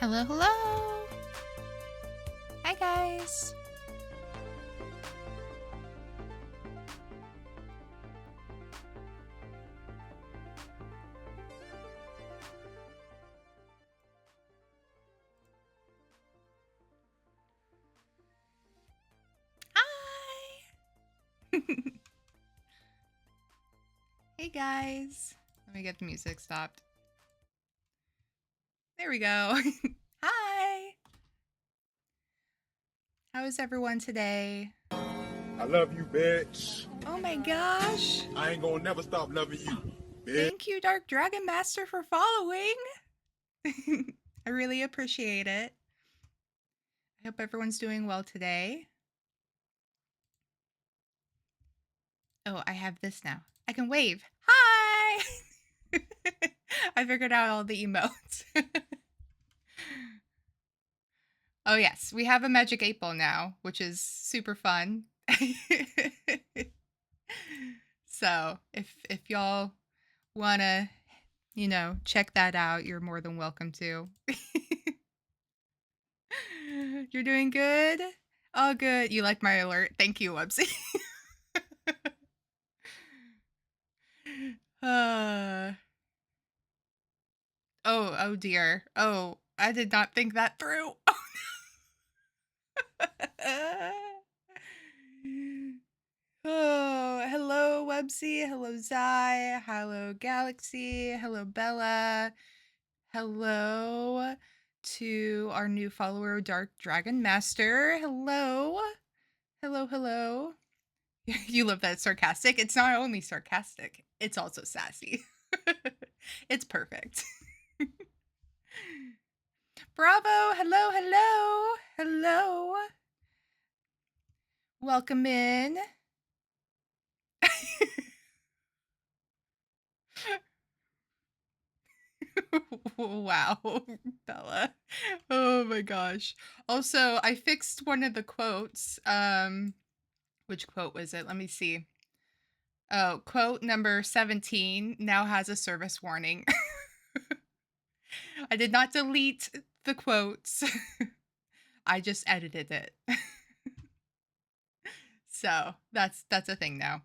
Hello, hello. Hi, guys. Hi. Hey, guys. Let me get the music stopped. There we go. Hi. How is everyone today? I love you, bitch. Oh my gosh. I ain't gonna never stop loving you, bitch. Thank you, Dark Dragon Master, for following. I really appreciate it. I hope everyone's doing well today. Oh, I have this now. I can wave. Hi. I figured out all the emotes. Oh yes, we have a magic 8 ball now, which is super fun. So if y'all wanna, check that out, you're more than welcome to. You're doing good? Oh good. You like my alert. Thank you, Wubsy. uh, oh dear. Oh, I did not think that through. Oh, hello, Websy. Hello, Zai. Hello, Galaxy. Hello, Bella. Hello to our new follower, Dark Dragon Master. Hello. Hello, hello. You love that sarcastic. It's not only sarcastic, it's also sassy. It's perfect. Bravo. Hello, hello. Hello. Welcome in. Wow, Bella. Oh my gosh. Also, I fixed one of the quotes. Which quote was it? Let me see. Oh, quote number 17 now has a service warning. I did not delete the quotes. I just edited it. So, that's a thing now.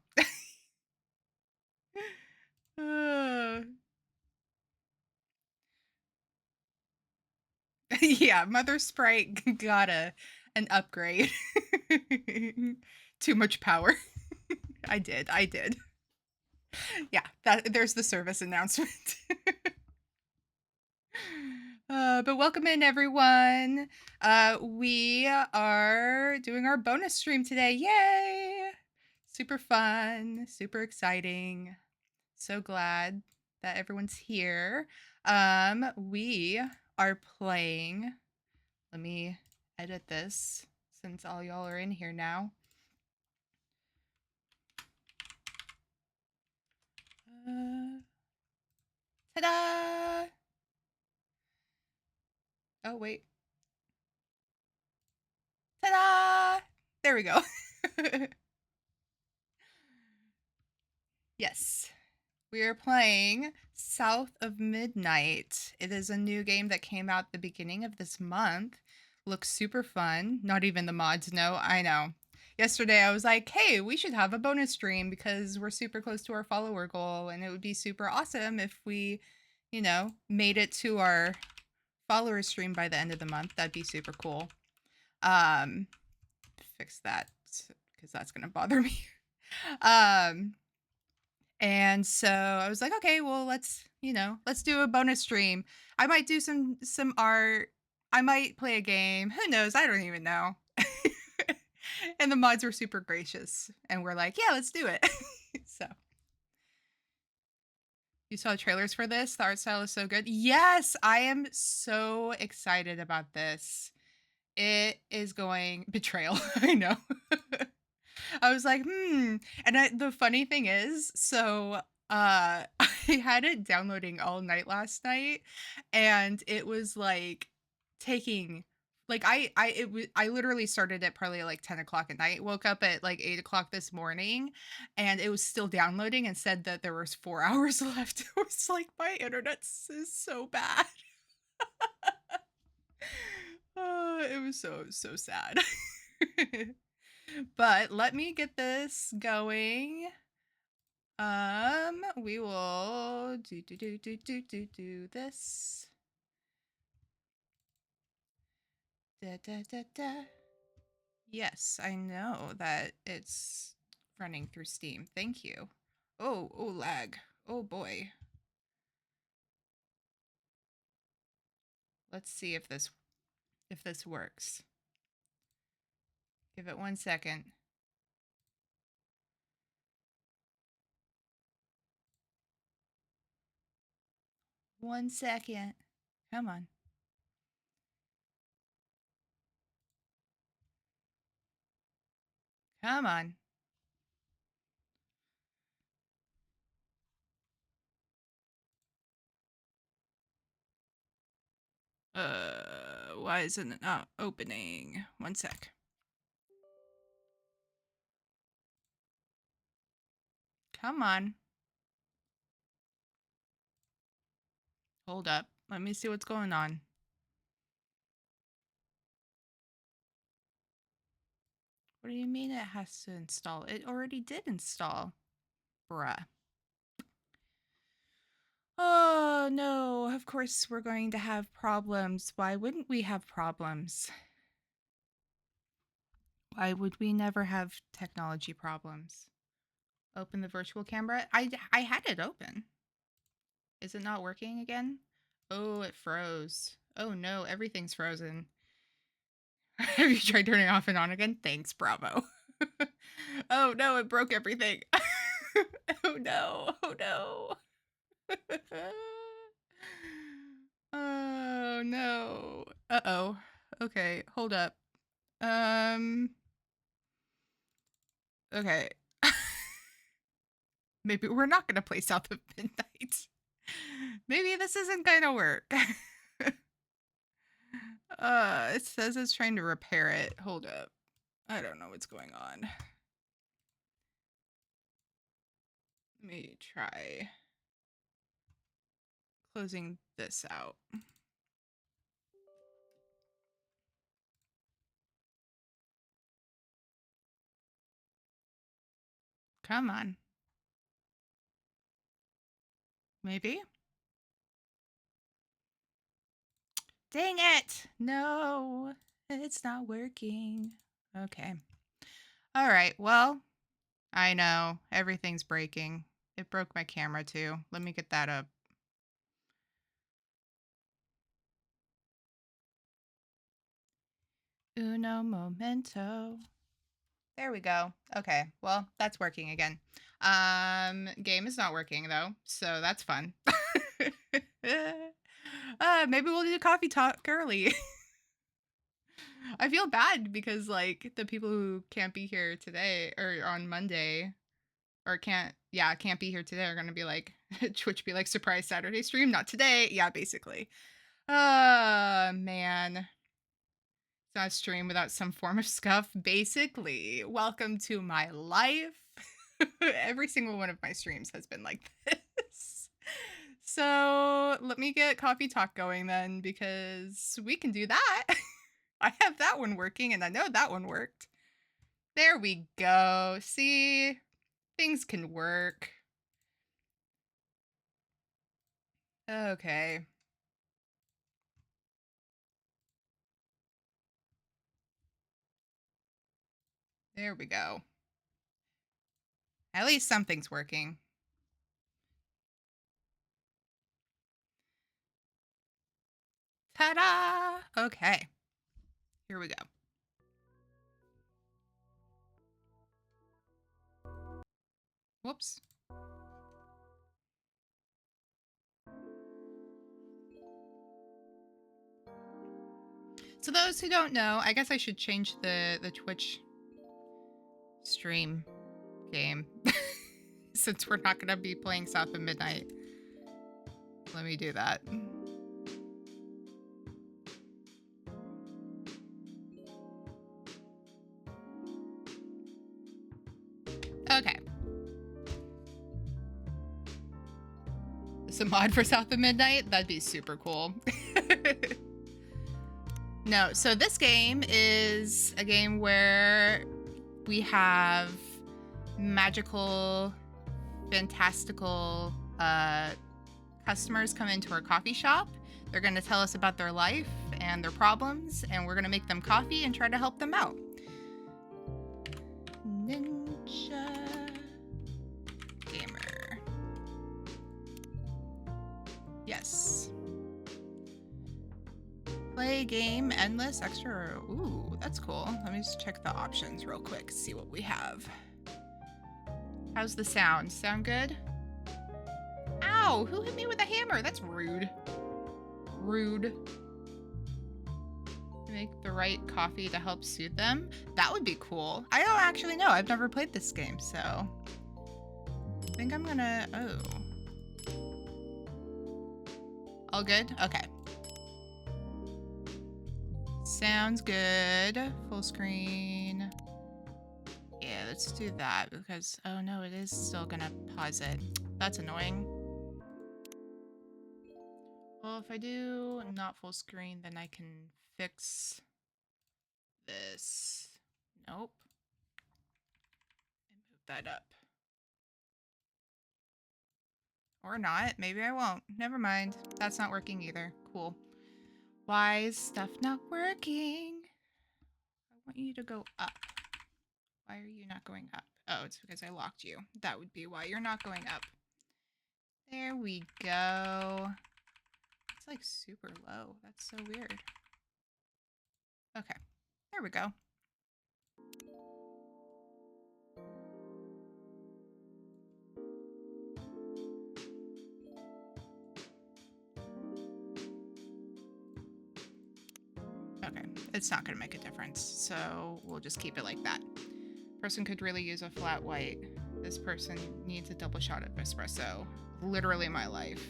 Uh, yeah, Mother Sprite got an upgrade. Too much power. I did. Yeah, there's the service announcement. But welcome in, everyone. We are doing our bonus stream today. Yay! Super fun, super exciting. So glad that everyone's here. We are playing. Let me edit this since all y'all are in here now. Ta-da! Oh, wait. Ta-da! There we go. Yes. We are playing South of Midnight. It is a new game that came out the beginning of this month. Looks super fun. Not even the mods know. I know. Yesterday I was like, hey, we should have a bonus stream because we're super close to our follower goal and it would be super awesome if we, made it to our follower stream by the end of the month. That'd be super cool. Fix that because that's going to bother me. And so I was like, okay, well, let's do a bonus stream. I might do some art. I might play a game. Who knows? I don't even know. And the mods were super gracious and we're like, yeah, let's do it. So you saw trailers for this? The art style is so good. Yes, I am so excited about this. It is going betrayal. I know. I was like, And the funny thing is, so I had it downloading all night last night, and it was like taking like I literally started it probably like 10 o'clock at night. Woke up at like 8 o'clock this morning, and it was still downloading and said that there was 4 hours left. It was like my internet is so bad. It was so sad. But let me get this going. We will do this. Da, da, da, da. Yes, I know that it's running through Steam. Thank you. Oh, lag. Oh boy. Let's see if this works. Give it 1 second. One second. Come on. Come on. Why isn't it not opening? 1 sec. Come on. Hold up. Let me see what's going on. What do you mean it has to install? It already did install. Bruh. Oh, no. Of course we're going to have problems. Why wouldn't we have problems? Why would we never have technology problems? Open the virtual camera. I had it open. Is it not working again? Oh, it froze. Oh no, everything's frozen. Have you tried turning off and on again? Thanks, bravo. Oh no, it broke everything. Oh no, oh no. Oh no. Uh-oh. Okay, hold up. Okay. Maybe we're not gonna play South of Midnight. Maybe this isn't gonna work. It says it's trying to repair it. Hold up. I don't know what's going on. Let me try closing this out. Come on. Maybe? Dang it! No, it's not working. Okay. All right, well, I know. Everything's breaking. It broke my camera too. Let me get that up. Uno momento. There we go. Okay, well, that's working again. Game is not working though, so that's fun. Maybe we'll do coffee talk early. I feel bad because like the people who can't be here today or on Monday or can't be here today are gonna be like Twitch be like surprise Saturday stream, not today. Yeah, basically. Man. It's not a stream without some form of scuff. Basically, welcome to my life. Every single one of my streams has been like this. So let me get coffee talk going then, because we can do that. I have that one working and I know that one worked. There we go. See, things can work. Okay. There we go. At least something's working. Ta-da! Okay. Here we go. Whoops. So those who don't know, I guess I should change the Twitch stream game since we're not going to be playing South of Midnight. Let me do that. Okay. Some mod for South of Midnight? That'd be super cool. No, so this game is a game where we have magical, fantastical customers come into our coffee shop. They're going to tell us about their life and their problems, and we're going to make them coffee and try to help them out. Ninja Gamer. Yes. Play game endless extra. Ooh, that's cool. Let me just check the options real quick, see what we have. How's the sound? Sound good? Ow! Who hit me with a hammer? That's rude. Rude. Make the right coffee to help soothe them. That would be cool. I don't actually know. I've never played this game, so I think I'm gonna. Oh. All good? Okay. Sounds good. Full screen. Yeah, let's do that because, oh no, it is still gonna pause it. That's annoying. Well, if I do not full screen, then I can fix this. Nope. And move that up. Or not. Maybe I won't. Never mind. That's not working either. Cool. Why is stuff not working? I want you to go up. Why are you not going up? Oh, it's because I locked you. That would be why you're not going up. There we go. It's like super low. That's so weird. Okay. There we go. Okay, it's not gonna make a difference, so we'll just keep it like that. Person could really use a flat white. This person needs a double shot of espresso. Literally my life.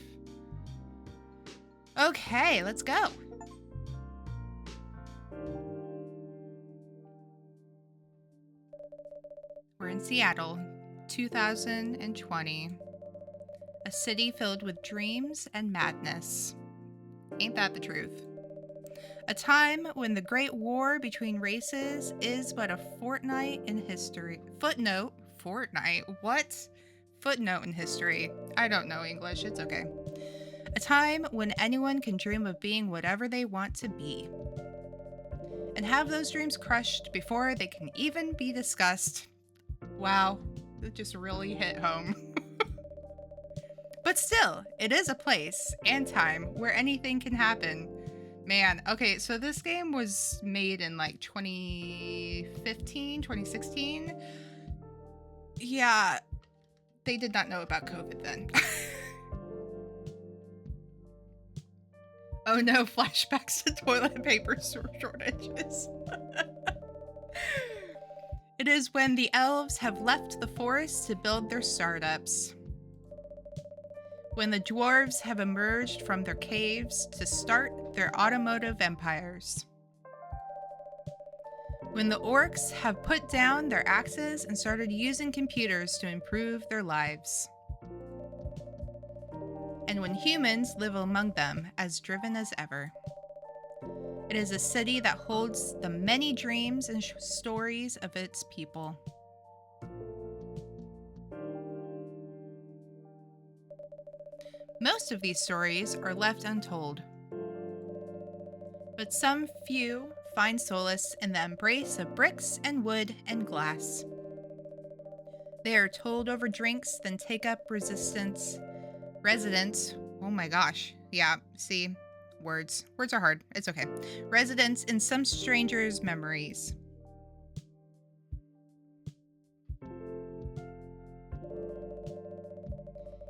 Okay, let's go. We're in Seattle, 2020. A city filled with dreams and madness. Ain't that the truth? A time when the great war between races is but a fortnight in history. Footnote? Fortnight? What? Footnote in history. I don't know English, it's okay. A time when anyone can dream of being whatever they want to be. And have those dreams crushed before they can even be discussed. Wow, it just really hit home. But still, it is a place and time where anything can happen. Man, okay, so this game was made in like 2015, 2016. Yeah, they did not know about COVID then. Oh no, flashbacks to toilet paper shortages. It is when the elves have left the forest to build their startups. When the dwarves have emerged from their caves to start their automotive empires. When the orcs have put down their axes and started using computers to improve their lives. And when humans live among them as driven as ever. It is a city that holds the many dreams and stories of its people. Most of these stories are left untold. But some few find solace in the embrace of bricks and wood and glass. They are told over drinks, then take up residence. Oh my gosh. Yeah, see, words. Words are hard. It's okay. Residence in some stranger's memories.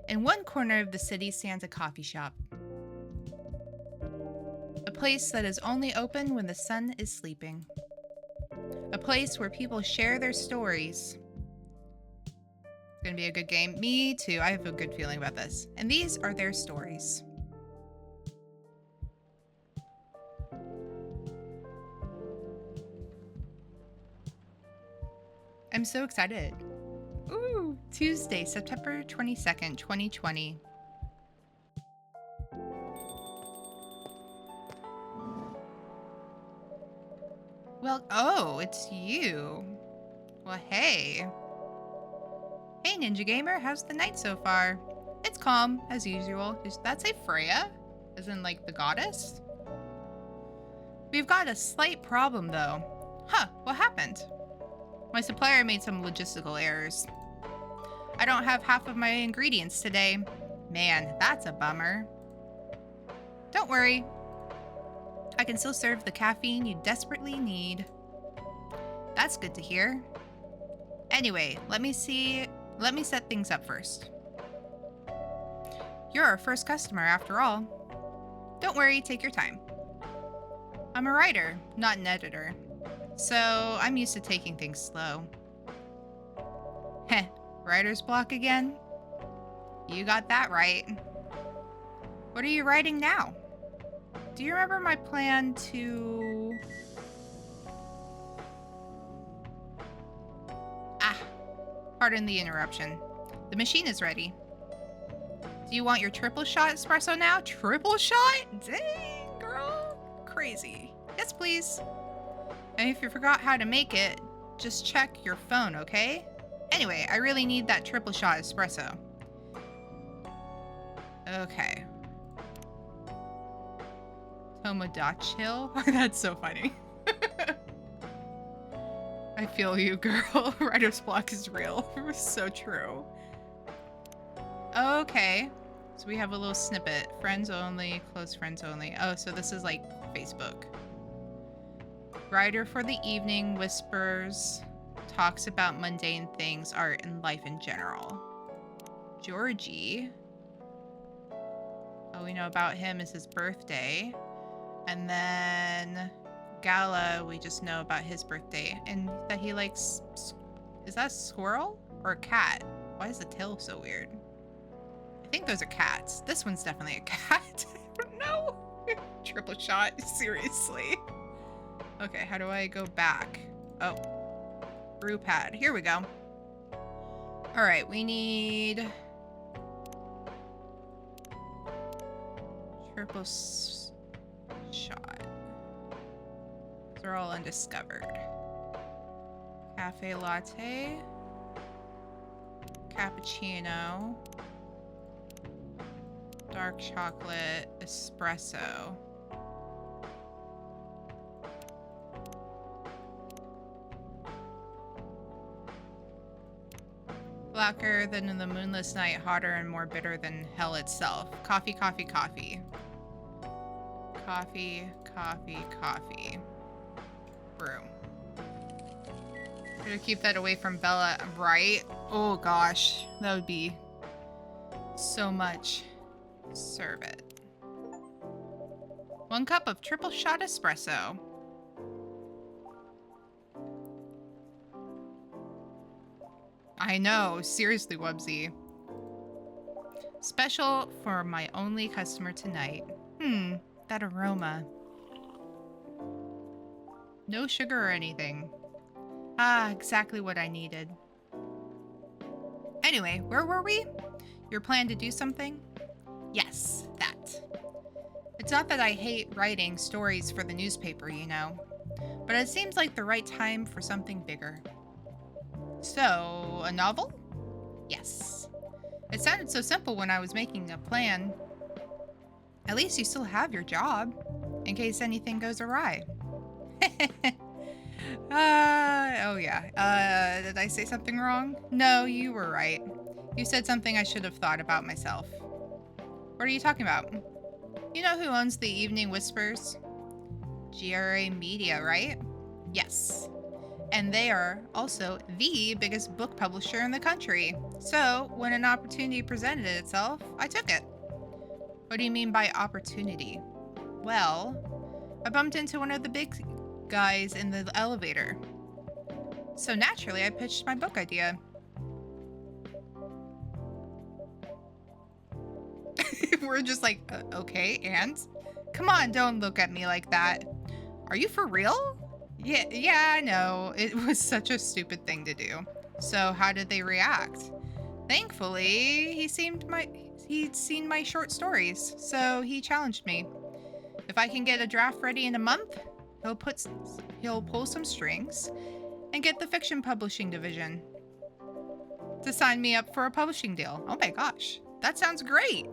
In one corner of the city stands a coffee shop. A place that is only open when the sun is sleeping. A place where people share their stories. It's gonna be a good game. Me too. I have a good feeling about this. And these are their stories. I'm so excited. Ooh, Tuesday, September 22nd, 2020. Well, oh, it's you. Well, hey. Hey, Ninja Gamer, how's the night so far? It's calm, as usual. Does that say Freya? As in, like, the goddess? We've got a slight problem, though. Huh, what happened? My supplier made some logistical errors. I don't have half of my ingredients today. Man, that's a bummer. Don't worry. I can still serve the caffeine you desperately need. That's good to hear. Anyway, let me set things up first. You're our first customer, after all. Don't worry, take your time. I'm a writer, not an editor. So, I'm used to taking things slow. Heh, writer's block again? You got that right. What are you writing now? Do you remember my plan to... Pardon the interruption. The machine is ready. Do you want your triple shot espresso now? Triple shot? Dang, girl. Crazy. Yes, please. And if you forgot how to make it, just check your phone, okay? Anyway, I really need that triple shot espresso. Okay. Tomodachi? That's so funny. I feel you, girl. Writer's block is real. So true. Okay. So we have a little snippet. Friends only, close friends only. Oh, so this is like Facebook. Writer for the evening whispers, talks about mundane things, art, and life in general. Georgie. All we know about him is his birthday. And then Gala, we just know about his birthday and that he likes... Is that a squirrel or a cat? Why is the tail so weird? I think those are cats. This one's definitely a cat. I don't know. Triple shot. Seriously. Okay, how do I go back? Oh. Brew pad. Here we go. Alright, we need... Triple shot. They're all undiscovered. Cafe latte. Cappuccino. Dark chocolate. Espresso. Blacker than in the moonless night, hotter and more bitter than hell itself. Coffee, coffee, coffee. Coffee, coffee, coffee. Brew. Gotta keep that away from Bella, right? Oh gosh, that would be so much. Serve it. 1 cup of triple shot espresso. I know, seriously, Wubsy. Special for my only customer tonight. That aroma. No sugar or anything. Ah, exactly what I needed. Anyway, where were we? Your plan to do something? Yes, that. It's not that I hate writing stories for the newspaper, you know, but it seems like the right time for something bigger. So, a novel? Yes. It sounded so simple when I was making a plan. At least you still have your job, in case anything goes awry. Oh yeah. Did I say something wrong? No, you were right. You said something I should have thought about myself. What are you talking about? You know who owns the Evening Whispers? GRA Media, right? Yes. And they are also the biggest book publisher in the country. So, when an opportunity presented itself, I took it. What do you mean by opportunity? Well, I bumped into one of the big guys in the elevator. So naturally, I pitched my book idea. We're just like, okay, and? Come on, don't look at me like that. Are you for real? Yeah, I know. It was such a stupid thing to do. So how did they react? Thankfully, he'd seen my short stories, so he challenged me. If I can get a draft ready in a month, He'll pull some strings and get the fiction publishing division to sign me up for a publishing deal. Oh my gosh, that sounds great.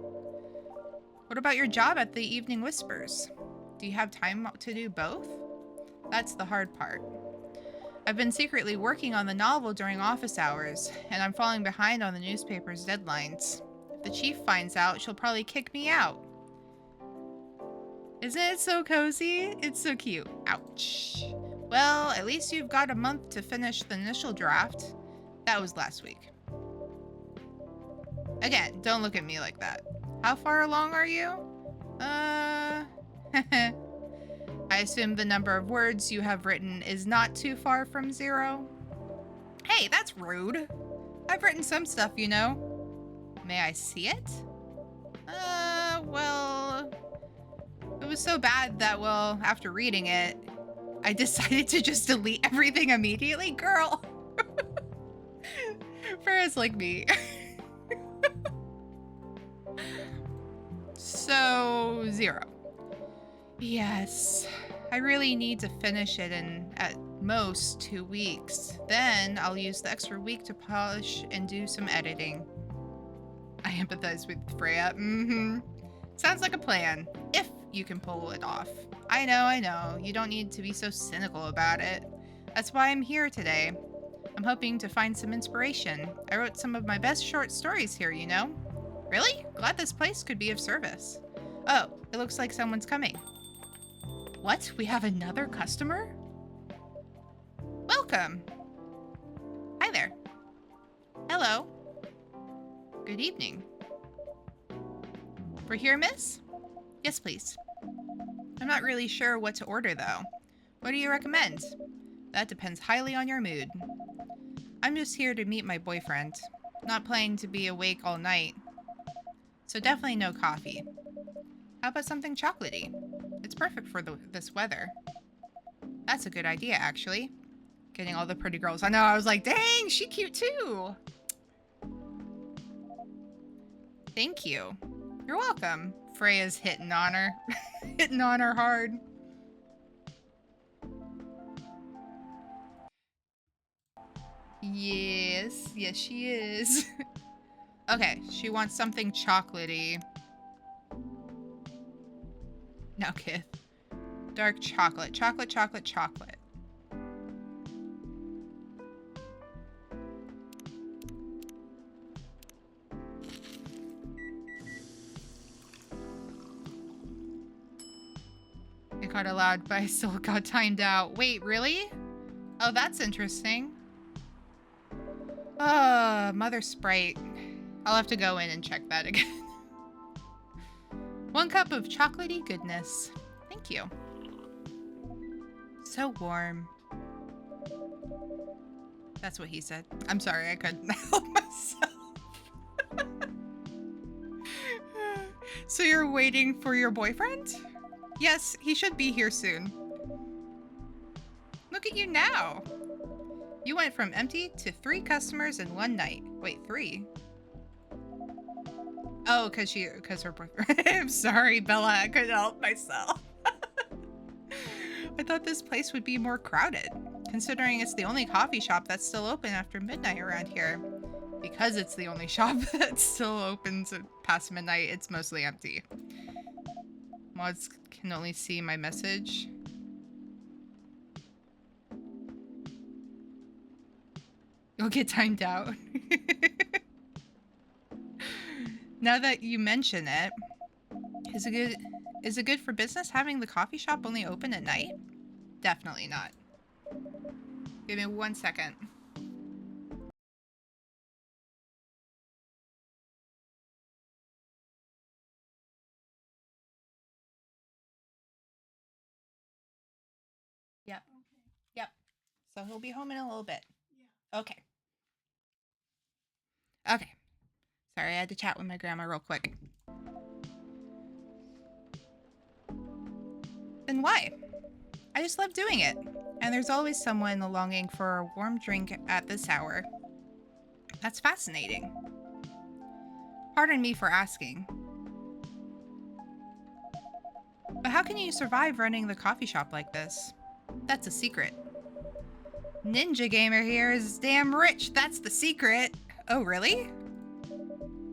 What about your job at the Evening Whispers? Do you have time to do both? That's the hard part. I've been secretly working on the novel during office hours, and I'm falling behind on the newspaper's deadlines. If the chief finds out, she'll probably kick me out. Isn't it so cozy? It's so cute. Ouch. Well, at least you've got a month to finish the initial draft. That was last week. Again, don't look at me like that. How far along are you? I assume the number of words you have written is not too far from 0. Hey, that's rude. I've written some stuff, you know. May I see it? Well, it was so bad that, well, after reading it, I decided to just delete everything immediately. Girl. Freya's like me. So, 0. Yes, I really need to finish it in at most 2 weeks. Then I'll use the extra week to polish and do some editing. I empathize with Freya. Sounds like a plan, if you can pull it off. I know. You don't need to be so cynical about it. That's why I'm here today. I'm hoping to find some inspiration. I wrote some of my best short stories here, you know? Really? Glad this place could be of service. Oh, it looks like someone's coming. What? We have another customer? Welcome. Hi there. Hello. Good evening. We're here, miss? Yes, please. I'm not really sure what to order, though. What do you recommend? That depends highly on your mood. I'm just here to meet my boyfriend. Not planning to be awake all night. So definitely no coffee. How about something chocolatey? It's perfect for this weather. That's a good idea, actually. Getting all the pretty girls. I know, I was like, dang, she cute too. Thank you. You're welcome. Freya's hitting on her. Hitting on her hard. Yes, she is. Okay, she wants something chocolatey. Now, Kith. Dark chocolate. Chocolate. It got allowed, but I still got timed out. Wait, really? Oh, that's interesting. Mother Sprite. I'll have to go in and check that again. 1 cup of chocolatey goodness. Thank you. So warm. That's what he said. I'm sorry, I couldn't help myself. So you're waiting for your boyfriend? Yes, he should be here soon. Look at you now. You went from empty to 3 customers in 1 night. Wait, 3? Oh, cause her boyfriend. I'm sorry, Bella. I couldn't help myself. I thought this place would be more crowded, considering it's the only coffee shop that's still open after midnight around here. Because it's the only shop that's still open past midnight, it's mostly empty. Mods can only see my message. You'll get timed out. Now that you mention it, is it good for business having the coffee shop only open at night? Definitely not. Give me 1 second. Yep. So he'll be home in a little bit. Yeah. Okay. Sorry, I had to chat with my grandma real quick. Then why? I just love doing it. And there's always someone longing for a warm drink at this hour. That's fascinating. Pardon me for asking. But how can you survive running the coffee shop like this? That's a secret. Ninja Gamer here is damn rich. That's the secret. Oh, really?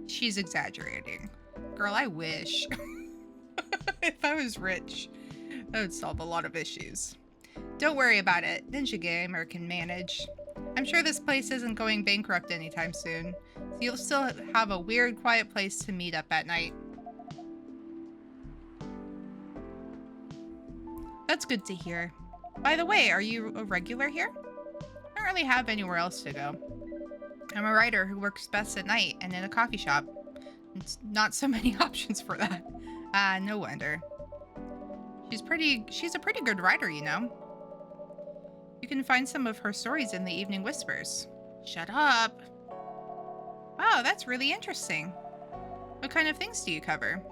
She's exaggerating. Girl, I wish. If I was rich, that would solve a lot of issues. Don't worry about it. Ninja Gamer can manage. I'm sure this place isn't going bankrupt anytime soon, so you'll still have a weird, quiet place to meet up at night. That's good to hear. By the way, are you a regular here? I don't really have anywhere else to go. I'm a writer who works best at night and in a coffee shop. It's not so many options for that. No wonder. She's a pretty good writer, you know. You can find some of her stories in the Evening Whispers. Shut up. Wow, that's really interesting. What kind of things do you cover?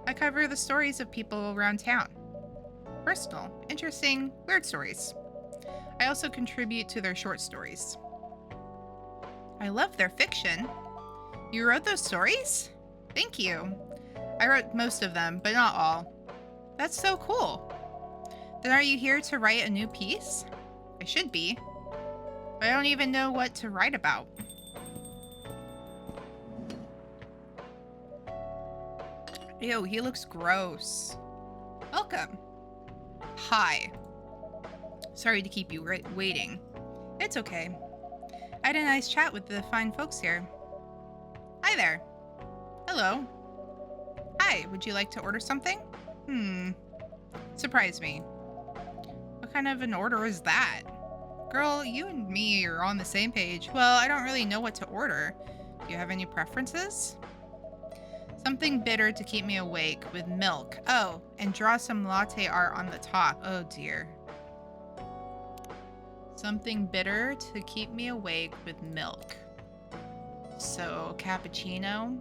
I cover the stories of people around town. Personal, interesting, weird stories. I also contribute to their short stories. I love their fiction. You wrote those stories? Thank you. I wrote most of them, but not all. That's so cool. Then are you here to write a new piece? I should be. But I don't even know what to write about. Ew, he looks gross. Welcome. Hi. Sorry to keep you waiting. It's okay. I had a nice chat with the fine folks here. Hi there. Hello. Hi, would you like to order something? Surprise me. What kind of an order is that? Girl, you and me are on the same page. Well, I don't really know what to order. Do you have any preferences? Something bitter to keep me awake with milk. Oh, and draw some latte art on the top. Oh dear. Something bitter to keep me awake with milk. So, cappuccino.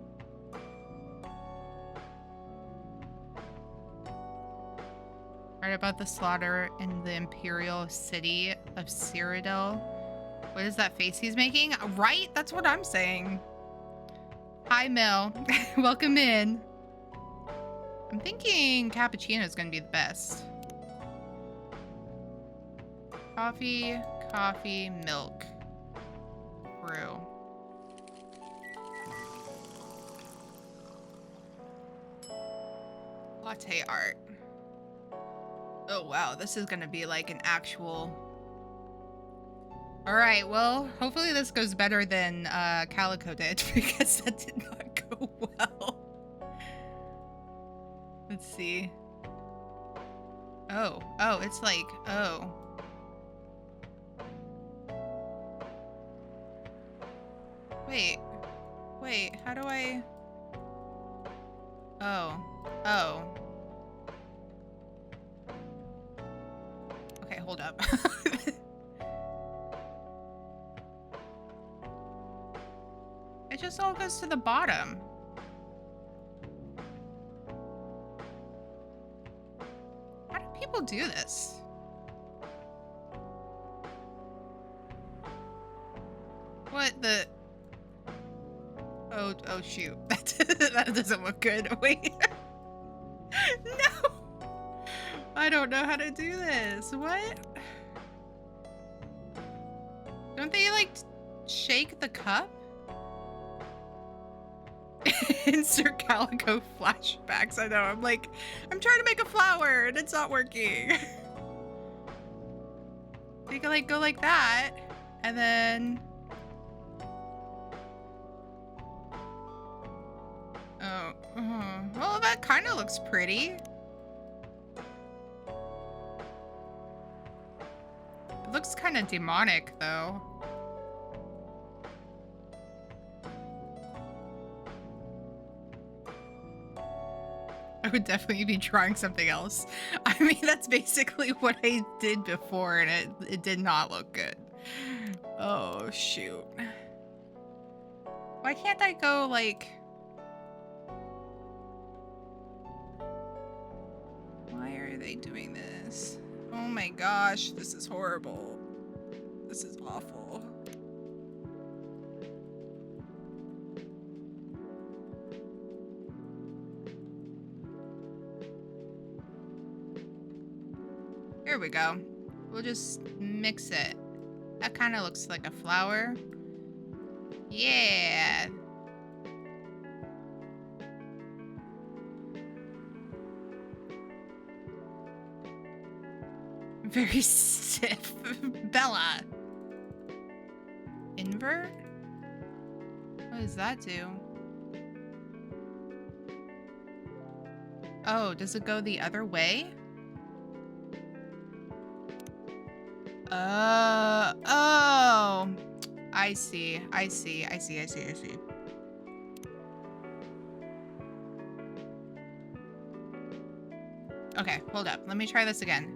Right about the slaughter in the imperial city of Cyrodiil. What is that face he's making? Right? That's what I'm saying. Hi, Mel. Welcome in. I'm thinking cappuccino is going to be the best. Coffee, milk. Brew. Latte art. Oh wow, this is gonna be like an actual... Alright, well, hopefully this goes better than Calico did, because that did not go well. Let's see. Oh, it's like, oh. Wait, how do I... Oh. Okay, hold up. It just all goes to the bottom. How do people do this? What the... Oh shoot. That doesn't look good. Wait. No! I don't know how to do this. What? Don't they like shake the cup? Insert Calico flashbacks. I know. I'm like, I'm trying to make a flower and it's not working. You can like go like that and then... Well, that kind of looks pretty. It looks kind of demonic, though. I would definitely be trying something else. I mean, that's basically what I did before, and it did not look good. Oh, shoot. Why can't I go, like... Why are they doing this? Oh my gosh, this is horrible. This is awful. Here we go. We'll just mix it. That kind of looks like a flower. Yeah. Very stiff. Bella. Invert? What does that do? Oh, does it go the other way? Oh. I see. Okay, hold up. Let me try this again.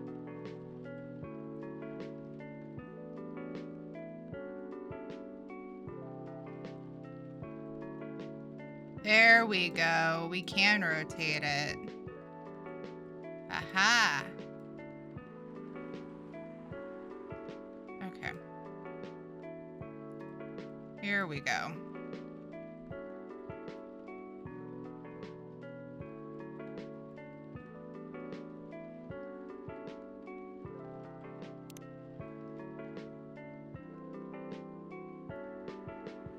There we go. We can rotate it. Aha. Okay. Here we go.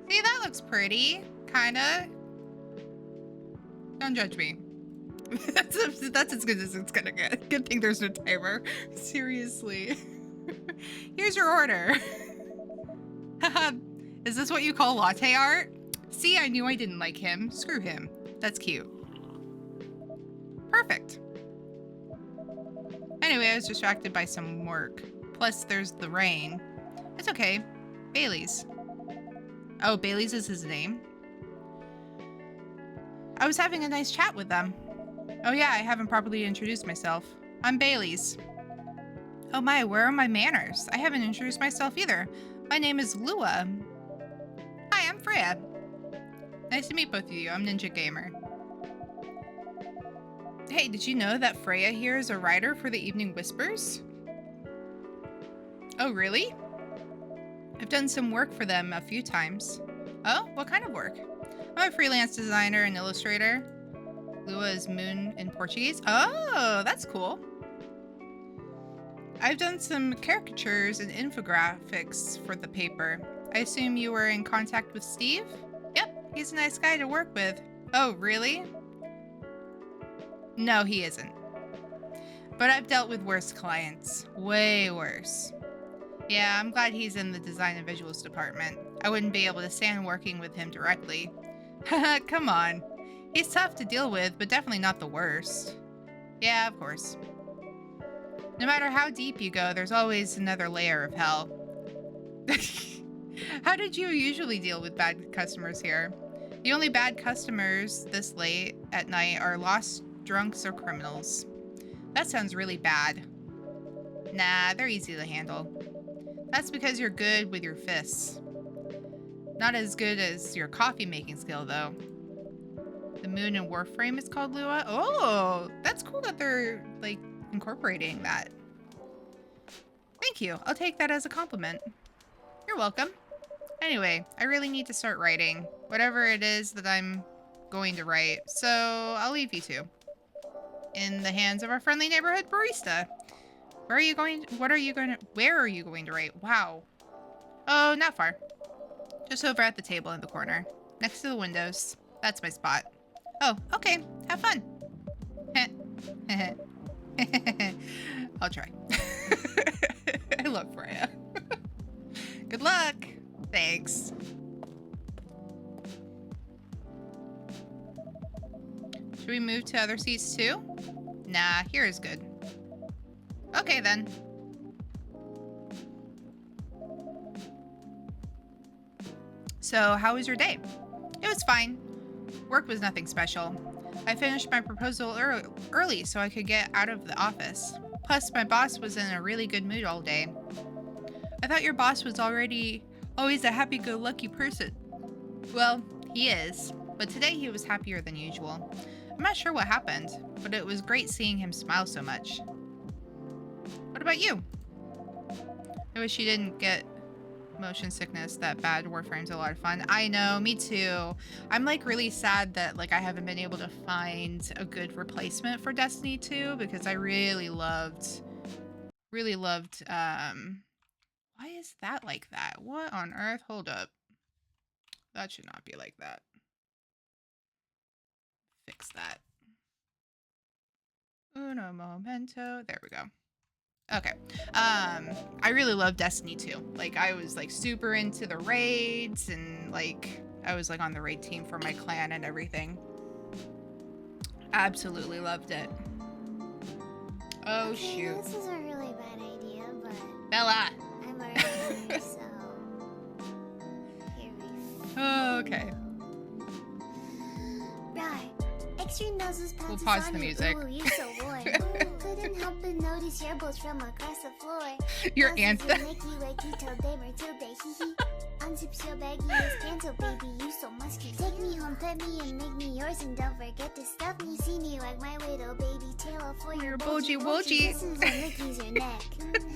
See, that looks pretty. Kinda. Don't judge me. That's as good as it's gonna get. Good thing there's no timer. Seriously. Here's your order. Is this what you call latte art? See, I knew I didn't like him. Screw him. That's cute. Perfect. Anyway, I was distracted by some work. Plus, there's the rain. It's okay. Bailey's. Oh, Bailey's is his name? I was having a nice chat with them. Oh yeah, I haven't properly introduced myself. I'm Bailey's. Oh my, where are my manners? I haven't introduced myself either. My name is Lua. Hi, I'm Freya. Nice to meet both of you. I'm Ninja Gamer. Hey, did you know that Freya here is a writer for the Evening Whispers? Oh, really? I've done some work for them a few times. Oh, what kind of work? I'm a freelance designer and illustrator. Lua is moon in Portuguese. Oh, that's cool. I've done some caricatures and infographics for the paper. I assume you were in contact with Steve? Yep, he's a nice guy to work with. Oh, really? No, he isn't. But I've dealt with worse clients. Way worse. Yeah, I'm glad he's in the design and visuals department. I wouldn't be able to stand working with him directly. Haha, come on. He's tough to deal with, but definitely not the worst. Yeah, of course. No matter how deep you go, there's always another layer of hell. How did you usually deal with bad customers here? The only bad customers this late at night are lost drunks or criminals. That sounds really bad. Nah, they're easy to handle. That's because you're good with your fists. Not as good as your coffee making skill, though. The moon and Warframe is called Lua. Oh, that's cool that they're, like, incorporating that. Thank you. I'll take that as a compliment. You're welcome. Anyway, I really need to start writing. Whatever it is that I'm going to write. So, I'll leave you two. In the hands of our friendly neighborhood barista. Where are you going to write? Wow. Oh, not far. Just over at the table in the corner. Next to the windows. That's my spot. Oh, okay. Have fun. I'll try. I love Freya. Good luck. Thanks. Should we move to other seats too? Nah, here is good. Okay then. So, how was your day? It was fine. Work was nothing special. I finished my proposal early so I could get out of the office. Plus, my boss was in a really good mood all day. I thought your boss was always a happy-go-lucky person. Well, he is, but today he was happier than usual. I'm not sure what happened, but it was great seeing him smile so much. What about you? I wish you didn't get motion sickness that bad. Warframe's a lot of fun. I know, me too. I'm like really sad that like I haven't been able to find a good replacement for Destiny 2 because I really loved Really loved, why is that like that? What on earth? Hold up. That should not be like that. Fix that. Uno momento. There we go. Okay. I really love Destiny 2. Like, I was like super into the raids, and like I was like on the raid team for my clan and everything. Absolutely loved it. Oh Okay, shoot. this is a really bad idea, but Bella. I'm already here, so here we Oh, okay. Right. Extreme noses We'll pounces pause on the you. music. Ooh, you so warm. Ooh, couldn't help but notice your balls from across the floor. Your Noses anthem. you Mickey, wakey, till they were till they hee hee. Unzips your baggiest pants, oh baby, you so musky. Take me home, pet me, and make me yours, and don't forget to stuff me. See me wag my little baby tail for your Bulgy bulgy wulgy. Kisses and lickies your neck.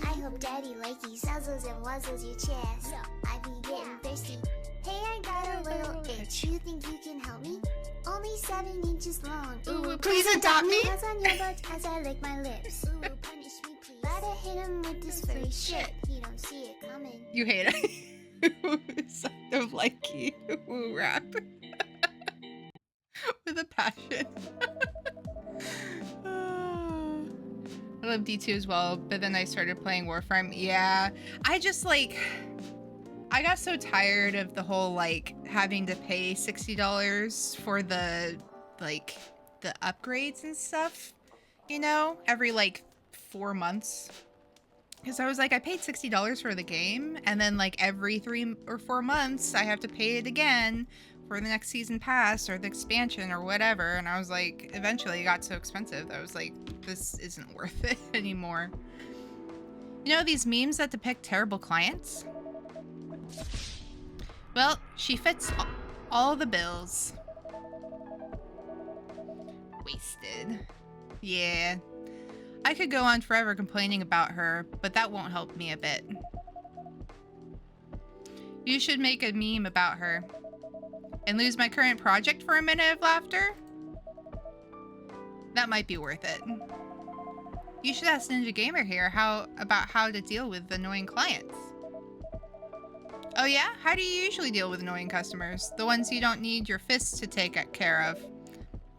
I hope daddy likey nuzzles and wuzzles your chest. I be getting thirsty. Hey, I got a little itch. You think you can help me? Only 7 inches long. Ooh, please adopt me. Hands on your butt as I lick my lips. Ooh, punish me, please. Gotta hit him with this furry shit. He don't see it coming. You hate it. Sort of like you rap with a passion. I love D2 as well, but then I started playing Warframe. Yeah, I just like, I got so tired of the whole like having to pay $60 for the like the upgrades and stuff, you know, every like 4 months. Because I was like, I paid $60 for the game, and then like every 3 or 4 months, I have to pay it again for the next season pass or the expansion or whatever. And I was like, eventually it got so expensive that I was like, this isn't worth it anymore. You know these memes that depict terrible clients? Well, she fits all the bills. Wasted. Yeah. I could go on forever complaining about her, but that won't help me a bit. You should make a meme about her. And lose my current project for a minute of laughter? That might be worth it. You should ask Ninja Gamer here about how to deal with annoying clients. Oh yeah? How do you usually deal with annoying customers? The ones you don't need your fists to take care of.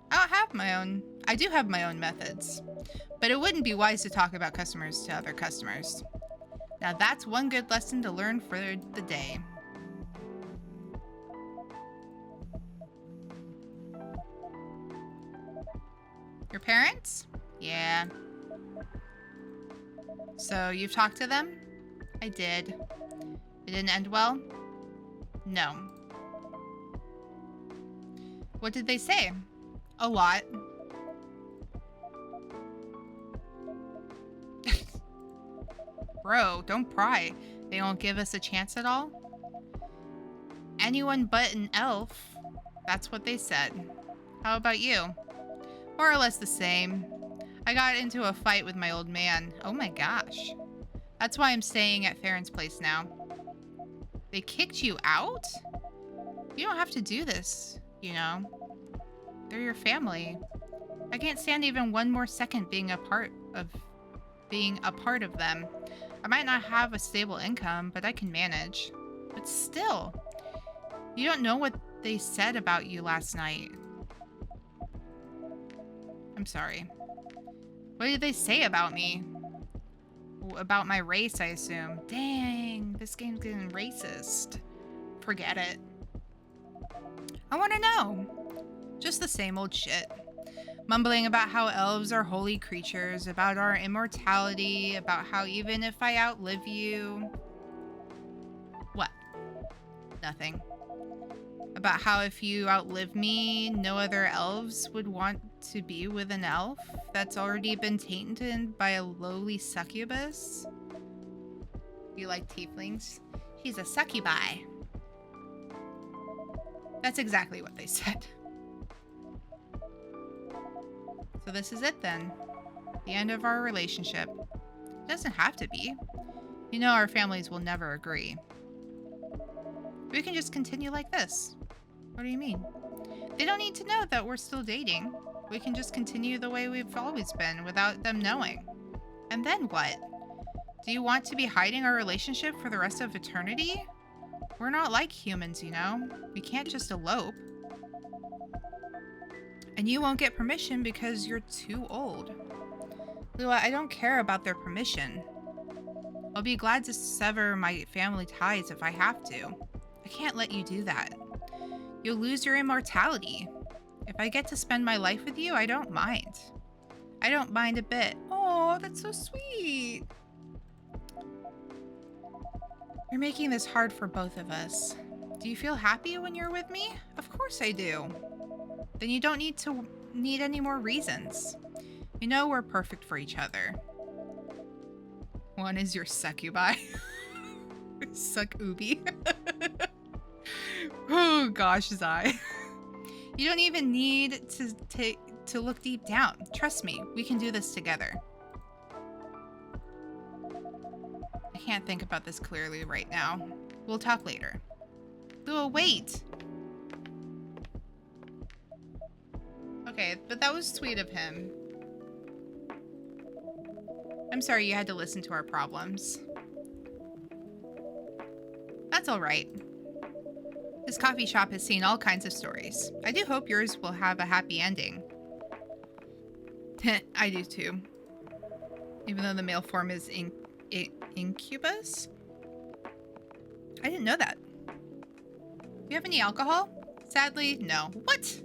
I do have my own methods. But it wouldn't be wise to talk about customers to other customers. Now that's one good lesson to learn for the day. Your parents? Yeah. So you've talked to them? I did. It didn't end well? No. What did they say? A lot. Bro, don't pry. They won't give us a chance at all? Anyone but an elf. That's what they said. How about you? More or less the same. I got into a fight with my old man. Oh my gosh. That's why I'm staying at Farron's place now. They kicked you out? You don't have to do this, you know. They're your family. I can't stand even one more second being a part of them. I might not have a stable income, but I can manage. But still, you don't know what they said about you last night. I'm sorry. What did they say about me? About my race, I assume. Dang, this game's getting racist. Forget it. I want to know. Just the same old shit. Mumbling about how elves are holy creatures, about our immortality, about how even if I outlive you... What? Nothing. About how if you outlive me, no other elves would want to be with an elf that's already been tainted by a lowly succubus. You like tieflings? She's a succubi. That's exactly what they said. So this is it then. The end of our relationship. It doesn't have to be. You know our families will never agree. We can just continue like this. What do you mean? They don't need to know that we're still dating. We can just continue the way we've always been without them knowing. And then what? Do you want to be hiding our relationship for the rest of eternity? We're not like humans, you know? We can't just elope. And you won't get permission because you're too old. Lua, I don't care about their permission. I'll be glad to sever my family ties if I have to. I can't let you do that. You'll lose your immortality. If I get to spend my life with you, I don't mind. I don't mind a bit. Oh, that's so sweet. You're making this hard for both of us. Do you feel happy when you're with me? Of course I do. Then you don't need any more reasons. You know we're perfect for each other. One is your succubi. Succubi. Oh gosh, Zai. You don't even need to look deep down. Trust me, we can do this together. I can't think about this clearly right now. We'll talk later. Lua, wait! Okay, but that was sweet of him. I'm sorry you had to listen to our problems. That's alright. This coffee shop has seen all kinds of stories. I do hope yours will have a happy ending. I do too. Even though the male form is incubus? I didn't know that. Do you have any alcohol? Sadly, no. What?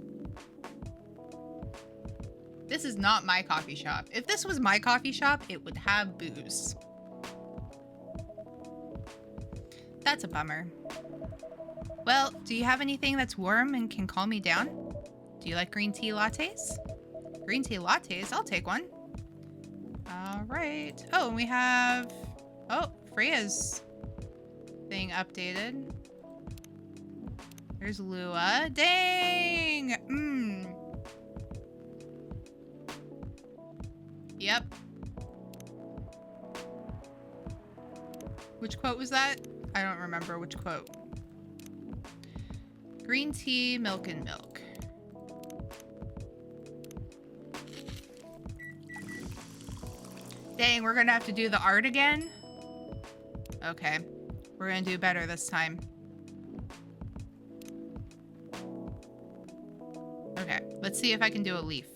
This is not my coffee shop. If this was my coffee shop, it would have booze. That's a bummer. Well, do you have anything that's warm and can calm me down? Do you like green tea lattes? Green tea lattes? I'll take one. All right. Oh, and we have... Oh, Freya's thing updated. There's Lua. Dang! Yep. Which quote was that? I don't remember which quote. Green tea, milk and milk. Dang, we're gonna have to do the art again? Okay. We're gonna do better this time. Okay, let's see if I can do a leaf.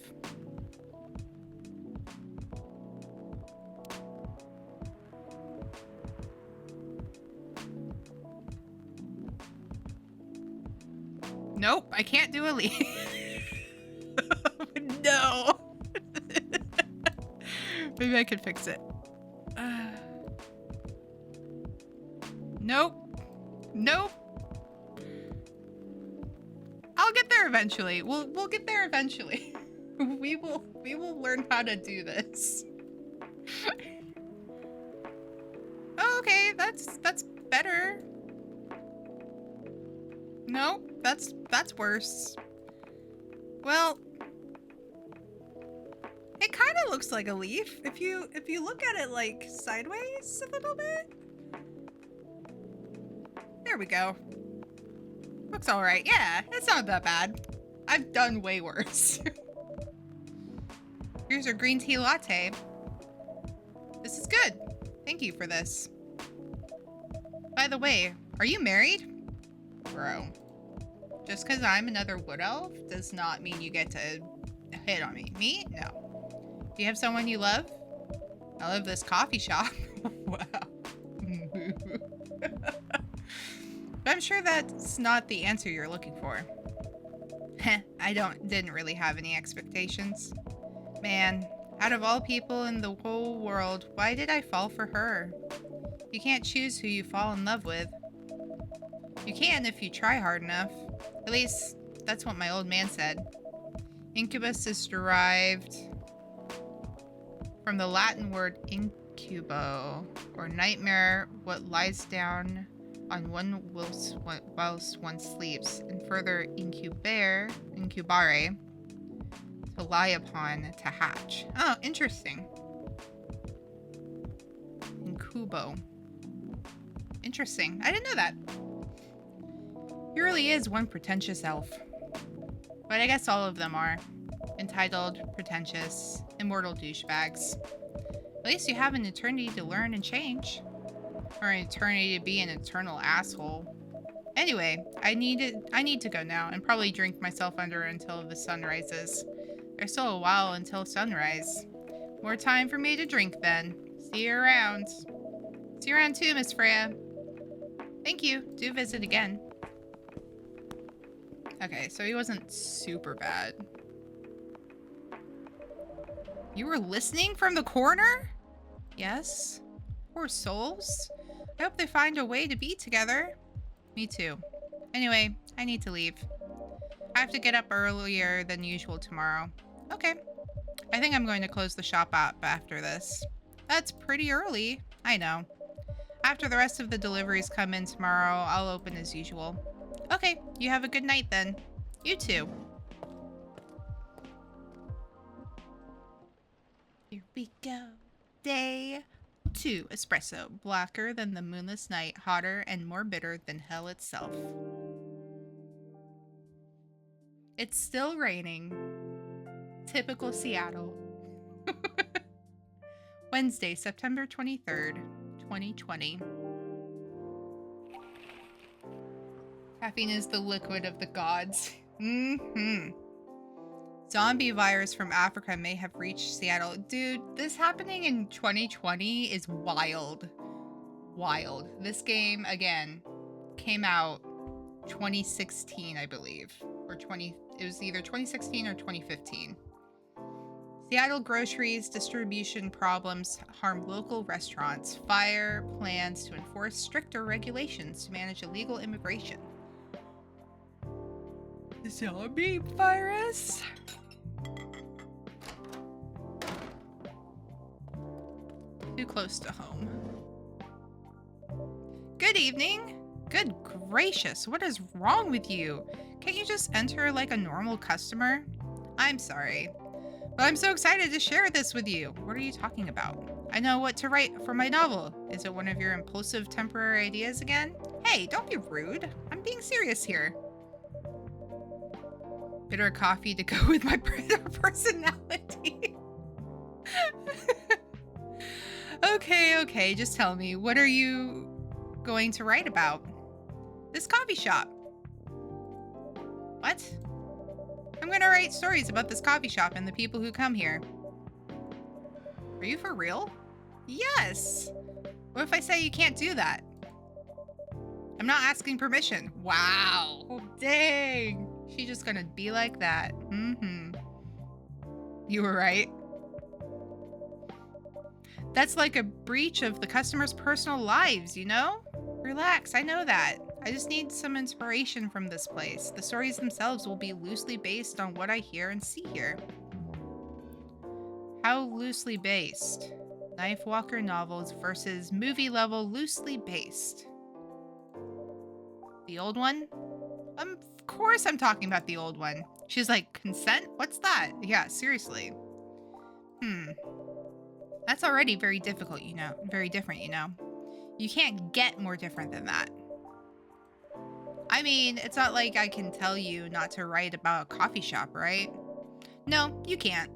Nope, I can't do a leaf. No. Maybe I could fix it. Nope. Nope. I'll get there eventually. We'll get there eventually. We will learn how to do this. Oh, okay, that's better. Nope, that's worse. Well, it kind of looks like a leaf if you look at it like sideways a little bit. There we go. Looks all right. Yeah, it's not that bad. I've done way worse. Here's your green tea latte. This is good. Thank you for this. By the way, are you married? Bro. Just because I'm another wood elf does not mean you get to hit on me. Me? No. Do you have someone you love? I love this coffee shop. Wow. But I'm sure that's not the answer you're looking for. I didn't really have any expectations. Man, out of all people in the whole world, why did I fall for her? You can't choose who you fall in love with. You can if you try hard enough. At least, that's what my old man said. Incubus is derived from the Latin word incubo, or nightmare, what lies down on one whilst one sleeps, and further incubare, to lie upon, to hatch. Oh, interesting. Incubo. Interesting. I didn't know that. He really is one pretentious elf. But I guess all of them are. Entitled, pretentious, immortal douchebags. least you have an eternity to learn and change. Or an eternity to be an eternal asshole. Anyway, I need to go now and probably drink myself under until the sun rises. There's still a while until sunrise. More time for me to drink then. See you around. See you around too, Miss Freya. Thank you. Do visit again. Okay, so he wasn't super bad. You were listening from the corner? Yes. Poor souls. I hope they find a way to be together. Me too. Anyway, I need to leave. I have to get up earlier than usual tomorrow. Okay. I think I'm going to close the shop up after this. That's pretty early. I know. After the rest of the deliveries come in tomorrow, I'll open as usual. Okay, you have a good night then. You too. Here we go. Day 2. Espresso. Blacker than the moonless night. Hotter and more bitter than hell itself. It's still raining. Typical Seattle. Wednesday, September 23rd, 2020. Caffeine is the liquid of the gods. Zombie virus from Africa may have reached Seattle. Dude, this happening in 2020 is wild. Wild. This game, again, came out 2016, I believe. It was either 2016 or 2015. Seattle groceries distribution problems harm local restaurants. Fire plans to enforce stricter regulations to manage illegal immigration. Zombie virus? Too close to home. Good evening. Good gracious, what is wrong with you? Can't you just enter like a normal customer? I'm sorry, but I'm so excited to share this with you. What are you talking about? I know what to write for my novel. Is it one of your impulsive temporary ideas again? Hey, don't be rude. I'm being serious here. Bitter coffee to go with my personality. Okay, just tell me, what are you going to write about? This coffee shop. What? I'm gonna write stories about this coffee shop and the people who come here. Are you for real? Yes. What if I say you can't do that? I'm not asking permission. Wow. Oh, dang. She's just gonna be like that. You were right. That's like a breach of the customer's personal lives, you know? Relax, I know that. I just need some inspiration from this place. The stories themselves will be loosely based on what I hear and see here. How loosely based? Knife Walker novels versus movie level loosely based. The old one? Of course I'm talking about the old one. She's like, consent? What's that? Yeah, seriously. That's already very difficult, you know. Very different, you know. You can't get more different than that. I mean, it's not like I can tell you not to write about a coffee shop, right? No, you can't.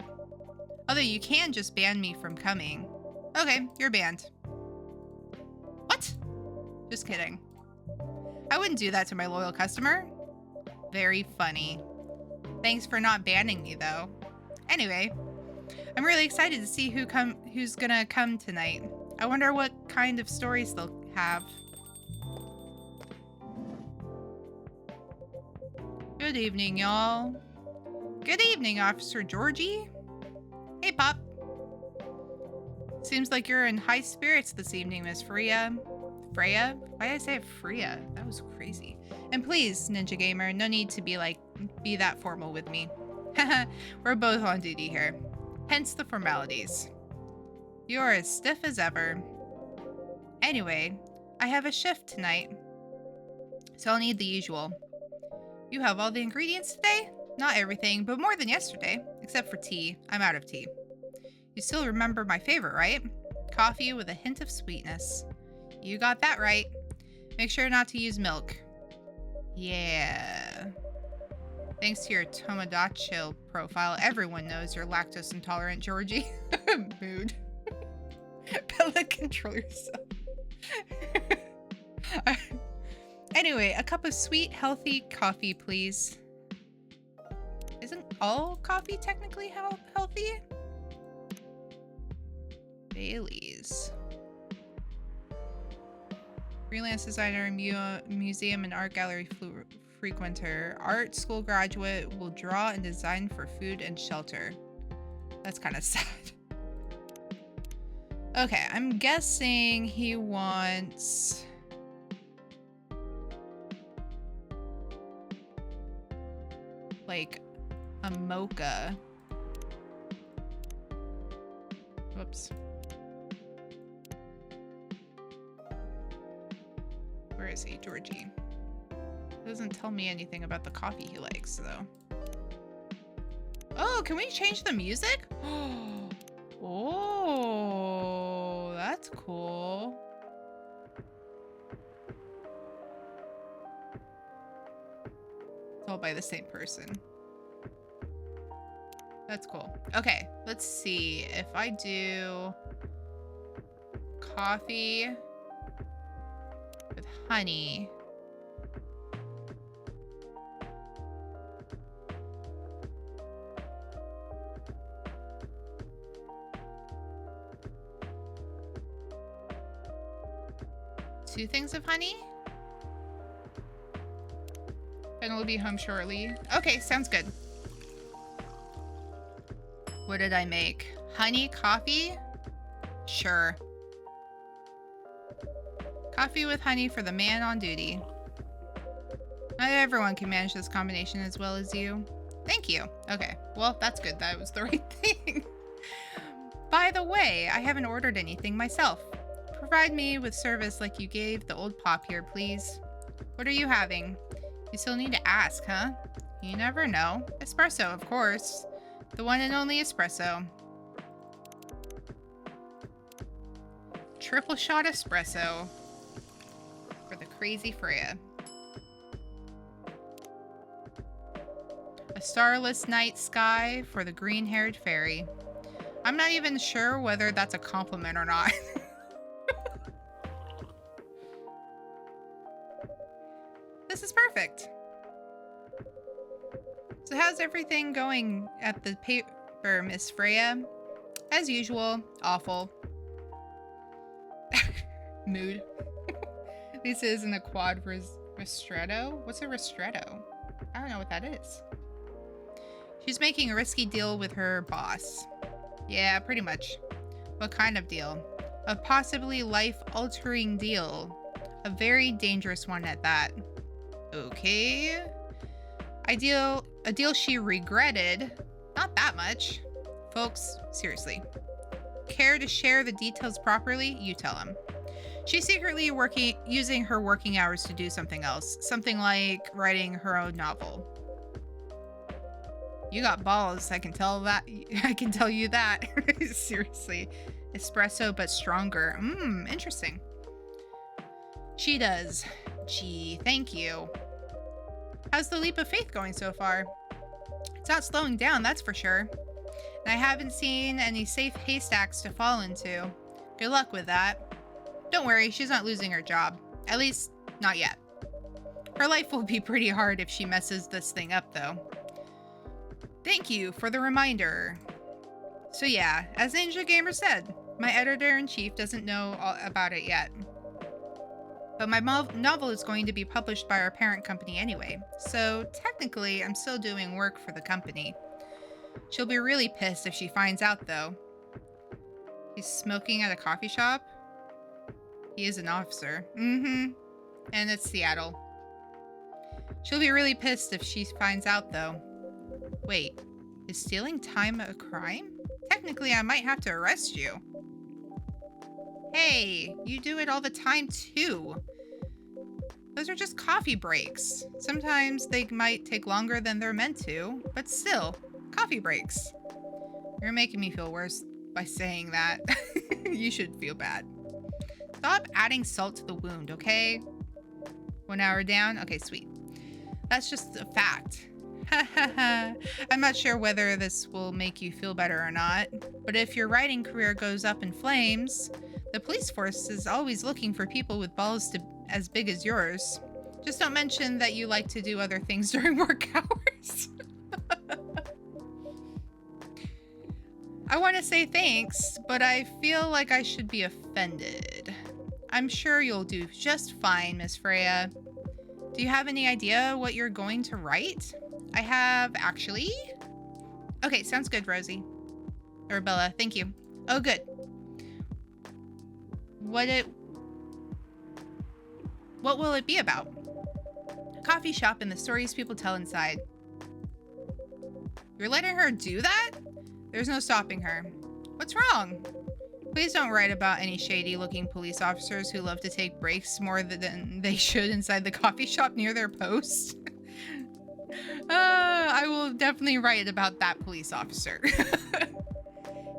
Although you can just ban me from coming. Okay, you're banned. What? Just kidding. I wouldn't do that to my loyal customer. Very funny. Thanks for not banning me, though. Anyway, I'm really excited to see who's gonna come tonight. I wonder what kind of stories they'll have. Good evening, y'all. Good evening, Officer Georgie. Hey, Pop. Seems like you're in high spirits this evening, Miss Freya. Freya? Why did I say Freya? That was crazy. And please, Ninja Gamer, no need to be that formal with me. We're both on duty here. Hence the formalities. You're as stiff as ever. Anyway, I have a shift tonight, so I'll need the usual. You have all the ingredients today? Not everything, but more than yesterday, except for tea. I'm out of tea. You still remember my favorite, right? Coffee with a hint of sweetness. You got that right. Make sure not to use milk. Yeah. Thanks to your Tomodachi profile, everyone knows you're lactose intolerant, Georgie. Mood. Bella, control yourself. Anyway, a cup of sweet, healthy coffee, please. Isn't all coffee technically healthy? Bailey's. Freelance designer, museum and art gallery frequenter. Art school graduate will draw and design for food and shelter. That's kind of sad. Okay, I'm guessing he wants... like a mocha. Whoops. Where is he, Georgie? Doesn't tell me anything about the coffee he likes, though. Oh, can we change the music? Oh, that's cool. It's all by the same person. That's cool. Okay, let's see if I do coffee with honey. Two things of honey? Ben will be home shortly. Okay, sounds good. What did I make? Honey coffee? Sure. Coffee with honey for the man on duty. Not everyone can manage this combination as well as you. Thank you. Okay, well, that's good. That was the right thing. By the way, I haven't ordered anything myself. Provide me with service like you gave the old pop here, please. What are you having? You still need to ask, huh? You never know. Espresso, of course. The one and only espresso. Triple shot espresso for the crazy Freya. A starless night sky for the green-haired fairy. I'm not even sure whether that's a compliment or not. This is perfect. So how's everything going at the paper, Miss Freya? As usual, awful. Mood. Lisa is in a quad ristretto. What's a ristretto? I don't know what that is. She's making a risky deal with her boss. Yeah, pretty much. What kind of deal? A possibly life-altering deal. A very dangerous one at that. Okay. A deal she regretted. Not that much. Folks, seriously. Care to share the details properly? You tell him. She's secretly using her working hours to do something else. Something like writing her own novel. You got balls, I can tell that. I can tell you that. Seriously. Espresso but stronger. Interesting. She does. Gee, thank you. How's the leap of faith going so far? It's not slowing down, that's for sure. And I haven't seen any safe haystacks to fall into. Good luck with that. Don't worry, she's not losing her job. At least, not yet. Her life will be pretty hard if she messes this thing up, though. Thank you for the reminder. So yeah, as Ninja Gamer said, my editor-in-chief doesn't know all about it yet. But my novel is going to be published by our parent company anyway, so technically I'm still doing work for the company. She'll be really pissed if she finds out, though. He's smoking at a coffee shop? He is an officer. And it's Seattle. She'll be really pissed if she finds out, though. Wait, is stealing time a crime? Technically, I might have to arrest you. Hey, you do it all the time, too. Those are just coffee breaks. Sometimes they might take longer than they're meant to, but still, coffee breaks. You're making me feel worse by saying that. You should feel bad. Stop adding salt to the wound, okay? 1 hour down? Okay, sweet. That's just a fact. I'm not sure whether this will make you feel better or not, but if your writing career goes up in flames, the police force is always looking for people with balls as big as yours. Just don't mention that you like to do other things during work hours. I want to say thanks, but I feel like I should be offended. I'm sure you'll do just fine, Miss Freya. Do you have any idea what you're going to write? I have, actually. Okay, sounds good, Rosie. Or Bella, thank you. Oh, good. What will it be about? A coffee shop and the stories people tell inside. You're letting her do that? There's no stopping her. What's wrong? Please don't write about any shady-looking police officers who love to take breaks more than they should inside the coffee shop near their post. I will definitely write about that police officer.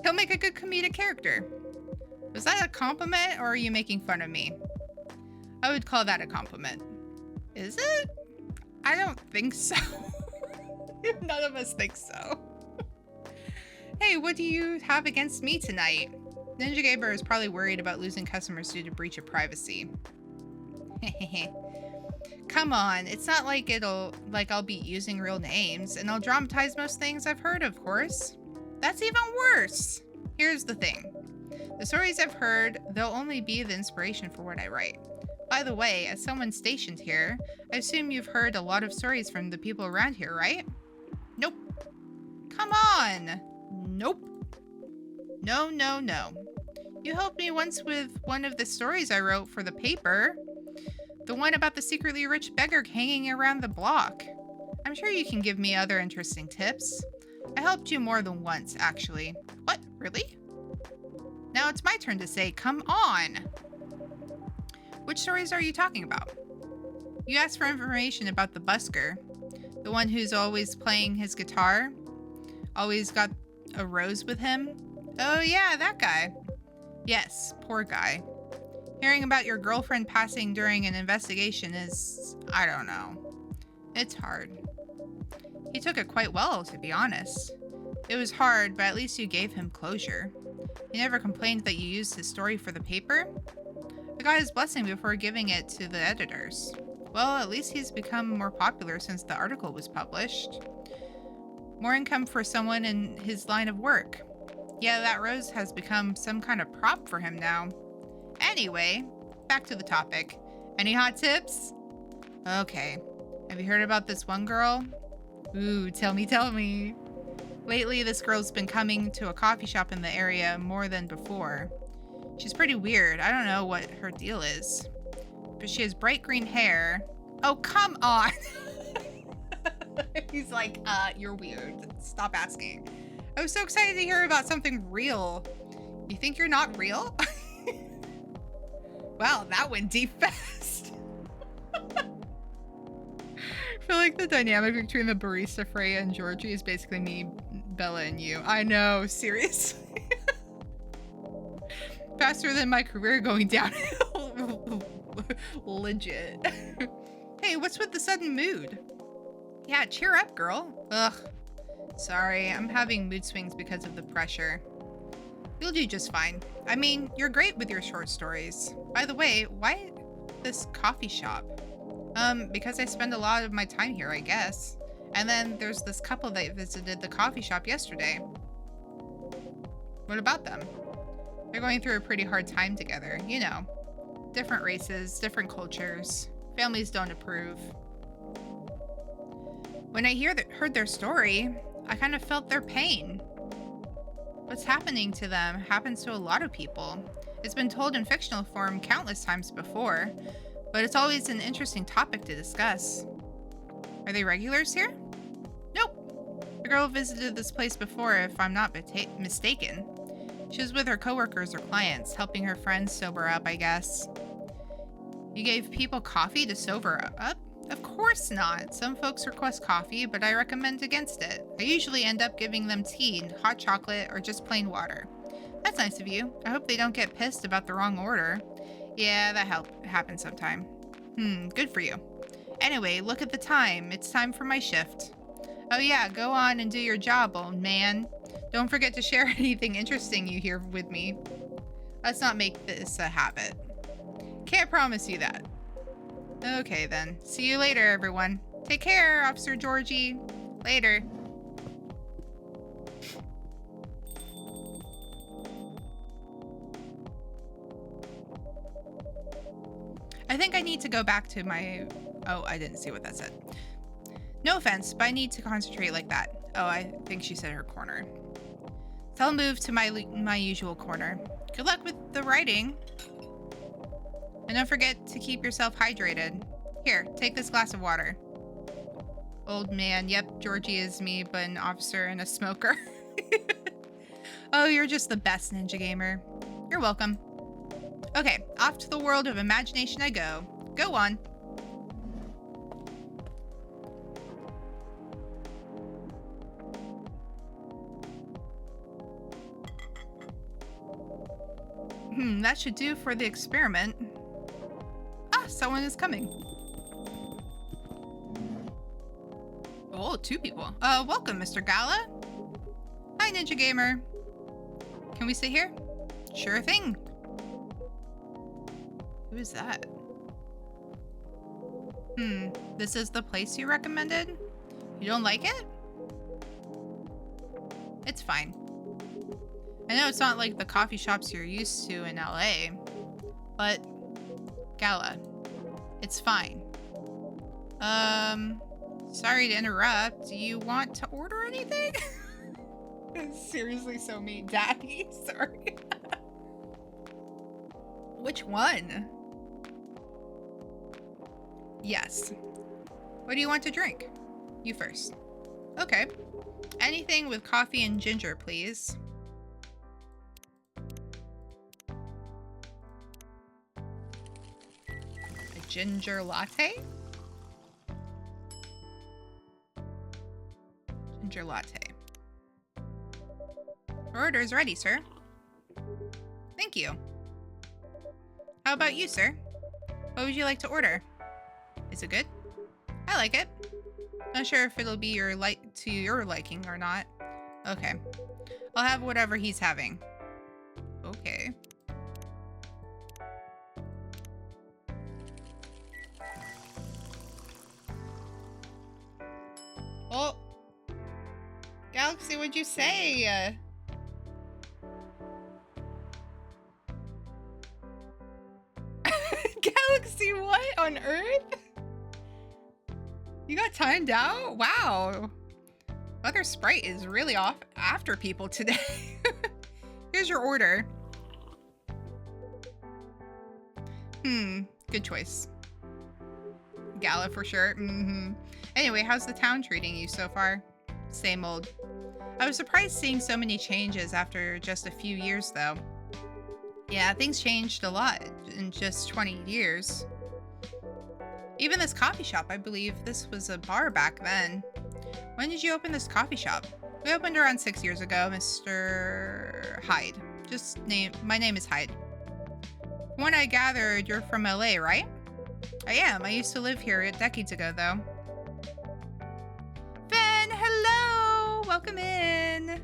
He'll make a good comedic character. Was that a compliment, or are you making fun of me? I would call that a compliment. Is it? I don't think so. None of us think so. Hey, what do you have against me tonight? Ninja Gamer is probably worried about losing customers due to breach of privacy. Come on, it's not like I'll be using real names, and I'll dramatize most things I've heard, of course. That's even worse. Here's the thing. The stories I've heard, they'll only be the inspiration for what I write. By the way, as someone stationed here, I assume you've heard a lot of stories from the people around here, right? Nope. Come on. Nope. No, no, no. You helped me once with one of the stories I wrote for the paper. The one about the secretly rich beggar hanging around the block. I'm sure you can give me other interesting tips. I helped you more than once, actually. What? Really? Now it's my turn to say, come on! Which stories are you talking about? You asked for information about the busker. The one who's always playing his guitar? Always got a rose with him? Oh yeah, that guy. Yes, poor guy. Hearing about your girlfriend passing during an investigation is, I don't know. It's hard. He took it quite well, to be honest. It was hard, but at least you gave him closure. He never complained that you used his story for the paper. I got his blessing before giving it to the editors. Well, at least he's become more popular since the article was published. More income for someone in his line of work. Yeah, that rose has become some kind of prop for him now. Anyway, back to the topic. Any hot tips? Okay. Have you heard about this one girl? Ooh, tell me. Lately, this girl's been coming to a coffee shop in the area more than before. She's pretty weird. I don't know what her deal is. But she has bright green hair. Oh, come on! He's like, you're weird. Stop asking. I was so excited to hear about something real. You think you're not real? Wow, that went deep fast. I feel like the dynamic between the barista Freya and Georgie is basically me, Bella, and you. I know, seriously. Faster than my career going downhill. Legit. Hey, what's with the sudden mood? Yeah, cheer up, girl. Ugh. Sorry, I'm having mood swings because of the pressure. You'll do just fine. I mean, you're great with your short stories. By the way, why this coffee shop? Because I spend a lot of my time here, I guess. And then there's this couple that visited the coffee shop yesterday. What about them? They're going through a pretty hard time together, you know. Different races, different cultures. Families don't approve. When I heard their story, I kind of felt their pain. What's happening to them happens to a lot of people. It's been told in fictional form countless times before, but it's always an interesting topic to discuss. Are they regulars here? Nope. The girl visited this place before, if I'm not mistaken. She was with her coworkers or clients, helping her friends sober up, I guess. You gave people coffee to sober up? Of course not. Some folks request coffee, but I recommend against it. I usually end up giving them tea, hot chocolate, or just plain water. That's nice of you. I hope they don't get pissed about the wrong order. Yeah, that happens sometime. Good for you. Anyway, look at the time. It's time for my shift. Oh yeah, go on and do your job, old man. Don't forget to share anything interesting you hear with me. Let's not make this a habit. Can't promise you that. Okay then. See you later, everyone. Take care, Officer Georgie. Later. I think I need to go back to my... Oh, I didn't see what that said. No offense, but I need to concentrate like that. Oh, I think she said her corner. So I'll move to my usual corner. Good luck with the writing. And don't forget to keep yourself hydrated. Here, take this glass of water. Old man, yep, Georgie is me, but an officer and a smoker. Oh, you're just the best, Ninja Gamer. You're welcome. Okay, off to the world of imagination I go. Go on. That should do for the experiment. Ah, someone is coming. Oh, 2 people. Welcome, Mr. Gala. Hi, Ninja Gamer. Can we sit here? Sure thing. Who is that? This is the place you recommended? You don't like it? It's fine. I know it's not like the coffee shops you're used to in LA, but Gala, it's fine. Sorry to interrupt. Do you want to order anything? Seriously, so mean, Daddy. Sorry. Which one? Yes. What do you want to drink? You first. Okay. Anything with coffee and ginger, please. A ginger latte? Ginger latte. Order is ready, sir. Thank you. How about you, sir? What would you like to order? Is it good? I like it. Not sure if it'll be to your liking or not. Okay. I'll have whatever he's having. Okay. Oh. Galaxy, what'd you say? Galaxy, what on earth? You got timed out? Wow. Mother Sprite is really off after people today. Here's your order. Good choice. Gala for sure. Anyway, how's the town treating you so far? Same old. I was surprised seeing so many changes after just a few years though. Yeah, things changed a lot in just 20 years. Even this coffee shop, I believe this was a bar back then. When did you open this coffee shop? We opened around 6 years ago, Mr. Hyde. My name is Hyde. From what I gathered, you're from LA, right? I am. I used to live here decades ago, though. Fen, hello! Welcome in.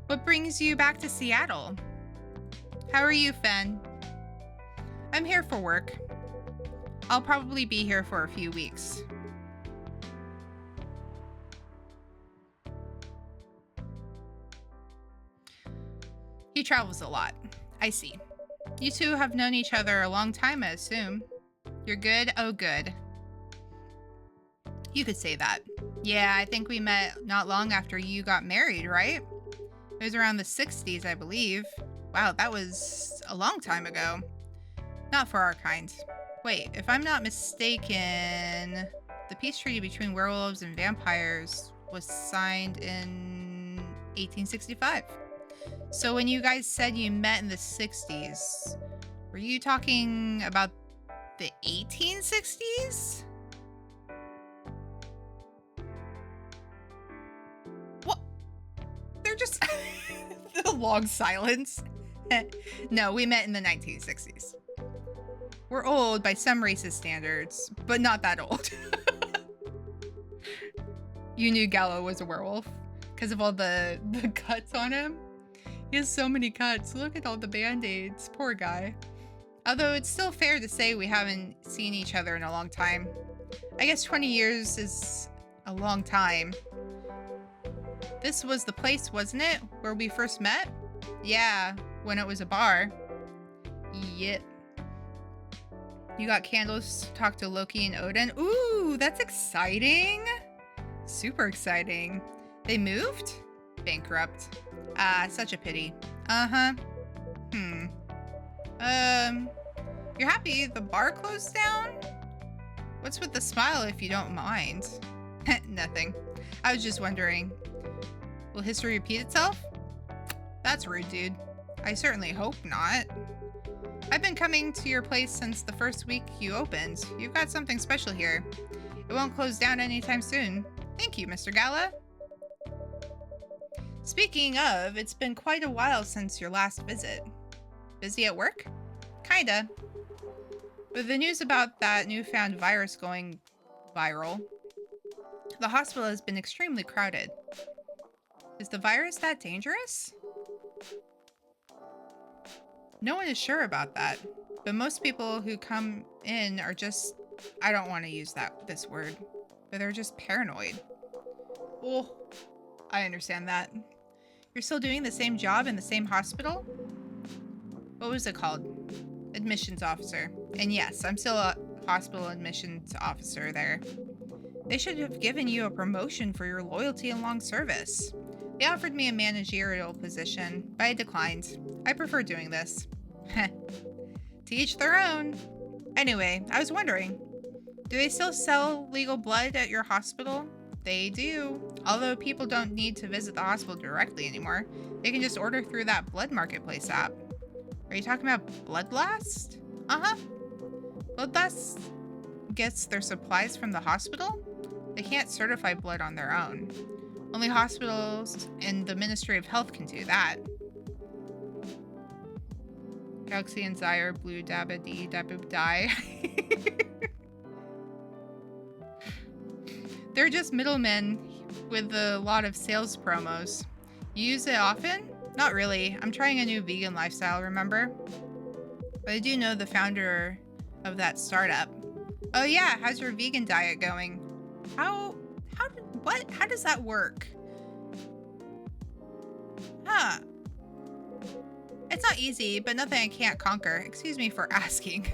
What brings you back to Seattle? How are you, Fen? I'm here for work. I'll probably be here for a few weeks. He travels a lot. I see. You two have known each other a long time, I assume. You're good? Oh, good. You could say that. Yeah, I think we met not long after you got married, right? It was around the 60s, I believe. Wow, that was a long time ago. Not for our kind. Wait, if I'm not mistaken, the peace treaty between werewolves and vampires was signed in 1865. So when you guys said you met in the 60s, were you talking about the 1860s? What? They're just... the long silence. No, we met in the 1960s. We're old by some racist standards, but not that old. You knew Gallo was a werewolf because of all the cuts on him. He has so many cuts. Look at all the band-aids. Poor guy. Although it's still fair to say we haven't seen each other in a long time. I guess 20 years is a long time. This was the place, wasn't it? Where we first met? Yeah, when it was a bar. Yep. You got candles to talk to Loki and Odin. Ooh, that's exciting. Super exciting. They moved? Bankrupt. Ah, such a pity. Uh-huh. You're happy the bar closed down? What's with the smile if you don't mind? Nothing. I was just wondering. Will history repeat itself? That's rude, dude. I certainly hope not. I've been coming to your place since the first week you opened. You've got something special here. It won't close down anytime soon. Thank you, Mr. Gala. Speaking of, it's been quite a while since your last visit. Busy at work? Kinda. With the news about that newfound virus going viral, the hospital has been extremely crowded. Is the virus that dangerous? No one is sure about that, but most people who come in are just, I don't want to use this word, but they're just paranoid. Oh, I understand that. You're still doing the same job in the same hospital? What was it called? Admissions officer. And yes, I'm still a hospital admissions officer there. They should have given you a promotion for your loyalty and long service. They offered me a managerial position, but I declined. I prefer doing this. To each their own. Anyway, I was wondering, do they still sell legal blood at your hospital? They do. Although people don't need to visit the hospital directly anymore. They can just order through that Blood Marketplace app. Are you talking about Blood Blast? Uh-huh. Blood Blast gets their supplies from the hospital? They can't certify blood on their own. Only hospitals and the Ministry of Health can do that. Galaxy and Zyre, Blue Dabba Dee Dabba Die. They're just middlemen with a lot of sales promos. You use it often? Not really. I'm trying a new vegan lifestyle, remember? But I do know the founder of that startup. Oh yeah, how's your vegan diet going? How does that work? Huh. It's not easy, but nothing I can't conquer. Excuse me for asking.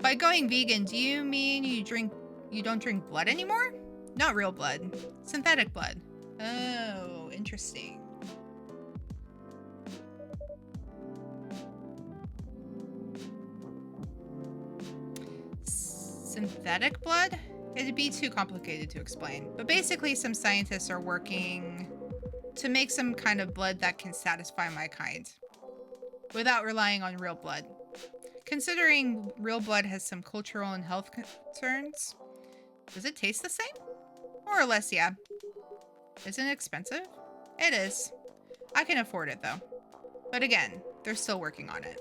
By going vegan, do you mean you don't drink blood anymore? Not real blood. Synthetic blood. Oh, interesting. Synthetic blood? It'd be too complicated to explain. But basically, some scientists are working to make some kind of blood that can satisfy my kind, without relying on real blood. Considering real blood has some cultural and health concerns, does it taste the same? More or less, yeah. Isn't it expensive? It is. I can afford it, though. But again, they're still working on it.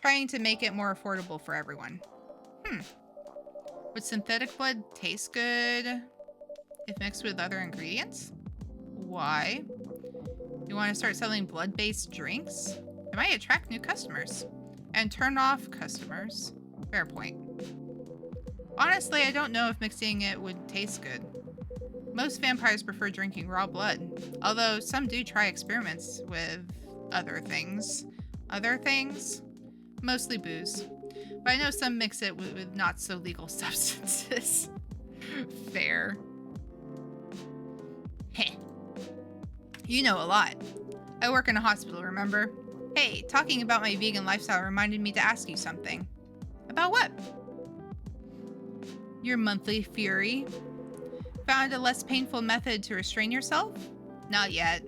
Trying to make it more affordable for everyone. Would synthetic blood taste good if mixed with other ingredients? Why? You want to start selling blood-based drinks? It might attract new customers. And turn off customers. Fair point. Honestly, I don't know if mixing it would taste good. Most vampires prefer drinking raw blood, although some do try experiments with other things. Other things? Mostly booze. But I know some mix it with not so legal substances. Fair. Heh. You know a lot. I work in a hospital, remember? Hey, talking about my vegan lifestyle reminded me to ask you something. About what? Your monthly fury. Found a less painful method to restrain yourself? Not yet.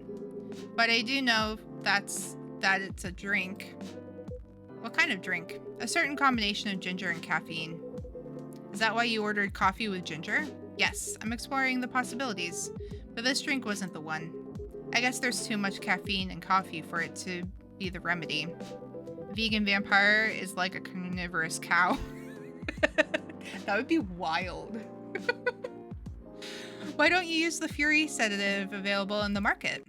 But I do know that it's a drink. What kind of drink? A certain combination of ginger and caffeine. Is that why you ordered coffee with ginger? Yes, I'm exploring the possibilities. But this drink wasn't the one. I guess there's too much caffeine in coffee for it to be the remedy. A vegan vampire is like a carnivorous cow. That would be wild. Why don't you use the Fury sedative available in the market?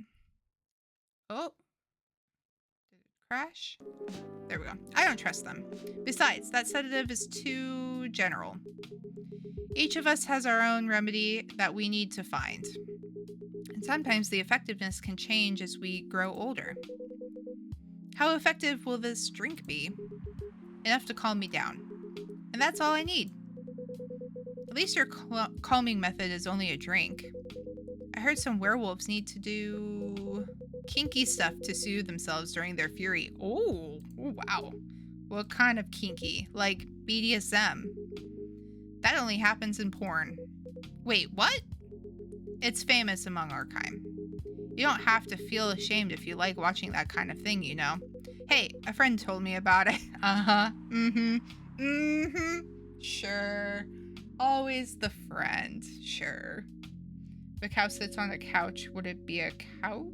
Oh, did it crash? There we go. I don't trust them. Besides, that sedative is too general. Each of us has our own remedy that we need to find. And sometimes the effectiveness can change as we grow older. How effective will this drink be? Enough to calm me down. And that's all I need. At least your calming method is only a drink. I heard some werewolves need to do kinky stuff to soothe themselves during their fury. Oh, wow. What kind of kinky? Like BDSM? That only happens in porn. Wait, what? It's famous among our kind. You don't have to feel ashamed if you like watching that kind of thing, you know. Hey, a friend told me about it. Uh-huh. Mm-hmm. Mm-hmm. Sure. Always the friend. Sure. The cow sits on a couch. Would it be a couch?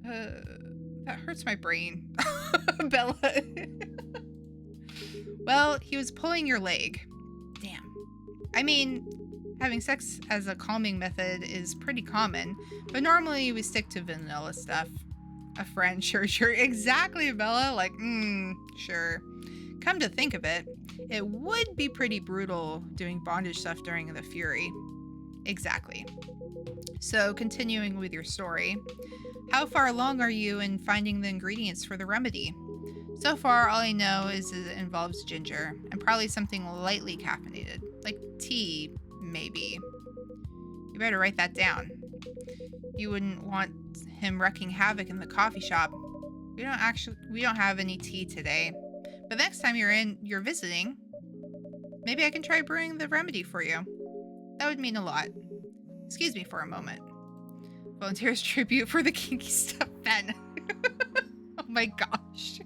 That hurts my brain. Bella. Well, he was pulling your leg. Damn. I mean, having sex as a calming method is pretty common, but normally we stick to vanilla stuff. A friend, sure. Exactly, Bella. Like, sure. Come to think of it, it would be pretty brutal doing bondage stuff during the Fury. Exactly. So, continuing with your story, how far along are you in finding the ingredients for the remedy? So far, all I know is it involves ginger, and probably something lightly caffeinated, like tea, maybe. You better write that down. You wouldn't want him wreaking havoc in the coffee shop. We don't have any tea today. But next time you're visiting, maybe I can try brewing the remedy for you. That would mean a lot. Excuse me for a moment. Volunteers tribute for the kinky stuff, Ben. Oh my gosh.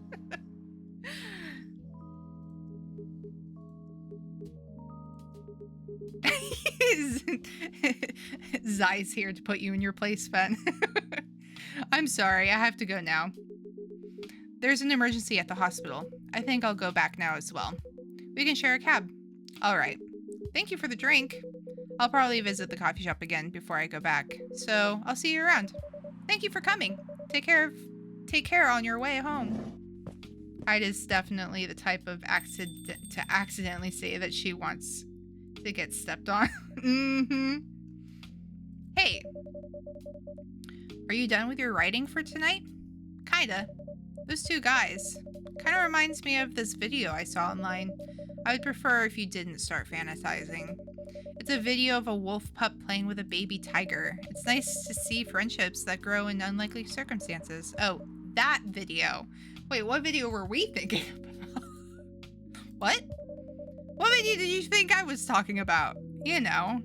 Zai's here to put you in your place, Ben. I'm sorry, I have to go now. There's an emergency at the hospital. I think I'll go back now as well. We can share a cab. All right. Thank you for the drink. I'll probably visit the coffee shop again before I go back, so I'll see you around. Thank you for coming. Take care on your way home. Ida's definitely the type of to accidentally say that she wants to get stepped on. Mm-hmm. Hey, are you done with your writing for tonight? Kinda. Those two guys. Kinda reminds me of this video I saw online. I would prefer if you didn't start fantasizing. It's a video of a wolf pup playing with a baby tiger. It's nice to see friendships that grow in unlikely circumstances. Oh, that video. Wait, what video were we thinking about? What? What video did you think I was talking about? You know.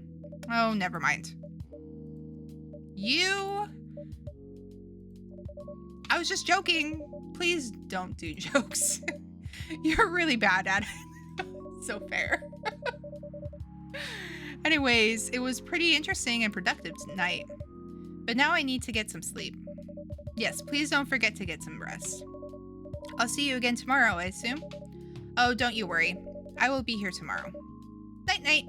Oh, never mind. I was just joking. Please don't do jokes. You're really bad at it. So fair. Anyways, it was pretty interesting and productive tonight. But now I need to get some sleep. Yes, please don't forget to get some rest. I'll see you again tomorrow, I assume. Oh, don't you worry. I will be here tomorrow. Night-night.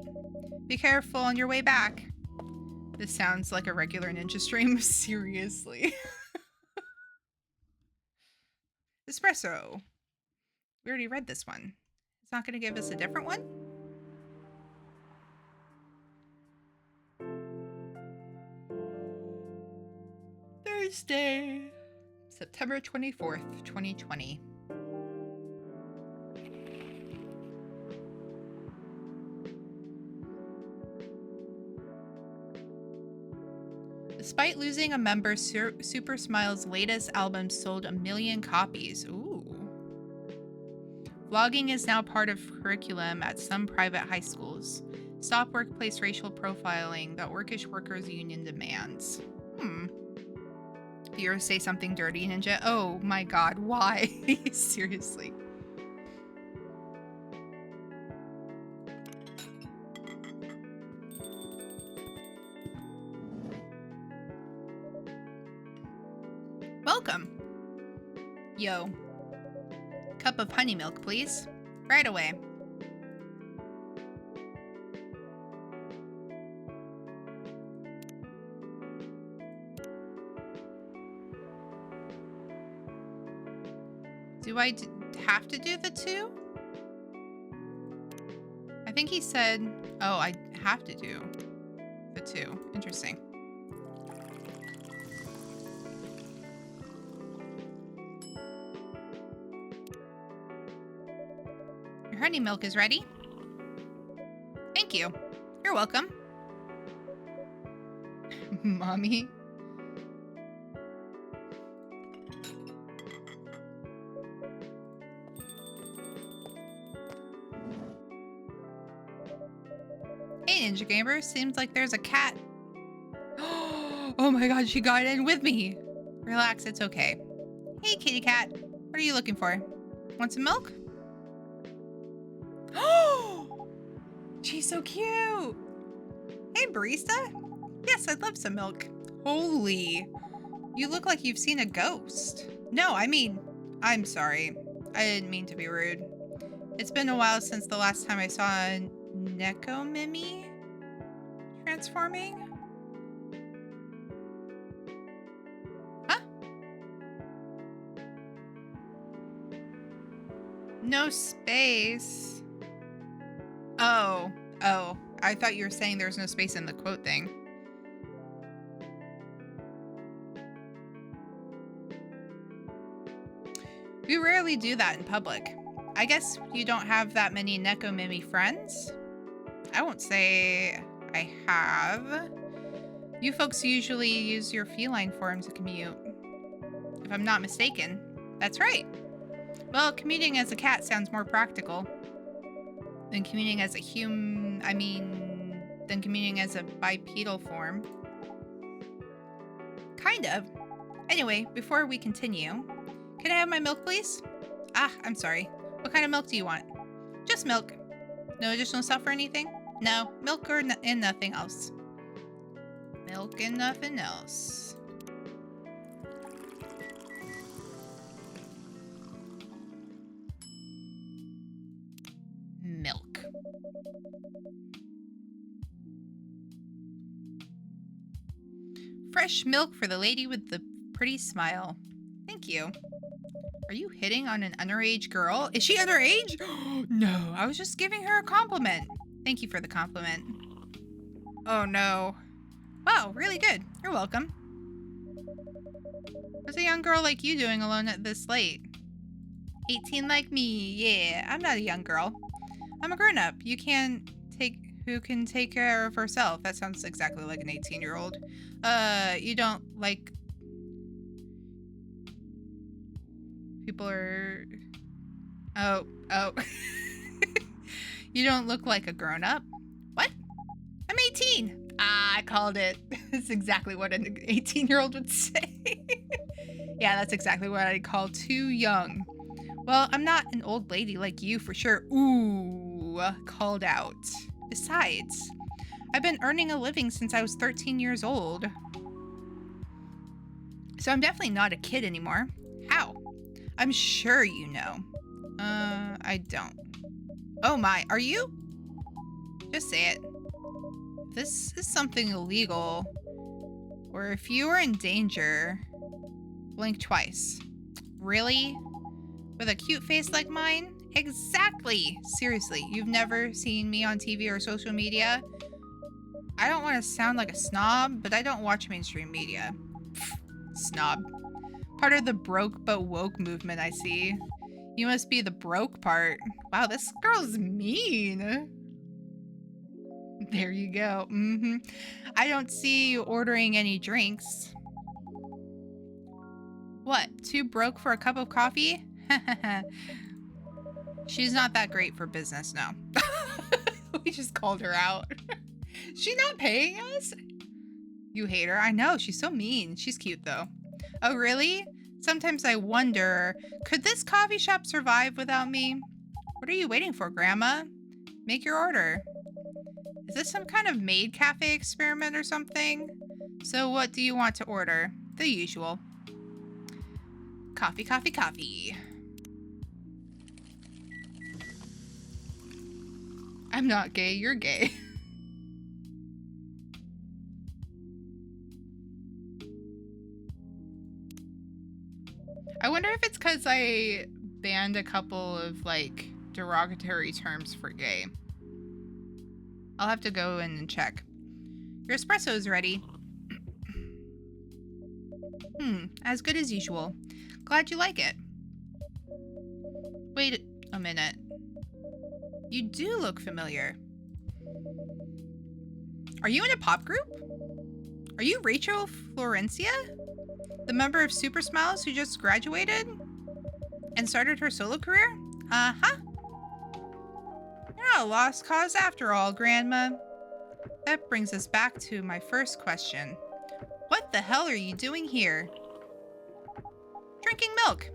Be careful on your way back. This sounds like a regular ninja stream. Seriously. Espresso. We already read this one. It's not going to give us a different one? Thursday, September 24th, 2020. Despite losing a member, Super Smile's latest album sold 1 million copies. Ooh. Vlogging is now part of curriculum at some private high schools. Stop workplace racial profiling, the Orcish Workers Union demands. You say something dirty, Ninja? Oh my god, why? Seriously. Welcome. Yo. Cup of honey milk, please. Right away. Do I have to do the 2? I think he said, oh, I have to do the 2. Interesting. Your honey milk is ready. Thank you. You're welcome. Mommy. Hey, Ninja Gamer. Seems like there's a cat. Oh my god, she got in with me. Relax, it's okay. Hey, kitty cat. What are you looking for? Want some milk? Oh, she's so cute. Hey, barista. Yes, I'd love some milk. Holy, you look like you've seen a ghost. No, I mean, I'm sorry. I didn't mean to be rude. It's been a while since the last time I saw a Nekomimi transforming. Huh? No space. Oh, I thought you were saying there was no space in the quote thing. We rarely do that in public. I guess you don't have that many Nekomimi friends? I won't say I have. You folks usually use your feline form to commute. If I'm not mistaken. That's right. Well, commuting as a cat sounds more practical than commuting as a than commuting as a bipedal form. Kind of. Anyway, before we continue, can I have my milk, please? Ah, I'm sorry. What kind of milk do you want? Just milk. No additional stuff or anything? No, milk and nothing else. Milk and nothing else. Milk. Fresh milk for the lady with the pretty smile. Thank you. Are you hitting on an underage girl? Is she underage? No, I was just giving her a compliment. Thank you for the compliment. Oh no. Wow, really good. You're welcome. What's a young girl like you doing alone at this late? 18 like me. Yeah, I'm not a young girl. I'm a grown-up. Who can take care of herself. That sounds exactly like an 18-year-old. You don't like... People are... Oh. You don't look like a grown-up. What? I'm 18. Ah, I called it. That's exactly what an 18-year-old would say. Yeah, that's exactly what I'd call too young. Well, I'm not an old lady like you for sure. Ooh, called out. Besides, I've been earning a living since I was 13 years old. So I'm definitely not a kid anymore. How? I'm sure you know. I don't. Oh my, are you? Just say it. If this is something illegal, or if you are in danger, blink twice. Really? With a cute face like mine? Exactly! Seriously, you've never seen me on TV or social media? I don't want to sound like a snob, but I don't watch mainstream media. Pfft, snob. Part of the broke but woke movement, I see. You must be the broke part. Wow, this girl's mean. There you go. I don't see you ordering any drinks. What, too broke for a cup of coffee? She's not that great for business, no. We just called her out. She's not paying us? You hate her? I know, she's so mean. She's cute though. Oh, really? Sometimes I wonder, could this coffee shop survive without me? What are you waiting for, Grandma? Make your order. Is this some kind of maid cafe experiment or something? So what do you want to order? The usual. Coffee, coffee, coffee. I'm not gay, you're gay. I wonder if it's because I banned a couple of like derogatory terms for gay. I'll have to go in and check. Your espresso is ready. As good as usual. Glad you like it. Wait a minute. You do look familiar. Are you in a pop group? Are you Rachel Florencia? The member of Super Smiles who just graduated and started her solo career? Uh-huh. You're not a lost cause after all, Grandma. That brings us back to my first question. What the hell are you doing here? Drinking milk.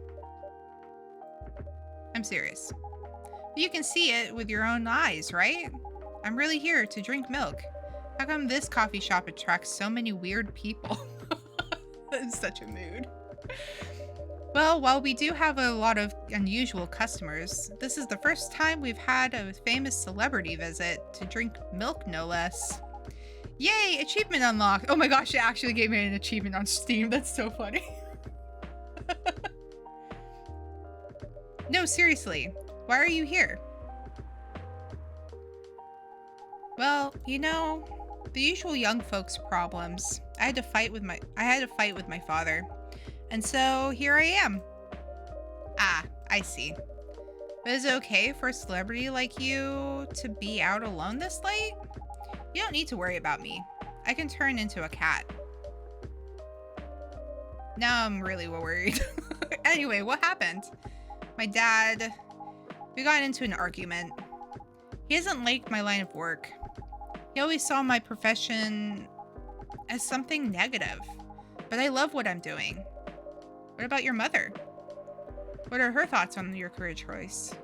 I'm serious. You can see it with your own eyes, right? I'm really here to drink milk. How come this coffee shop attracts so many weird people? In such a mood. Well, while we do have a lot of unusual customers, this is the first time we've had a famous celebrity visit to drink milk, no less. Yay, achievement unlocked. Oh my gosh, it actually gave me an achievement on Steam. That's so funny. No, seriously, why are you here? Well, you know, the usual young folks problems. I had to fight with my father. And so here I am. Ah, I see. But is it okay for a celebrity like you to be out alone this late? You don't need to worry about me. I can turn into a cat. Now I'm really worried. Anyway, what happened? My dad, we got into an argument. He doesn't like my line of work. He always saw my profession as something negative, but I love what I'm doing. What about your mother? What are her thoughts on your career choice?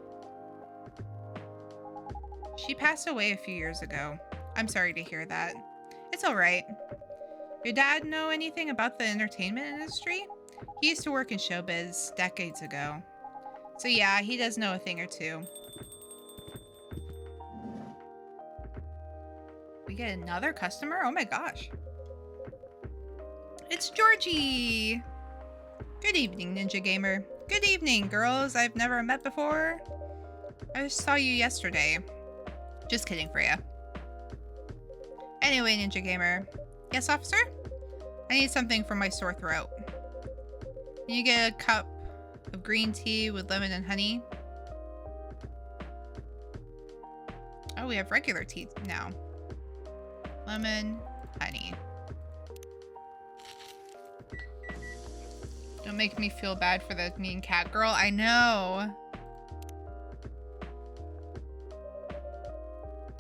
She passed away a few years ago. I'm sorry to hear that. It's all right. Your dad know anything about the entertainment industry? He used to work in showbiz decades ago. So yeah, he does know a thing or two. We get another customer? Oh my gosh. It's Georgie! Good evening, Ninja Gamer. Good evening, girls I've never met before. I just saw you yesterday. Just kidding, Freya. Anyway, Ninja Gamer. Yes, officer? I need something for my sore throat. Can you get a cup of green tea with lemon and honey? Oh, we have regular tea now. Lemon, honey. Don't make me feel bad for the mean cat girl. I know.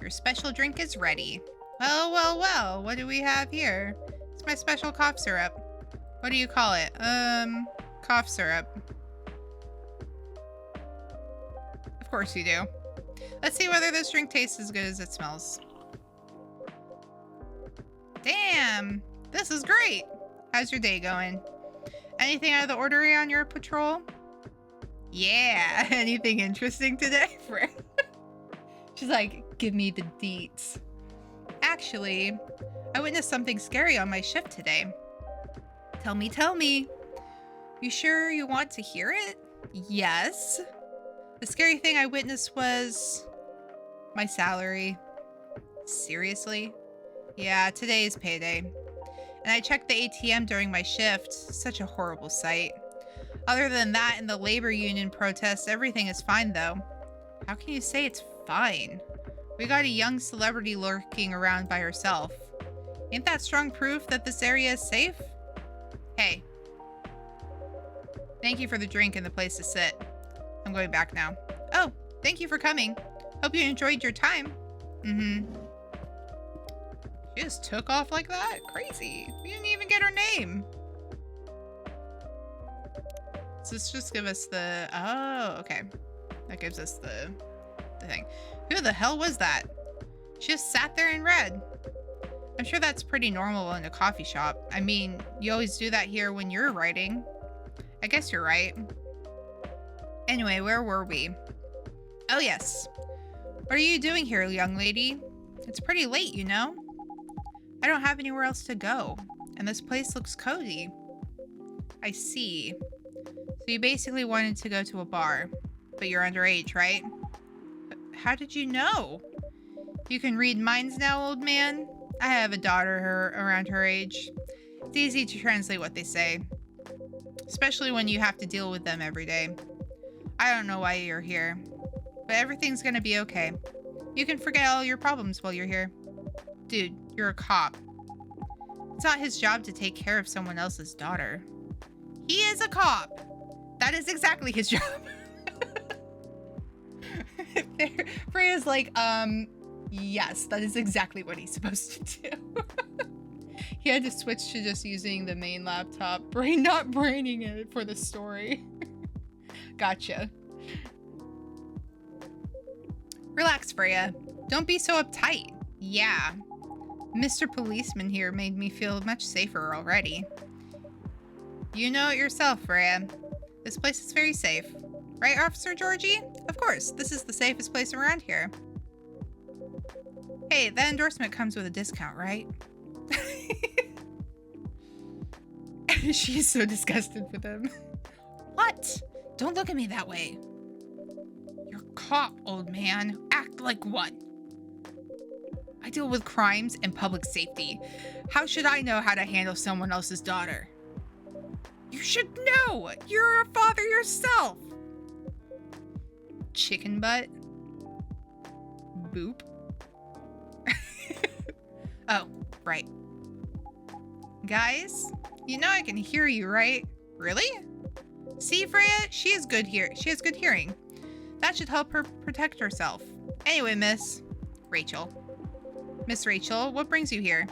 Your special drink is ready. Well, well, well. What do we have here? It's my special cough syrup. What do you call it? Cough syrup. Of course you do. Let's see whether this drink tastes as good as it smells. Damn, this is great. How's your day going? Anything out of the ordinary on your patrol? Yeah, anything interesting today? She's like, give me the deets. Actually, I witnessed something scary on my shift today. Tell me. You sure you want to hear it? Yes. The scary thing I witnessed was my salary. Seriously? Yeah, today is payday. And I checked the ATM during my shift. Such a horrible sight. Other than that, in the labor union protest, everything is fine though. How can you say it's fine? We got a young celebrity lurking around by herself. Ain't that strong proof that this area is safe? Hey. Thank you for the drink and the place to sit. I'm going back now. Oh, thank you for coming. Hope you enjoyed your time. Mm-hmm. She just took off like that? Crazy. We didn't even get her name. Does this just give us the... Oh, okay. That gives us the thing. Who the hell was that? She just sat there and read. I'm sure that's pretty normal in a coffee shop. I mean, you always do that here when you're writing. I guess you're right. Anyway, where were we? Oh, yes. What are you doing here, young lady? It's pretty late, you know? I don't have anywhere else to go, and this place looks cozy. I see. So you basically wanted to go to a bar, but you're underage, right? How did you know? You can read minds now, old man. I have a daughter around her age. It's easy to translate what they say, especially when you have to deal with them every day. I don't know why you're here, but everything's gonna be okay. You can forget all your problems while you're here. Dude, you're a cop. It's not his job to take care of someone else's daughter. He is a cop. That is exactly his job. Freya's like, yes, that is exactly what he's supposed to do. He had to switch to just using the main laptop, not braining it for the story. Gotcha. Relax, Freya. Don't be so uptight. Yeah. Mr. Policeman here made me feel much safer already. You know it yourself, Freya. This place is very safe. Right, Officer Georgie? Of course, this is the safest place around here. Hey, that endorsement comes with a discount, right? She's so disgusted with him. What? Don't look at me that way. You're a cop, old man. Act like one. I deal with crimes and public safety. How should I know how to handle someone else's daughter? You should know! You're a father yourself! Chicken butt? Boop. Oh, right. Guys, you know I can hear you, right? Really? See, Freya? She has good hearing. That should help her protect herself. Anyway, Miss Rachel, what brings you here?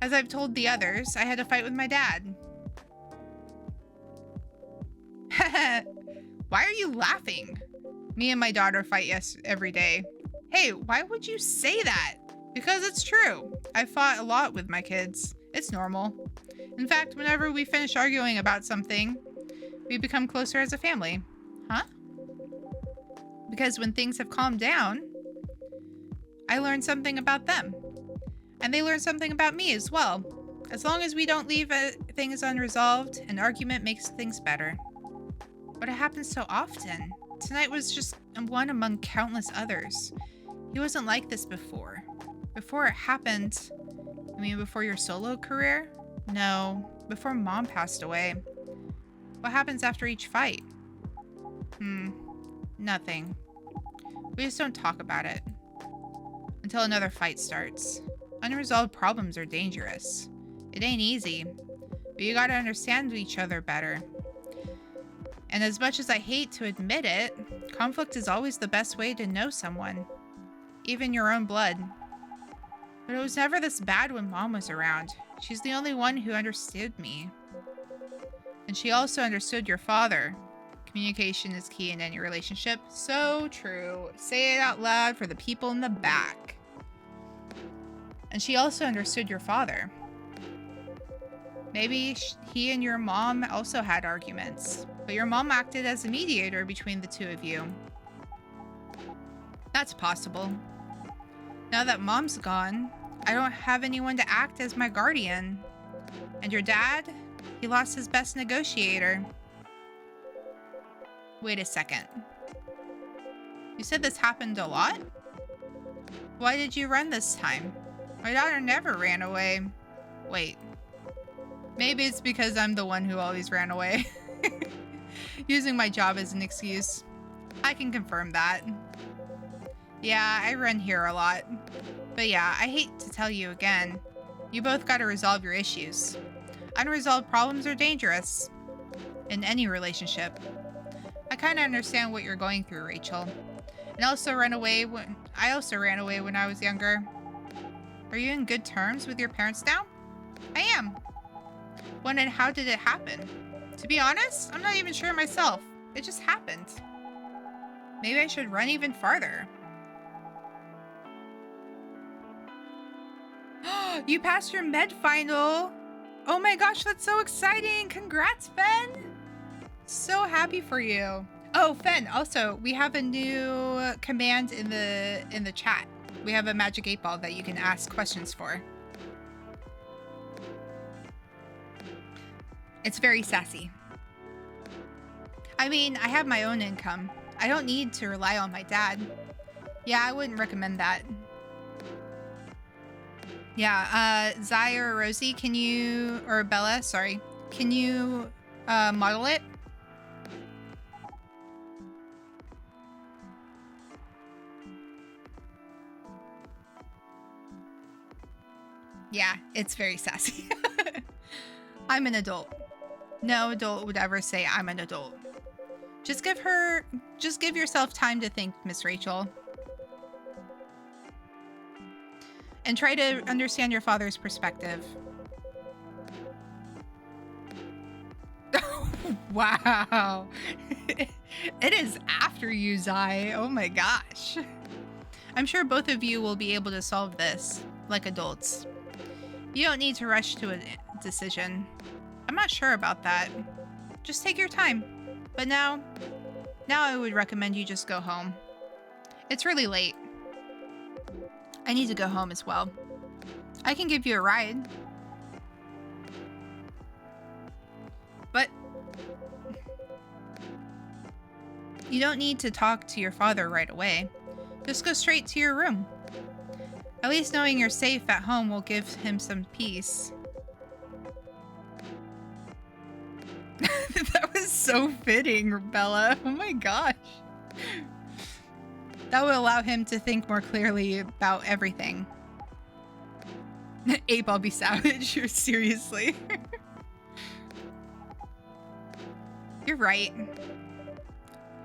As I've told the others, I had a fight with my dad. Why are you laughing? Me and my daughter fight every day. Hey, why would you say that? Because it's true. I fought a lot with my kids. It's normal. In fact, whenever we finish arguing about something, we become closer as a family. Huh? Because when things have calmed down, I learn something about them. And they learn something about me as well. As long as we don't leave things unresolved, an argument makes things better. But it happens so often. Tonight was just one among countless others. He wasn't like this before. Before it happened, I mean before your solo career? No, before Mom passed away. What happens after each fight? Nothing. We just don't talk about it. Until another fight starts. Unresolved problems are dangerous. It ain't easy, but you gotta understand each other better. And as much as I hate to admit it, conflict is always the best way to know someone. Even your own blood. But it was never this bad when Mom was around. She's the only one who understood me. And she also understood your father. Communication is key in any relationship. So true. Say it out loud for the people in the back. And she also understood your father. Maybe he and your mom also had arguments, but your mom acted as a mediator between the two of you. That's possible. Now that Mom's gone, I don't have anyone to act as my guardian. And your dad? He lost his best negotiator. Wait a second. You said this happened a lot? Why did you run this time? My daughter never ran away. Wait. Maybe it's because I'm the one who always ran away. Using my job as an excuse. I can confirm that. Yeah, I run here a lot. But yeah, I hate to tell you again. You both gotta resolve your issues. Unresolved problems are dangerous. In any relationship. I kinda understand what you're going through, Rachel. And I also ran away when I was younger. Are you in good terms with your parents now? I am. When and how did it happen? To be honest, I'm not even sure myself. It just happened. Maybe I should run even farther. You passed your med final. Oh my gosh, that's so exciting. Congrats, Fen. So happy for you. Oh, Fen, also, we have a new command in the chat. We have a magic 8-ball that you can ask questions for. It's very sassy. I mean, I have my own income. I don't need to rely on my dad. Yeah, I wouldn't recommend that. Yeah, Zai or Rosie, can you, or Bella, sorry, can you model it? Yeah, it's very sassy. I'm an adult. No adult would ever say I'm an adult. Just give yourself time to think, Miss Rachel. And try to understand your father's perspective. Wow. It is after you, Zai. Oh my gosh. I'm sure both of you will be able to solve this, like adults. You don't need to rush to a decision. I'm not sure about that. Just take your time. But now I would recommend you just go home. It's really late. I need to go home as well. I can give you a ride. But you don't need to talk to your father right away. Just go straight to your room. At least knowing you're safe at home will give him some peace. That was so fitting, Bella. Oh my gosh. That would allow him to think more clearly about everything. Ape, I'll be savage. Seriously. You're right.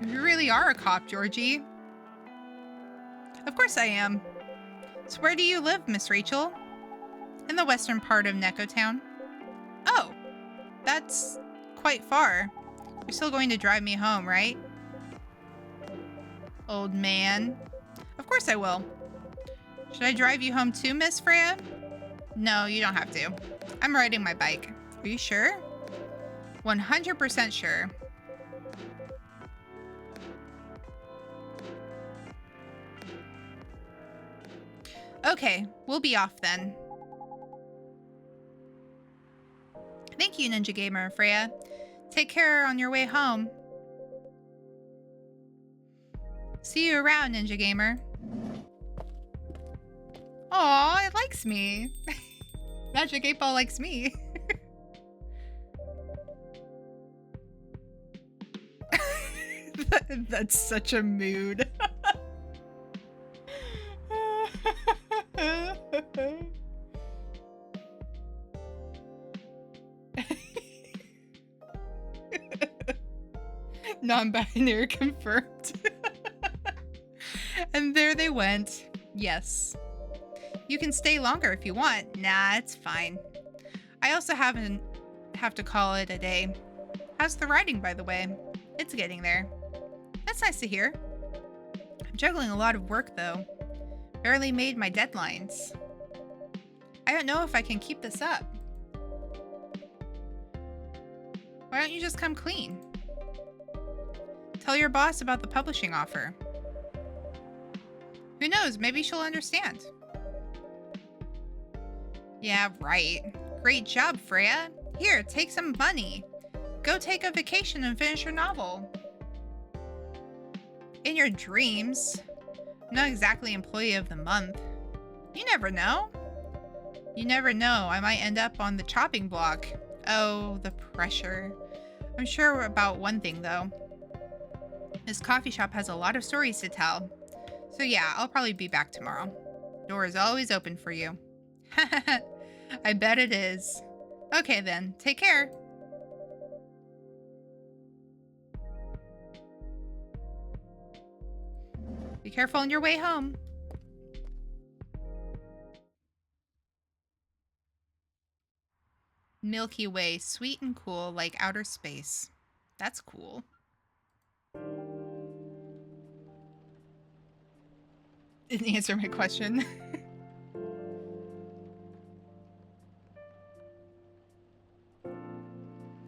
You really are a cop, Georgie. Of course I am. So where do you live, Miss Rachel? In the western part of Neko Town. Oh, that's quite far. You're still going to drive me home, right? Old man. Of course I will. Should I drive you home too, Miss Freya? No, you don't have to. I'm riding my bike. Are you sure? 100% sure. Okay, we'll be off then. Thank you, Ninja Gamer and Freya. Take care on your way home. See you around, Ninja Gamer. Aw, it likes me. Magic 8 Ball likes me. That's such a mood. Non-binary confirmed. And there they went. Yes. You can stay longer if you want. Nah, it's fine. I also have to call it a day. How's the writing, by the way? It's getting there. That's nice to hear. I'm juggling a lot of work, though. Barely made my deadlines. I don't know if I can keep this up. Why don't you just come clean? Tell your boss about the publishing offer. Who knows, maybe she'll understand. Yeah, right. Great job, Freya. Here, take some money. Go take a vacation and finish your novel. In your dreams. I'm not exactly employee of the month. You never know. You never know. I might end up on the chopping block. Oh, the pressure. I'm sure about one thing, though. This coffee shop has a lot of stories to tell. So yeah, I'll probably be back tomorrow. Door is always open for you. I bet it is. Okay then, take care. Be careful on your way home. Milky Way, sweet and cool like outer space. That's cool. Didn't answer my question.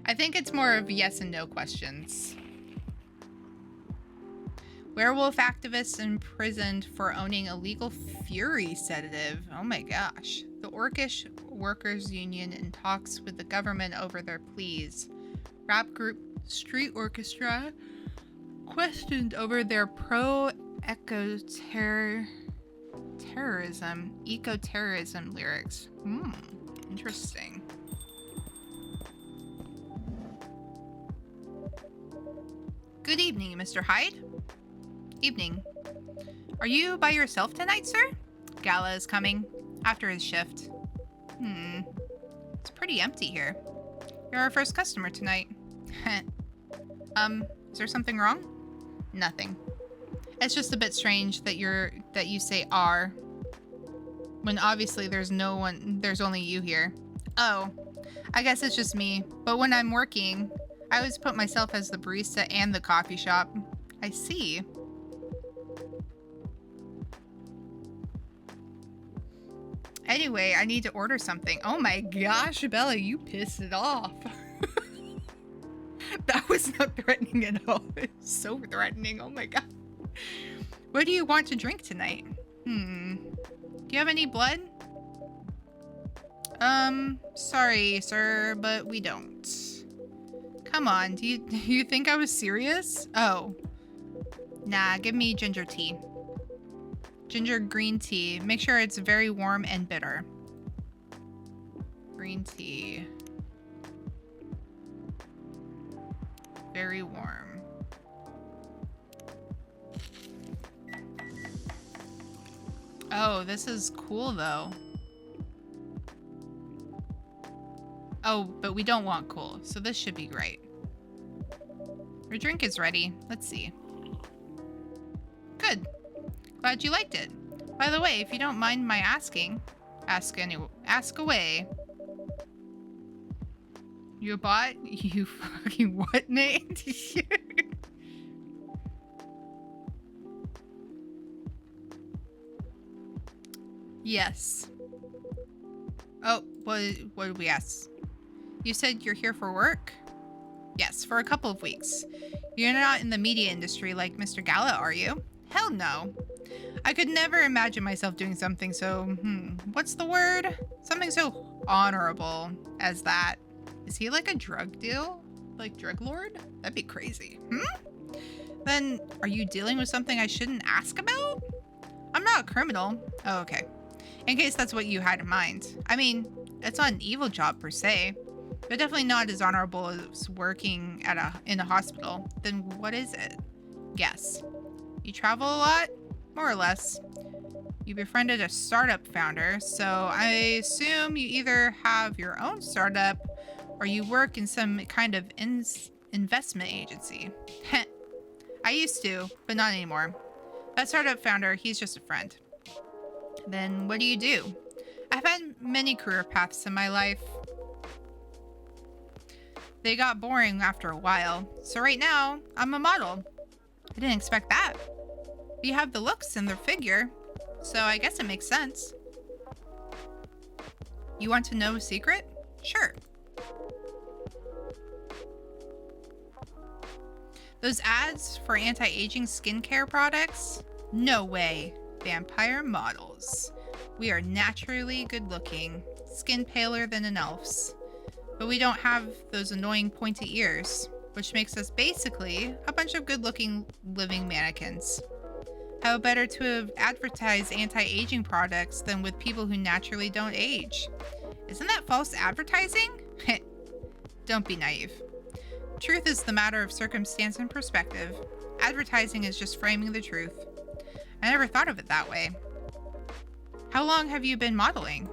I think it's more of yes and no questions. Werewolf activists imprisoned for owning illegal Fury sedative. Oh my gosh. The Orcish Workers Union in talks with the government over their pleas. Rap group street orchestra questioned over their eco-terrorism lyrics. Interesting. Good evening, Mr. Hyde. Evening. Are you by yourself tonight, sir? Gala is coming after his shift. It's pretty empty here. You're our first customer tonight. Is there something wrong? Nothing. It's just a bit strange that you say "are" when obviously there's only you here. Oh, I guess it's just me. But when I'm working, I always put myself as the barista and the coffee shop. I see. Anyway, I need to order something. Oh my gosh, Bella, you pissed it off. That was not threatening at all. It's so threatening. Oh my god. What do you want to drink tonight? Do you have any blood? Sorry, sir, but we don't. Come on, do you think I was serious? Oh. Nah, give me ginger tea. Ginger green tea. Make sure it's very warm and bitter. Green tea. Very warm. Oh, this is cool though. Oh, but we don't want cool, so this should be great. Your drink is ready. Let's see. Good. Glad you liked it. By the way, if you don't mind my asking, ask away. You bought? You fucking what, Nate? Yes. Oh, what did we ask? You said you're here for work? Yes, for a couple of weeks. You're not in the media industry like Mr. Gala, are you? Hell no. I could never imagine myself doing something so, what's the word? Something so honorable as that. Is he like a drug deal? Like drug lord? That'd be crazy. Then, are you dealing with something I shouldn't ask about? I'm not a criminal. Oh, okay. In case that's what you had in mind. I mean, it's not an evil job per se, but definitely not as honorable as working in a hospital. Then what is it? Guess. You travel a lot? More or less. You befriended a startup founder, so I assume you either have your own startup or you work in some kind of investment agency. I used to, but not anymore. That startup founder, he's just a friend. Then what do you do? I've had many career paths in my life. They got boring after a while, so right now, I'm a model. I didn't expect that. You have the looks and the figure, so I guess it makes sense. You want to know a secret? Sure. Those ads for anti-aging skincare products? No way. Vampire models. We are naturally good looking, skin paler than an elf's. But we don't have those annoying pointy ears, which makes us basically a bunch of good looking living mannequins. How better to advertise anti-aging products than with people who naturally don't age? Isn't that false advertising? Don't be naive. Truth is the matter of circumstance and perspective. Advertising is just framing the truth. I never thought of it that way. How long have you been modeling?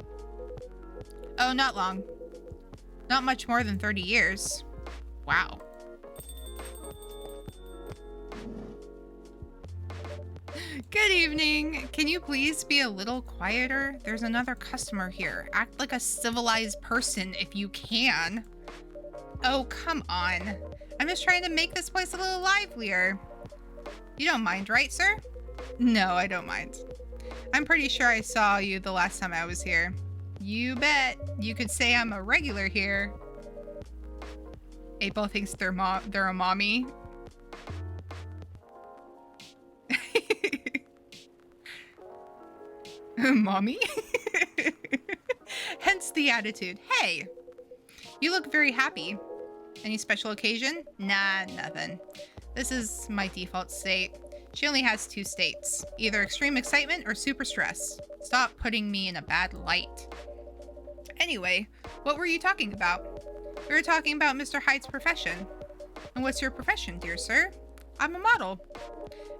Oh, not long. Not much more than 30 years. Wow. Good evening. Can you please be a little quieter? There's another customer here. Act like a civilized person if you can. Oh, come on. I'm just trying to make this place a little livelier. You don't mind, right, sir? No, I don't mind. I'm pretty sure I saw you the last time I was here. You bet. You could say I'm a regular here. April thinks they're a mommy. Mommy? Hence the attitude. Hey, you look very happy. Any special occasion? Nah, nothing. This is my default state. She only has 2 states, either extreme excitement or super stress. Stop putting me in a bad light. Anyway, what were you talking about? We were talking about Mr. Hyde's profession. And what's your profession, dear sir? I'm a model.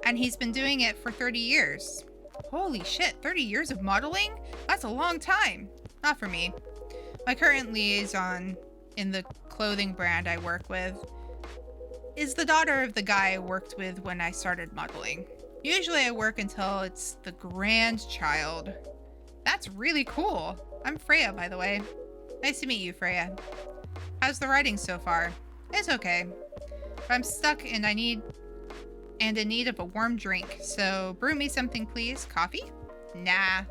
And he's been doing it for 30 years. Holy shit, 30 years of modeling? That's a long time. Not for me. My current liaison in the clothing brand I work with is the daughter of the guy I worked with when I started modeling. Usually I work until it's the grandchild. That's really cool. I'm Freya, by the way. Nice to meet you, Freya. How's the writing so far? It's okay. But I'm stuck and in need of a warm drink, so brew me something, please. Coffee? Nah.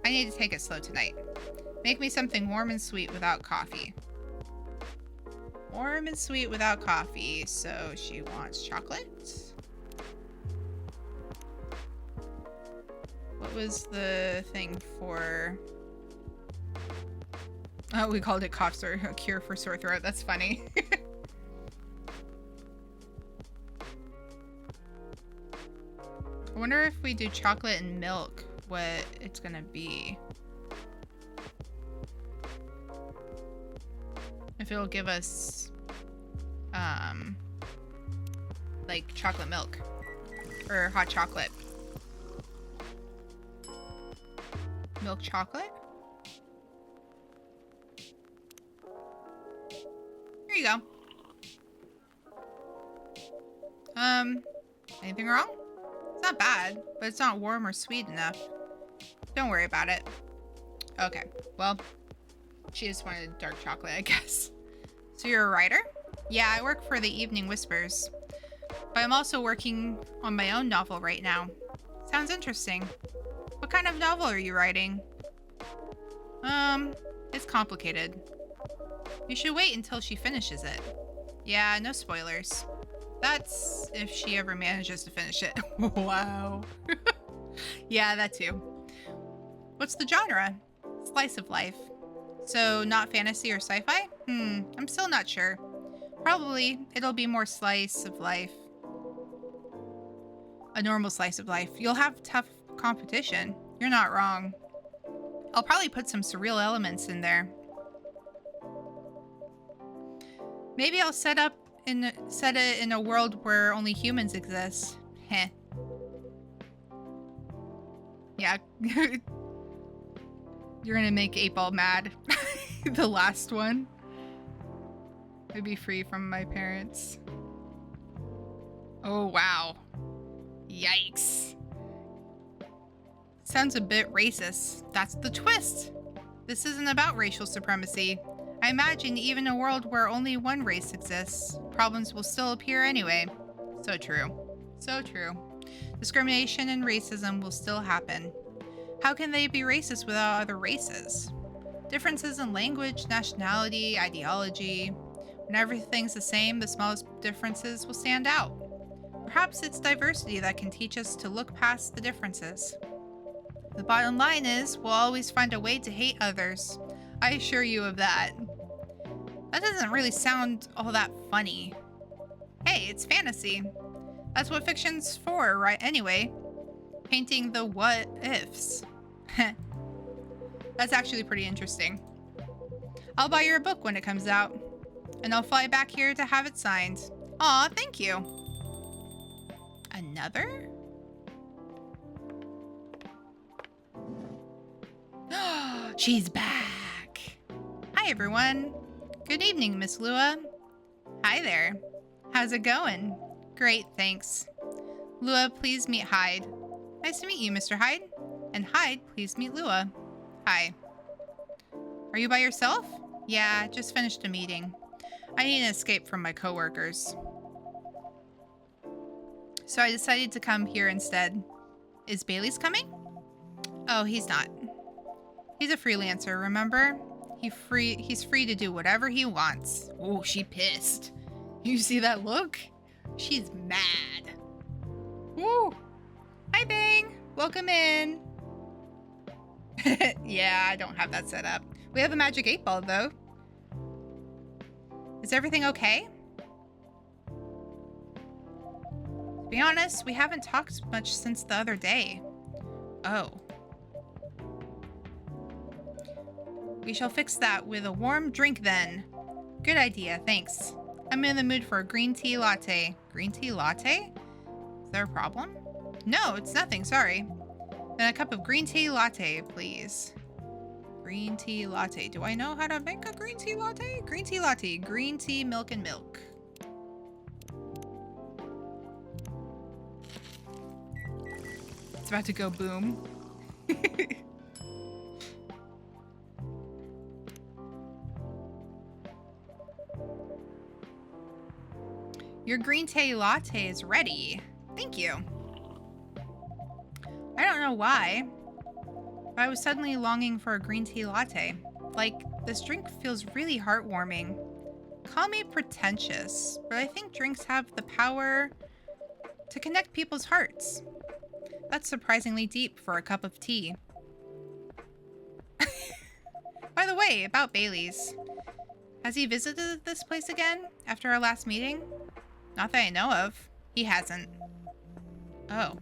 I need to take it slow tonight. Make me something warm and sweet without coffee. Warm and sweet without coffee. So she wants chocolate. What was the thing for... Oh, we called it a cure for sore throat. That's funny. I wonder if we do chocolate and milk, what it's gonna be. If it'll give us, like chocolate milk or hot chocolate. Milk chocolate? Here you go. Anything wrong? It's not bad, but it's not warm or sweet enough. Don't worry about it. Okay, well, she just wanted dark chocolate, I guess. So you're a writer? Yeah, I work for the Evening Whispers. But I'm also working on my own novel right now. Sounds interesting. What kind of novel are you writing? It's complicated. You should wait until she finishes it. Yeah, no spoilers. That's if she ever manages to finish it. Wow. Yeah, that too. What's the genre? Slice of life. So not fantasy or sci-fi? I'm still not sure. Probably it'll be more slice of life. A normal slice of life. You'll have tough competition. You're not wrong. I'll probably put some surreal elements in there. Maybe I'll set it in a world where only humans exist. Heh. Yeah. You're gonna make 8-Ball mad. The last one. I'd be free from my parents. Oh, wow. Yikes. Sounds a bit racist. That's the twist. This isn't about racial supremacy. I imagine even in a world where only one race exists, problems will still appear anyway. So true. So true. Discrimination and racism will still happen. How can they be racist without other races? Differences in language, nationality, ideology. When everything's the same, the smallest differences will stand out. Perhaps it's diversity that can teach us to look past the differences. The bottom line is, we'll always find a way to hate others. I assure you of that. That doesn't really sound all that funny. Hey, it's fantasy. That's what fiction's for, right? Anyway, painting the what ifs. That's actually pretty interesting. I'll buy you a book when it comes out, and I'll fly back here to have it signed. Aw, thank you. Another? She's back. Hi, everyone. Good evening, Miss Lua. Hi there. How's it going? Great, thanks. Lua, please meet Hyde. Nice to meet you, Mr. Hyde. And Hyde, please meet Lua. Hi. Are you by yourself? Yeah, just finished a meeting. I need an escape from my coworkers. So I decided to come here instead. Is Bailey's coming? Oh, he's not. He's a freelancer, remember? He's free to do whatever he wants. Oh, she pissed. You see that look? She's mad. Woo! Hi, Bang. Welcome in. Yeah, I don't have that set up. We have a magic 8-Ball, though. Is everything okay? To be honest, we haven't talked much since the other day. Oh. We shall fix that with a warm drink then. Good idea, thanks. I'm in the mood for a green tea latte. Green tea latte? Is there a problem? No, it's nothing, sorry. Then a cup of green tea latte, please. Green tea latte. Do I know how to make a green tea latte? Green tea latte. Green tea, milk, and milk. It's about to go boom. Your green tea latte is ready. Thank you. I don't know why, but I was suddenly longing for a green tea latte. Like, this drink feels really heartwarming. Call me pretentious, but I think drinks have the power to connect people's hearts. That's surprisingly deep for a cup of tea. By the way, about Bailey's. Has he visited this place again after our last meeting? Not that I know of. He hasn't. Oh.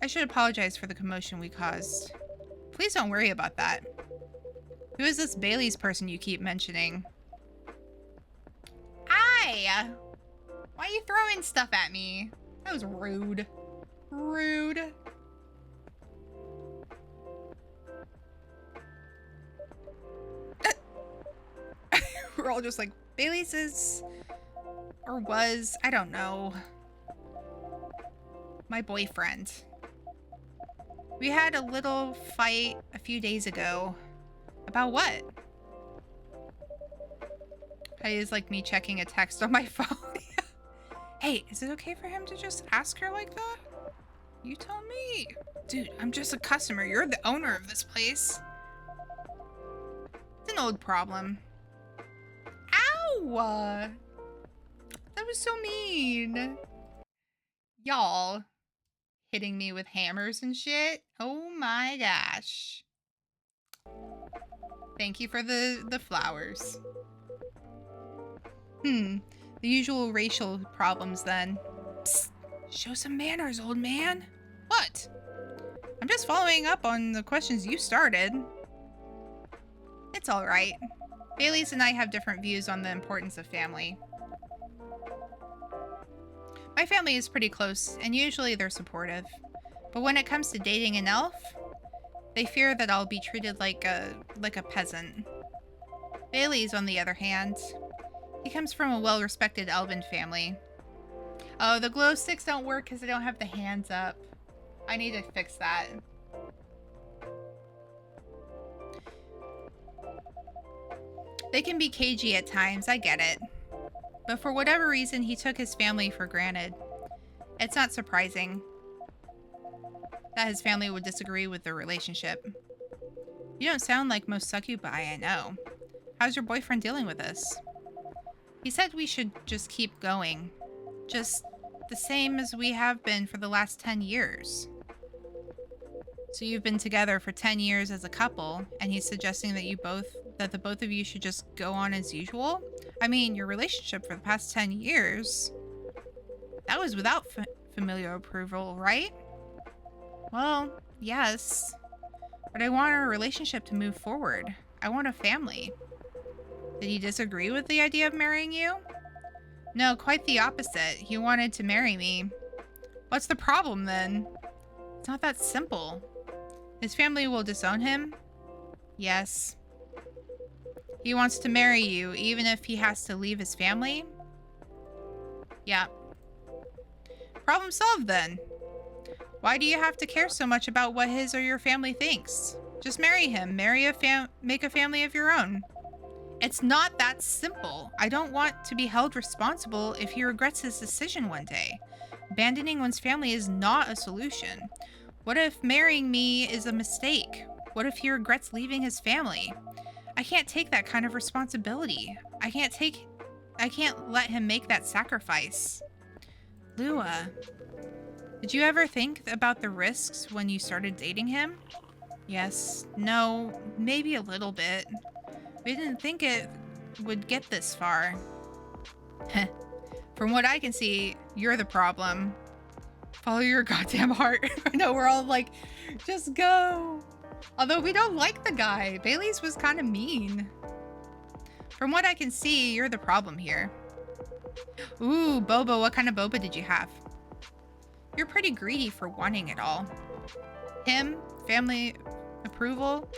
I should apologize for the commotion we caused. Please don't worry about that. Who is this Bailey's person you keep mentioning? Aye! Why are you throwing stuff at me? That was rude. Rude. We're all just like, Bailey's is... or was, I don't know. My boyfriend. We had a little fight a few days ago. About what? Is like me checking a text on my phone. Hey, is it okay for him to just ask her like that? You tell me. Dude, I'm just a customer. You're the owner of this place. It's an old problem. Ow! That was so mean. Y'all hitting me with hammers and shit. Oh my gosh. Thank you for the flowers. The usual racial problems then. Psst, show some manners, old man. What? I'm just following up on the questions you started. It's all right. Bailey's and I have different views on the importance of family. My family is pretty close, and usually they're supportive. But when it comes to dating an elf, they fear that I'll be treated like a peasant. Bailey's, on the other hand, he comes from a well-respected elven family. Oh, the glow sticks don't work because I don't have the hands up. I need to fix that. They can be cagey at times, I get it. But for whatever reason, he took his family for granted. It's not surprising that his family would disagree with the relationship. You don't sound like most succubi I know. How's your boyfriend dealing with this? He said we should just keep going. Just the same as we have been for the last 10 years. So you've been together for 10 years as a couple, and he's suggesting that the both of you should just go on as usual? I mean, your relationship for the past 10 years, that was without familiar approval, right? Well, yes. But I want our relationship to move forward. I want a family. Did he disagree with the idea of marrying you? No, quite the opposite. He wanted to marry me. What's the problem then? It's not that simple. His family will disown him? Yes. He wants to marry you, even if he has to leave his family? Yeah. Problem solved then. Why do you have to care so much about what his or your family thinks? Just marry him. Make a family of your own. It's not that simple. I don't want to be held responsible if he regrets his decision one day. Abandoning one's family is not a solution. What if marrying me is a mistake? What if he regrets leaving his family? I can't take that kind of responsibility. I can't let him make that sacrifice. Lua, did you ever think about the risks when you started dating him? Yes, no, maybe a little bit. We didn't think it would get this far. From what I can see, you're the problem. Follow your goddamn heart. I know we're all like, just go. Although we don't like the guy. Bailey's was kind of mean. From what I can see, you're the problem here. Ooh, boba. What kind of boba did you have? You're pretty greedy for wanting it all. Him, family approval.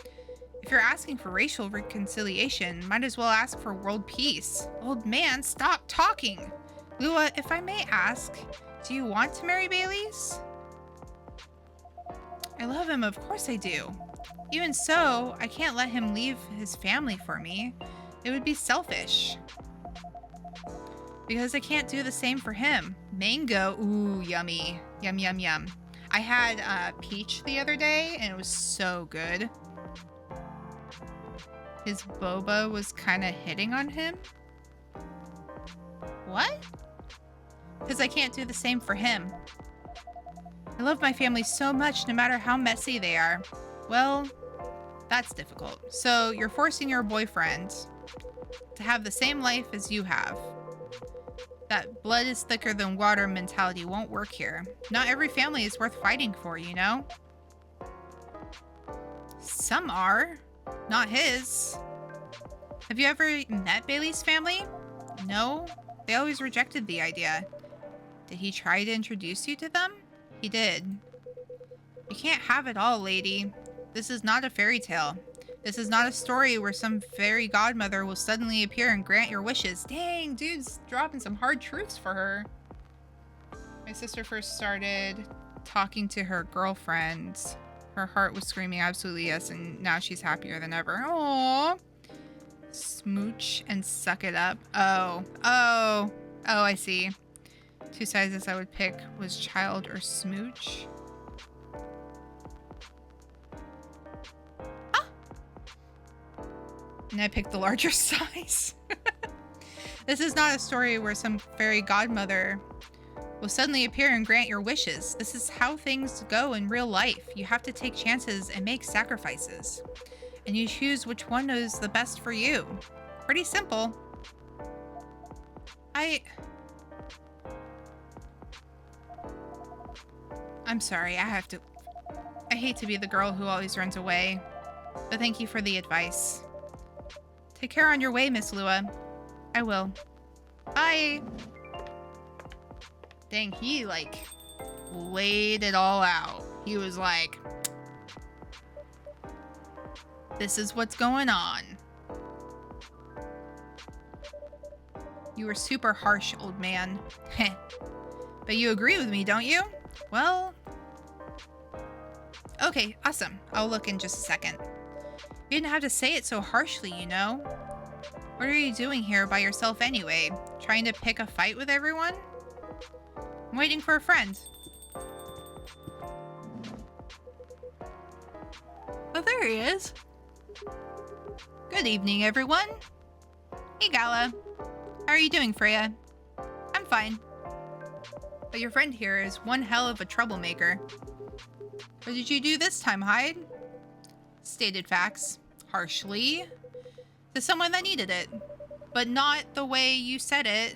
If you're asking for racial reconciliation, might as well ask for world peace. Old man, stop talking. Lua, if I may ask, do you want to marry Bailey's? I love him, of course I do. Even so, I can't let him leave his family for me. It would be selfish. Because I can't do the same for him. Mango, ooh, yummy. Yum, yum, yum. I had peach the other day, and it was so good. His boba was kind of hitting on him. What? Because I can't do the same for him. I love my family so much, no matter how messy they are. Well, that's difficult. So you're forcing your boyfriend to have the same life as you have. That blood is thicker than water mentality won't work here. Not every family is worth fighting for, you know? Some are. Not his. Have you ever met Bailey's family? No. They always rejected the idea. Did he try to introduce you to them? He did. You can't have it all, lady. This is not a fairy tale. This is not a story where some fairy godmother will suddenly appear and grant your wishes. Dang, dude's dropping some hard truths for her. My sister first started talking to her girlfriend. Her heart was screaming absolutely yes, and now she's happier than ever. Aww. Smooch and suck it up. Oh, I see. Two sizes I would pick was child or smooch. And I picked the larger size. This is not a story where some fairy godmother will suddenly appear and grant your wishes. This is how things go in real life. You have to take chances and make sacrifices. And you choose which one is the best for you. Pretty simple. I'm sorry, I hate to be the girl who always runs away. But thank you for the advice. Take care on your way, Miss Lua. I will. Bye. Dang, he like laid it all out. He was like, this is what's going on. You were super harsh, old man. Heh. But you agree with me, don't you? Well, okay, awesome. I'll look in just a second. You didn't have to say it so harshly, you know? What are you doing here by yourself anyway? Trying to pick a fight with everyone? I'm waiting for a friend. Oh, there he is. Good evening, everyone. Hey, Gala. How are you doing, Freya? I'm fine. But your friend here is one hell of a troublemaker. What did you do this time, Hyde? Stated facts, harshly, to someone that needed it, but not the way you said it.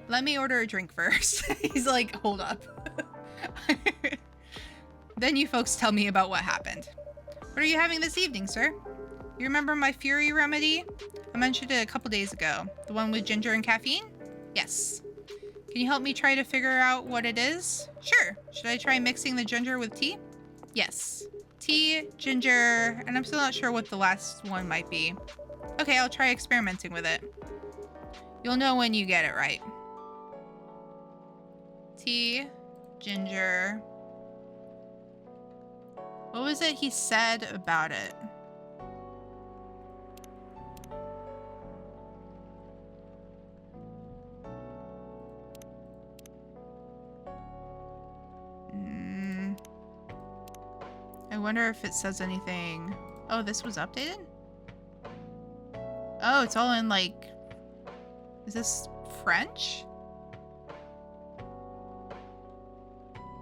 Let me order a drink first. He's like, hold up. Then you folks tell me about what happened. What are you having this evening, sir? You remember my Fury remedy? I mentioned it a couple days ago. The one with ginger and caffeine? Yes. Can you help me try to figure out what it is? Sure. Should I try mixing the ginger with tea? Yes. Tea, ginger, and I'm still not sure what the last one might be. Okay, I'll try experimenting with it. You'll know when you get it right. Tea, ginger. What was it he said about it? I wonder if it says anything. Oh, this was updated? Oh, it's all in like... Is this French?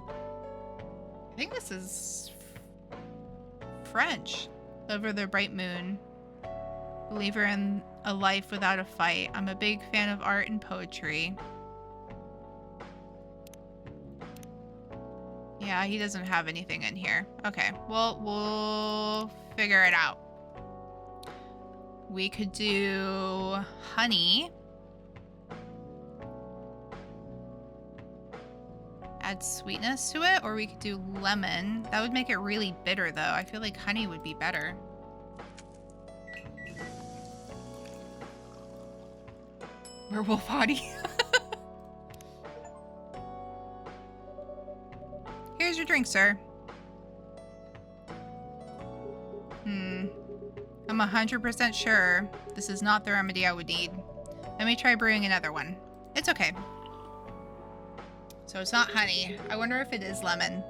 I think this is French. Over the bright moon. Believer in a life without a fight. I'm a big fan of art and poetry. Yeah, he doesn't have anything in here. Okay, well, we'll figure it out. We could do honey. Add sweetness to it, or we could do lemon. That would make it really bitter, though. I feel like honey would be better. Werewolf hottie. Here's your drink, sir. I'm 100% sure this is not the remedy I would need. Let me try brewing another one. It's okay. So it's not honey. I wonder if it is lemon.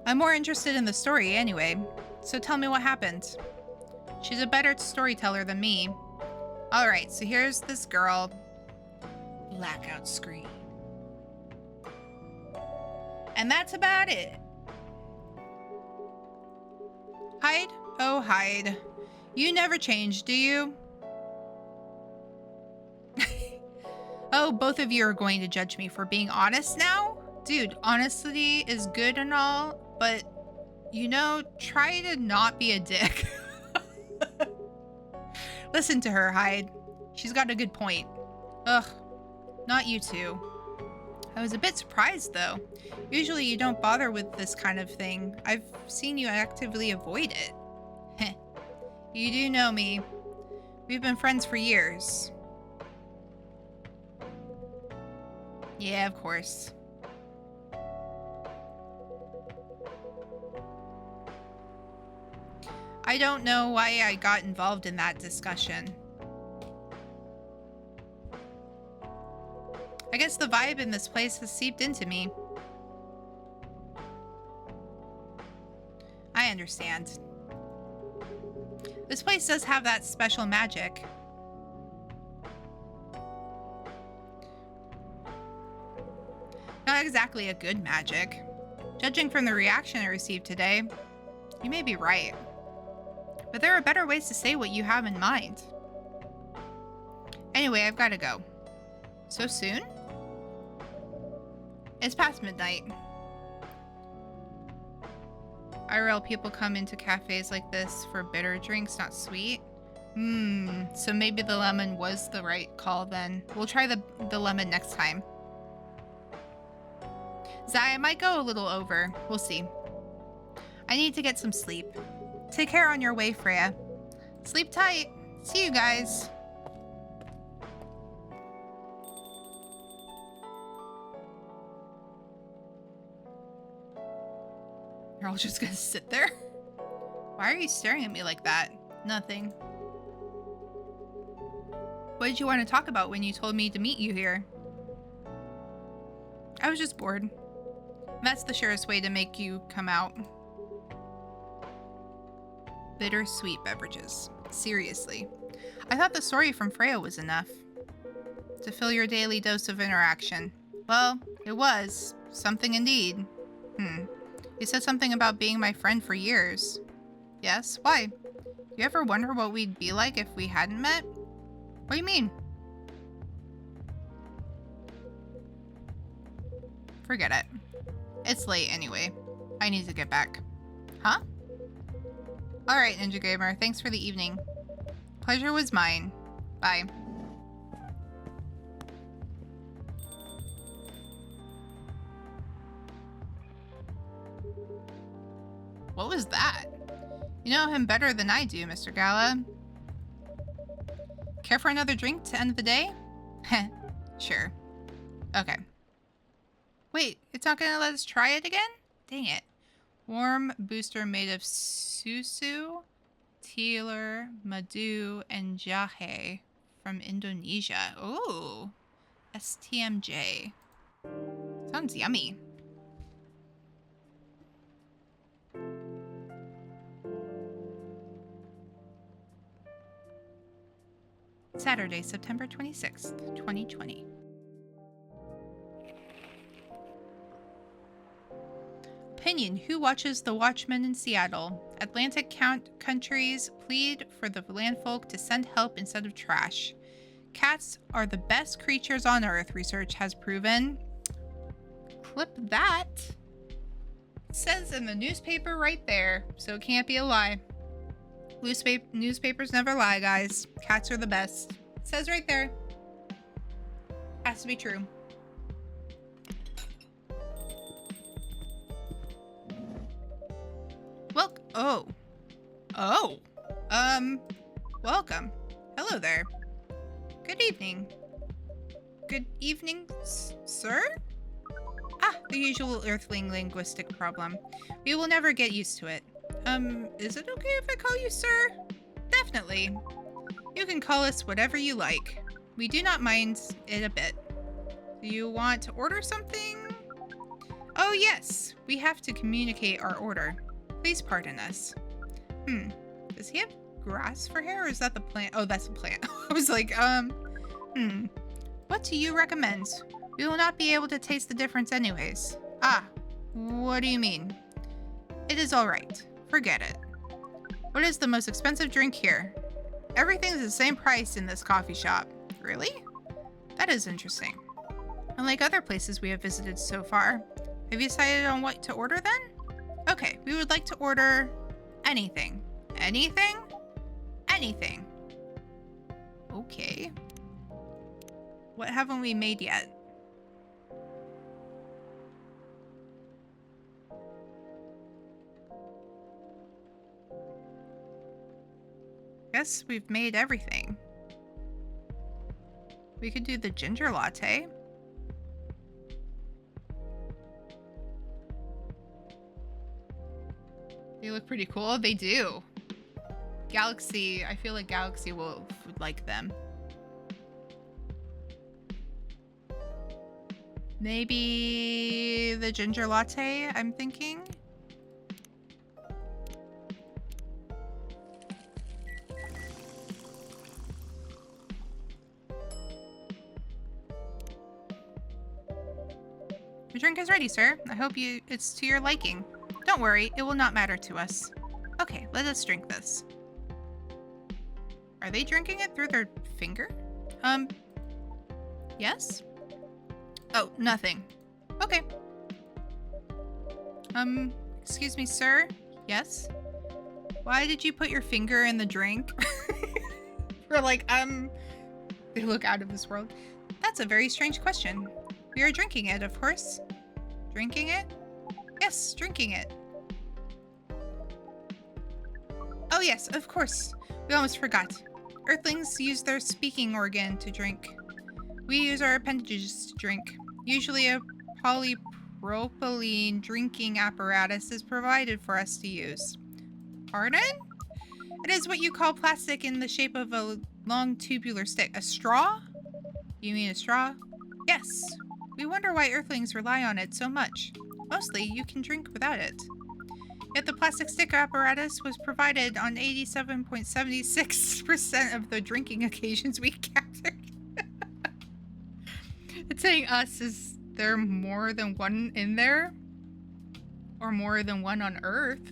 I'm more interested in the story anyway. So tell me what happened. She's a better storyteller than me. Alright, so here's this girl. Blackout screen. And that's about it. Hyde? Oh, Hyde. You never change, do you? Oh, both of you are going to judge me for being honest now? Dude, honesty is good and all, but, you know, try to not be a dick. Listen to her, Hyde. She's got a good point. Ugh, not you two. I was a bit surprised, though. Usually you don't bother with this kind of thing. I've seen you actively avoid it. Heh. You do know me. We've been friends for years. Yeah, of course. I don't know why I got involved in that discussion. I guess the vibe in this place has seeped into me. I understand. This place does have that special magic. Not exactly a good magic. Judging from the reaction I received today, you may be right. But there are better ways to say what you have in mind. Anyway, I've got to go. So soon? It's past midnight. IRL people come into cafes like this for bitter drinks, not sweet. So maybe the lemon was the right call then. We'll try the lemon next time. Zai, I might go a little over. We'll see. I need to get some sleep. Take care on your way, Freya. Sleep tight. See you guys. You're all just gonna sit there? Why are you staring at me like that? Nothing. What did you want to talk about when you told me to meet you here? I was just bored. That's the surest way to make you come out. Bittersweet beverages. Seriously. I thought the story from Freya was enough to fill your daily dose of interaction. Well, it was. Something indeed. You said something about being my friend for years. Yes? Why? You ever wonder what we'd be like if we hadn't met? What do you mean? Forget it. It's late anyway. I need to get back. Huh? Alright, Ninja Gamer. Thanks for the evening. Pleasure was mine. Bye. What was that? You know him better than I do, Mr. Gala. Care for another drink to end the day? Heh. Sure. Okay. Wait, it's not gonna let us try it again? Dang it. Warm booster made of susu, tealer, madu, and jahe from Indonesia. Ooh. STMJ. Sounds yummy. Saturday, September 26th, 2020. Opinion. Who watches The Watchmen in Seattle? Atlantic countries plead for the landfolk to send help instead of trash. Cats are the best creatures on Earth, research has proven. Clip that. It says in the newspaper right there, so it can't be a lie. Newspapers never lie, guys. Cats are the best. It says right there. Has to be true. Well, welcome. Hello there. Good evening. Good evening, sir? Ah, the usual Earthling linguistic problem. We will never get used to it. Is it okay if I call you sir? Definitely. You can call us whatever you like. We do not mind it a bit. Do you want to order something? Oh yes, we have to communicate our order. Please pardon us. Does he have grass for hair, or is that the plant? Oh, that's the plant. I was like, What do you recommend? We will not be able to taste the difference anyways. Ah, what do you mean? It is alright. Forget it. What is the most expensive drink here? Everything's the same price in this coffee shop. Really? That is interesting. Unlike other places we have visited so far, have you decided on what to order then? Okay, we would like to order anything. Anything? Anything. Okay. What haven't we made yet? Guess we've made everything. We could do the ginger latte. They look pretty cool. They do. Galaxy, I feel like Galaxy would like them. Maybe the ginger latte, I'm thinking. Your drink is ready, sir. I hope it's to your liking. Don't worry, it will not matter to us. Okay, let us drink this. Are they drinking it through their finger? Yes? Oh, nothing. Okay. Excuse me, sir? Yes? Why did you put your finger in the drink? We're like, they look out of this world. That's a very strange question. We are drinking it, of course. Drinking it? Yes, drinking it. Oh yes, of course. We almost forgot. Earthlings use their speaking organ to drink. We use our appendages to drink. Usually a polypropylene drinking apparatus is provided for us to use. Pardon? It is what you call plastic in the shape of a long tubular stick. A straw? You mean a straw? Yes. We wonder why Earthlings rely on it so much. Mostly, you can drink without it. Yet the plastic stick apparatus was provided on 87.76% of the drinking occasions we captured. It's saying us. Is there more than one in there? Or more than one on Earth?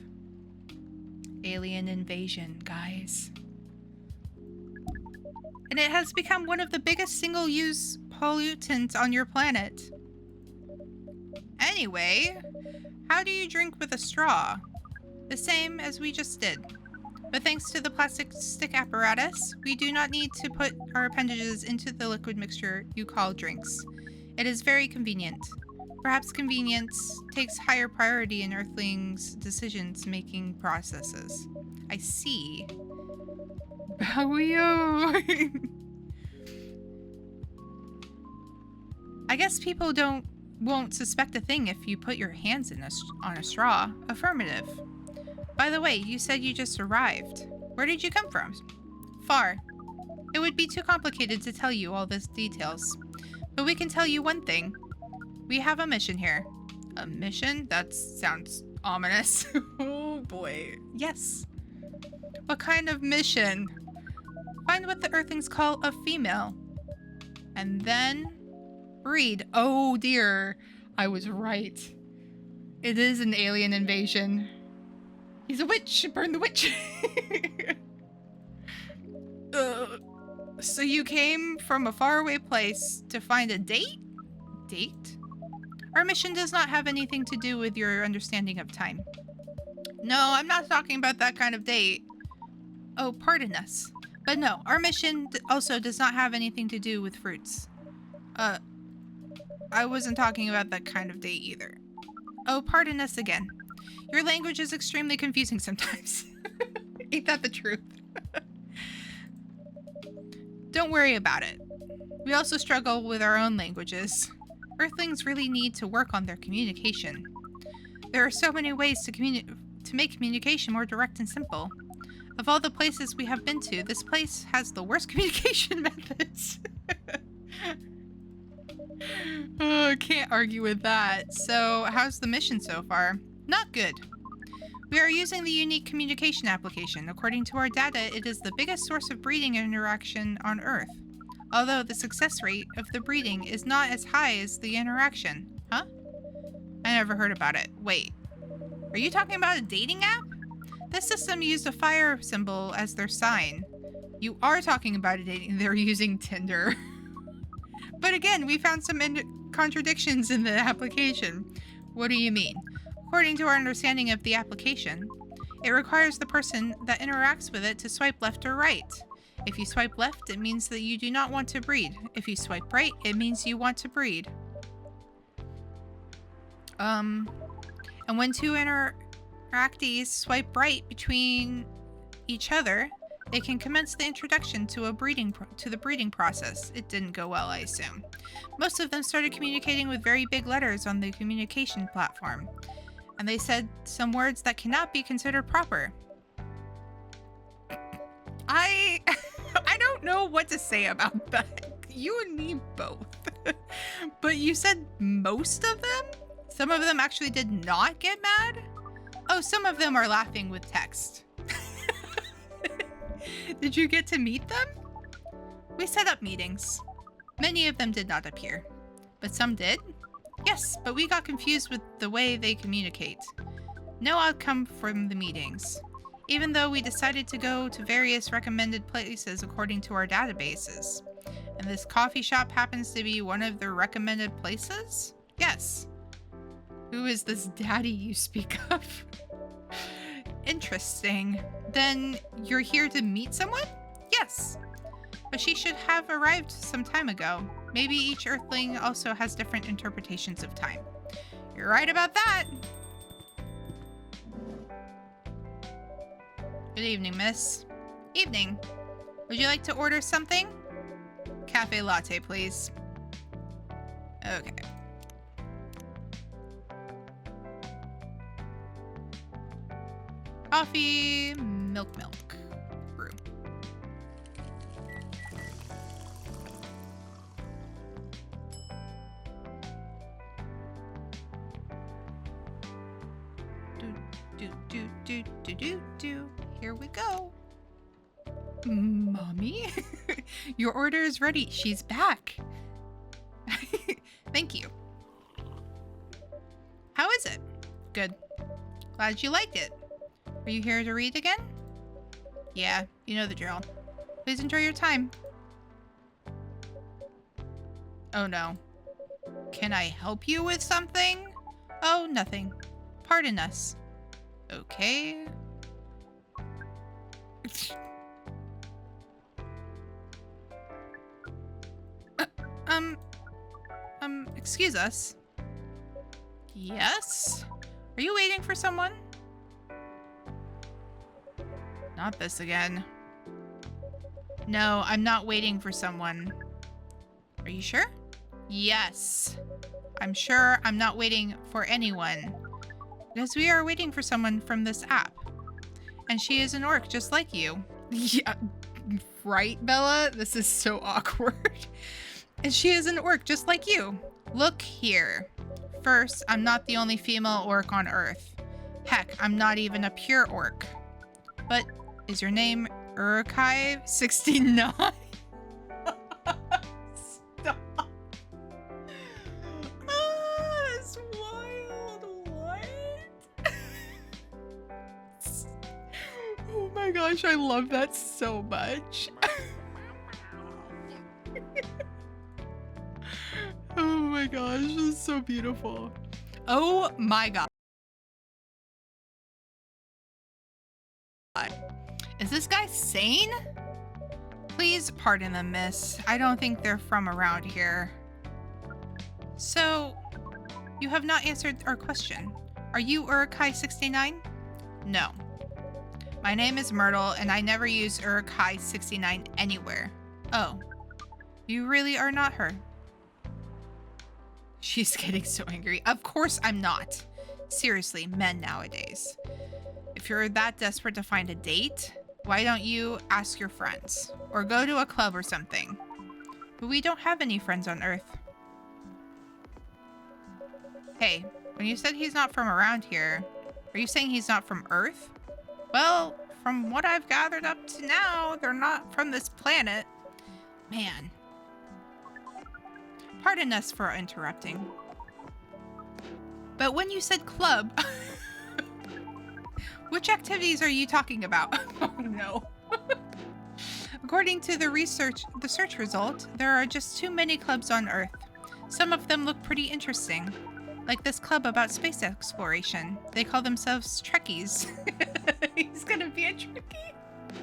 Alien invasion, guys. And it has become one of the biggest single-use pollutants on your planet. Anyway, how do you drink with a straw? The same as we just did. But thanks to the plastic stick apparatus, we do not need to put our appendages into the liquid mixture you call drinks. It is very convenient. Perhaps convenience takes higher priority in Earthlings' decisions-making processes. I see. Bowio! I guess people won't suspect a thing if you put your hands on a straw. Affirmative. By the way, you said you just arrived. Where did you come from? Far. It would be too complicated to tell you all these details. But we can tell you one thing. We have a mission here. A mission? That sounds ominous. Oh boy. Yes. What kind of mission? Find what the Earthlings call a female. And then breed. Oh dear. I was right. It is an alien invasion. He's a witch. Burn the witch. So you came from a faraway place to find a date? Date? Our mission does not have anything to do with your understanding of time. No, I'm not talking about that kind of date. Oh, pardon us. But no, our mission also does not have anything to do with fruits. I wasn't talking about that kind of date either. Oh, pardon us again. Your language is extremely confusing sometimes. Ain't that the truth? Don't worry about it. We also struggle with our own languages. Earthlings really need to work on their communication. There are so many ways to make communication more direct and simple. Of all the places we have been to, this place has the worst communication methods. Oh, I can't argue with that. So, how's the mission so far? Not good. We are using the unique communication application. According to our data, it is the biggest source of breeding interaction on Earth. Although the success rate of the breeding is not as high as the interaction. Huh? I never heard about it. Wait. Are you talking about a dating app? This system used a fire symbol as their sign. You are talking about a dating. They're using Tinder. But again, we found some contradictions in the application. What do you mean? According to our understanding of the application, it requires the person that interacts with it to swipe left or right. If you swipe left, it means that you do not want to breed. If you swipe right, it means you want to breed. And when two interactees swipe right between each other, they can commence the introduction to the breeding process. It didn't go well, I assume. Most of them started communicating with very big letters on the communication platform, and they said some words that cannot be considered proper. I don't know what to say about that. You and me both. But you said most of them? Some of them actually did not get mad? Oh, some of them are laughing with text. Did you get to meet them? We set up meetings. Many of them did not appear, but some did. Yes, but we got confused with the way they communicate. No outcome from the meetings, even though we decided to go to various recommended places according to our databases. And this coffee shop happens to be one of the recommended places? Yes. Who is this daddy you speak of? Interesting. Then you're here to meet someone? Yes. But she should have arrived some time ago. Maybe each Earthling also has different interpretations of time. You're right about that. Good evening, miss. Evening. Would you like to order something? Cafe latte, please. Okay. Coffee, milk, brew. Do. Here we go. Mommy? Your order is ready. She's back. Thank you. How is it? Good. Glad you liked it. Are you here to read again? Yeah, you know the drill. Please enjoy your time. Oh no. Can I help you with something? Oh, nothing. Pardon us. Okay. Excuse us. Yes? Are you waiting for someone? Not this again. No, I'm not waiting for someone. Are you sure? Yes. I'm sure I'm not waiting for anyone. Because we are waiting for someone from this app. And she is an orc just like you. Yeah, right, Bella? This is so awkward. And she is an orc just like you. Look here. First, I'm not the only female orc on Earth. Heck, I'm not even a pure orc. But is your name Urkai69? Stop. That's wild. What? gosh, I love that so much. Oh my gosh, this is so beautiful. Oh my god. Is this guy sane? Please pardon them, miss. I don't think they're from around here. So, you have not answered our question. Are you Urukai 69? No. My name is Myrtle, and I never use Urukai 69 anywhere. Oh. You really are not her. She's getting so angry. Of course I'm not. Seriously, men nowadays. If you're that desperate to find a date, why don't you ask your friends? Or go to a club or something. But we don't have any friends on Earth. Hey, when you said he's not from around here, are you saying he's not from Earth? Well, from what I've gathered up to now, they're not from this planet. Man. Pardon us for interrupting. But when you said club, which activities are you talking about? Oh no. According to the search result, there are just too many clubs on Earth. Some of them look pretty interesting. Like this club about space exploration. They call themselves Trekkies. He's gonna be a Trekkie.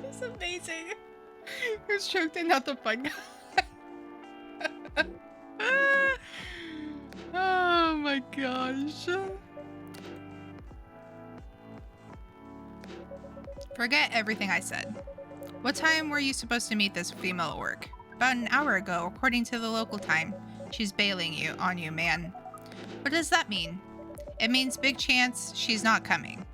It's amazing. He's choked and not the fun guy. Oh my gosh. Forget everything I said. What time were you supposed to meet this female at work? About an hour ago, according to the local time. She's bailing on you, man. What does that mean? It means big chance she's not coming.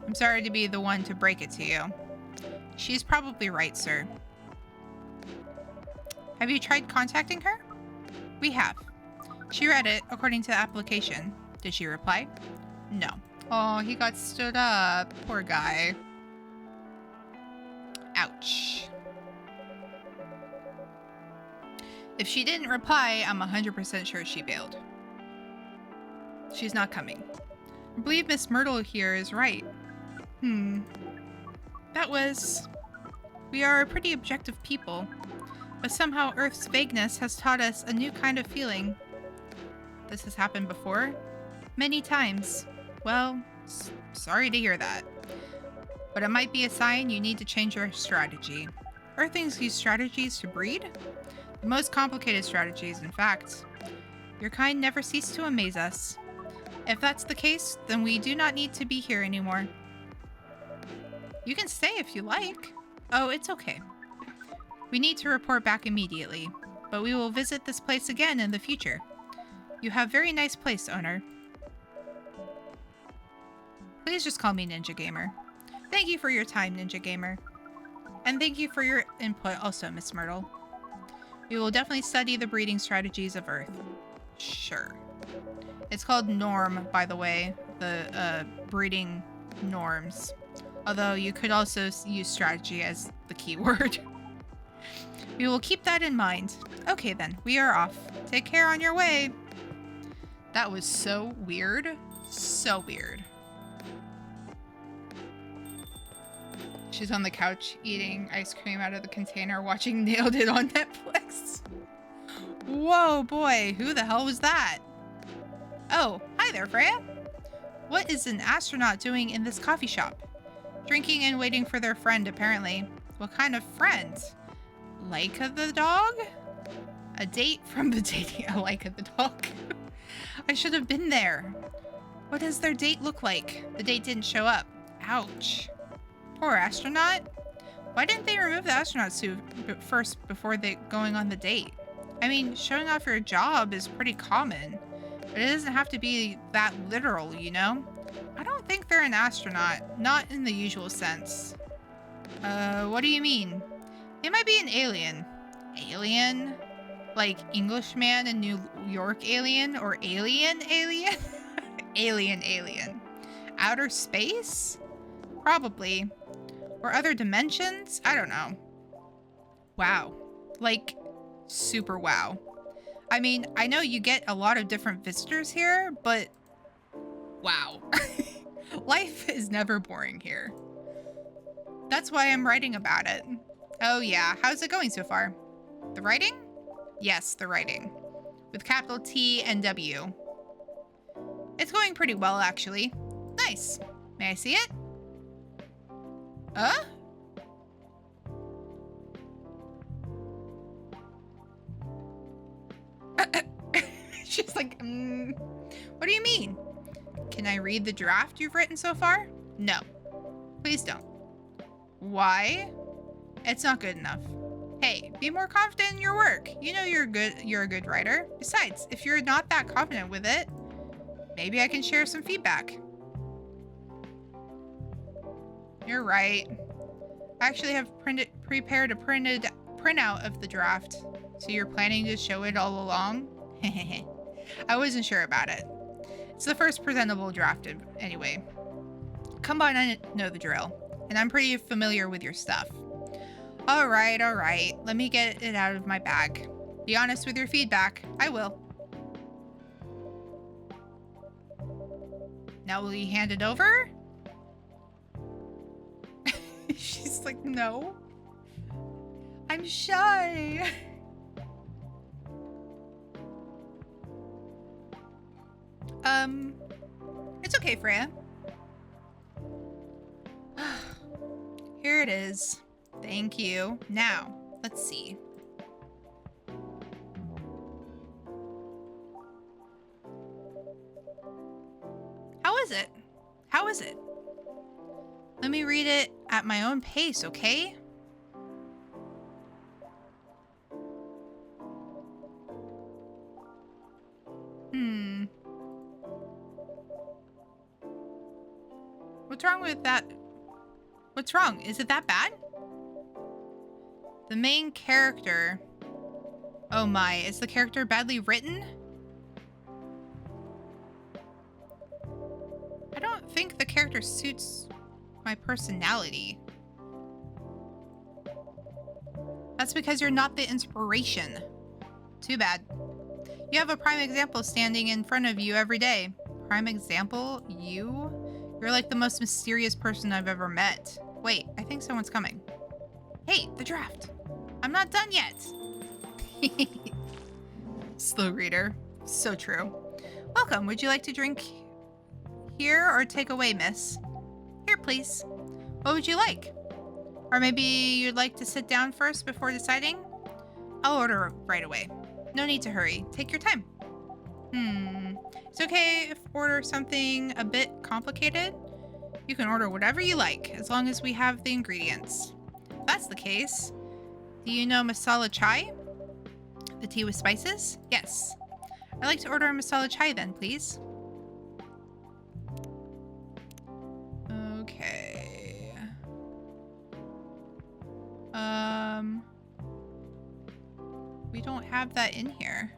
I'm sorry to be the one to break it to you. She's probably right, sir. Have you tried contacting her? We have. She read it according to the application. Did she reply? No. Oh, he got stood up. Poor guy. Ouch. If she didn't reply, I'm 100% sure she bailed. She's not coming. I believe Miss Myrtle here is right. We are pretty objective people. But somehow Earth's vagueness has taught us a new kind of feeling. This has happened before? Many times. Well, sorry to hear that. But it might be a sign you need to change your strategy. Earthlings use strategies to breed? The most complicated strategies, in fact. Your kind never cease to amaze us. If that's the case, then we do not need to be here anymore. You can stay if you like. Oh, it's okay. We need to report back immediately, but we will visit this place again in the future. You have very nice place, owner. Please just call me Ninja Gamer. Thank you for your time, Ninja Gamer. And thank you for your input also, Miss Myrtle. We will definitely study the breeding strategies of Earth. Sure. It's called norm, by the way, the breeding norms. Although you could also use strategy as the keyword. We will keep that in mind. Okay then, we are off. Take care on your way. That was so weird. So weird. She's on the couch eating ice cream out of the container, watching Nailed It on Netflix. Whoa, boy, who the hell was that? Oh, hi there, Freya. What is an astronaut doing in this coffee shop? Drinking and waiting for their friend, apparently. What kind of friend? Laika the dog? A date from the dating Laika the dog. I should have been there. What does their date look like? The date didn't show up. Ouch. Poor astronaut. Why didn't they remove the astronaut suit first before going on the date? I mean, showing off your job is pretty common, but it doesn't have to be that literal, you know? I don't think they're an astronaut, not in the usual sense. What do you mean? They might be an alien. Alien? Like Englishman in New York alien or alien? Alien. Outer space? Probably. Or other dimensions? I don't know. Wow. Like, super wow. I mean, I know you get a lot of different visitors here, but wow. Life is never boring here. That's why I'm writing about it. Oh yeah, how's it going so far? The writing? Yes, the writing. With capital T and W. It's going pretty well, actually. Nice. May I see it? Huh? She's like, what do you mean? Can I read the draft you've written so far? No. Please don't. Why? It's not good enough. Hey, be more confident in your work. You know you're a good writer. Besides, if you're not that confident with it, maybe I can share some feedback. You're right. I actually have prepared a printout of the draft. So you're planning to show it all along? I wasn't sure about it. It's the first presentable draft anyway. Come on, I know the drill. And I'm pretty familiar with your stuff. All right. Let me get it out of my bag. Be honest with your feedback. I will. Now will you hand it over? She's like, no. I'm shy. It's okay, Freya. Here it is. Thank you. Now, let's see. How is it? How is it? Let me read it at my own pace, okay? What's wrong with that? What's wrong? Is it that bad? The main character. Oh my, is the character badly written? I don't think the character suits my personality. That's because you're not the inspiration. Too bad. You have a prime example standing in front of you every day. Prime example? You? You're like the most mysterious person I've ever met. Wait, I think someone's coming. Hey, the draft. I'm not done yet. Slow reader. So true. Welcome. Would you like to drink here or take away, miss? Here, please. What would you like? Or maybe you'd like to sit down first before deciding? I'll order right away. No need to hurry. Take your time. It's okay if order something a bit complicated. You can order whatever you like, as long as we have the ingredients. If that's the case, do you know masala chai? The tea with spices? Yes. I'd like to order a masala chai then, please. Okay. We don't have that in here.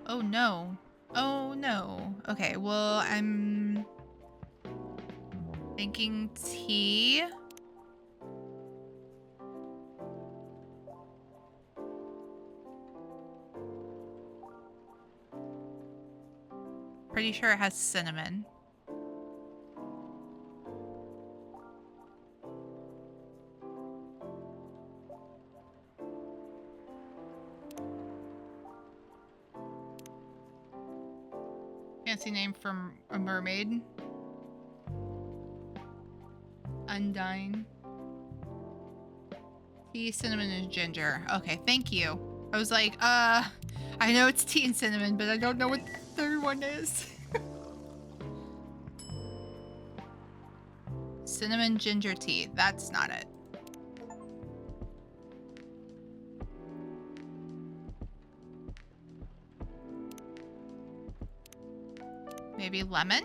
Oh no. Oh no. Okay, well, I'm thinking tea. Pretty sure it has cinnamon. Fancy name from a mermaid. Undyne. Tea, cinnamon, and ginger. Okay, thank you. I was like, I know it's tea and cinnamon, but I don't know what the third one is. Cinnamon ginger tea. That's not it. Maybe lemon?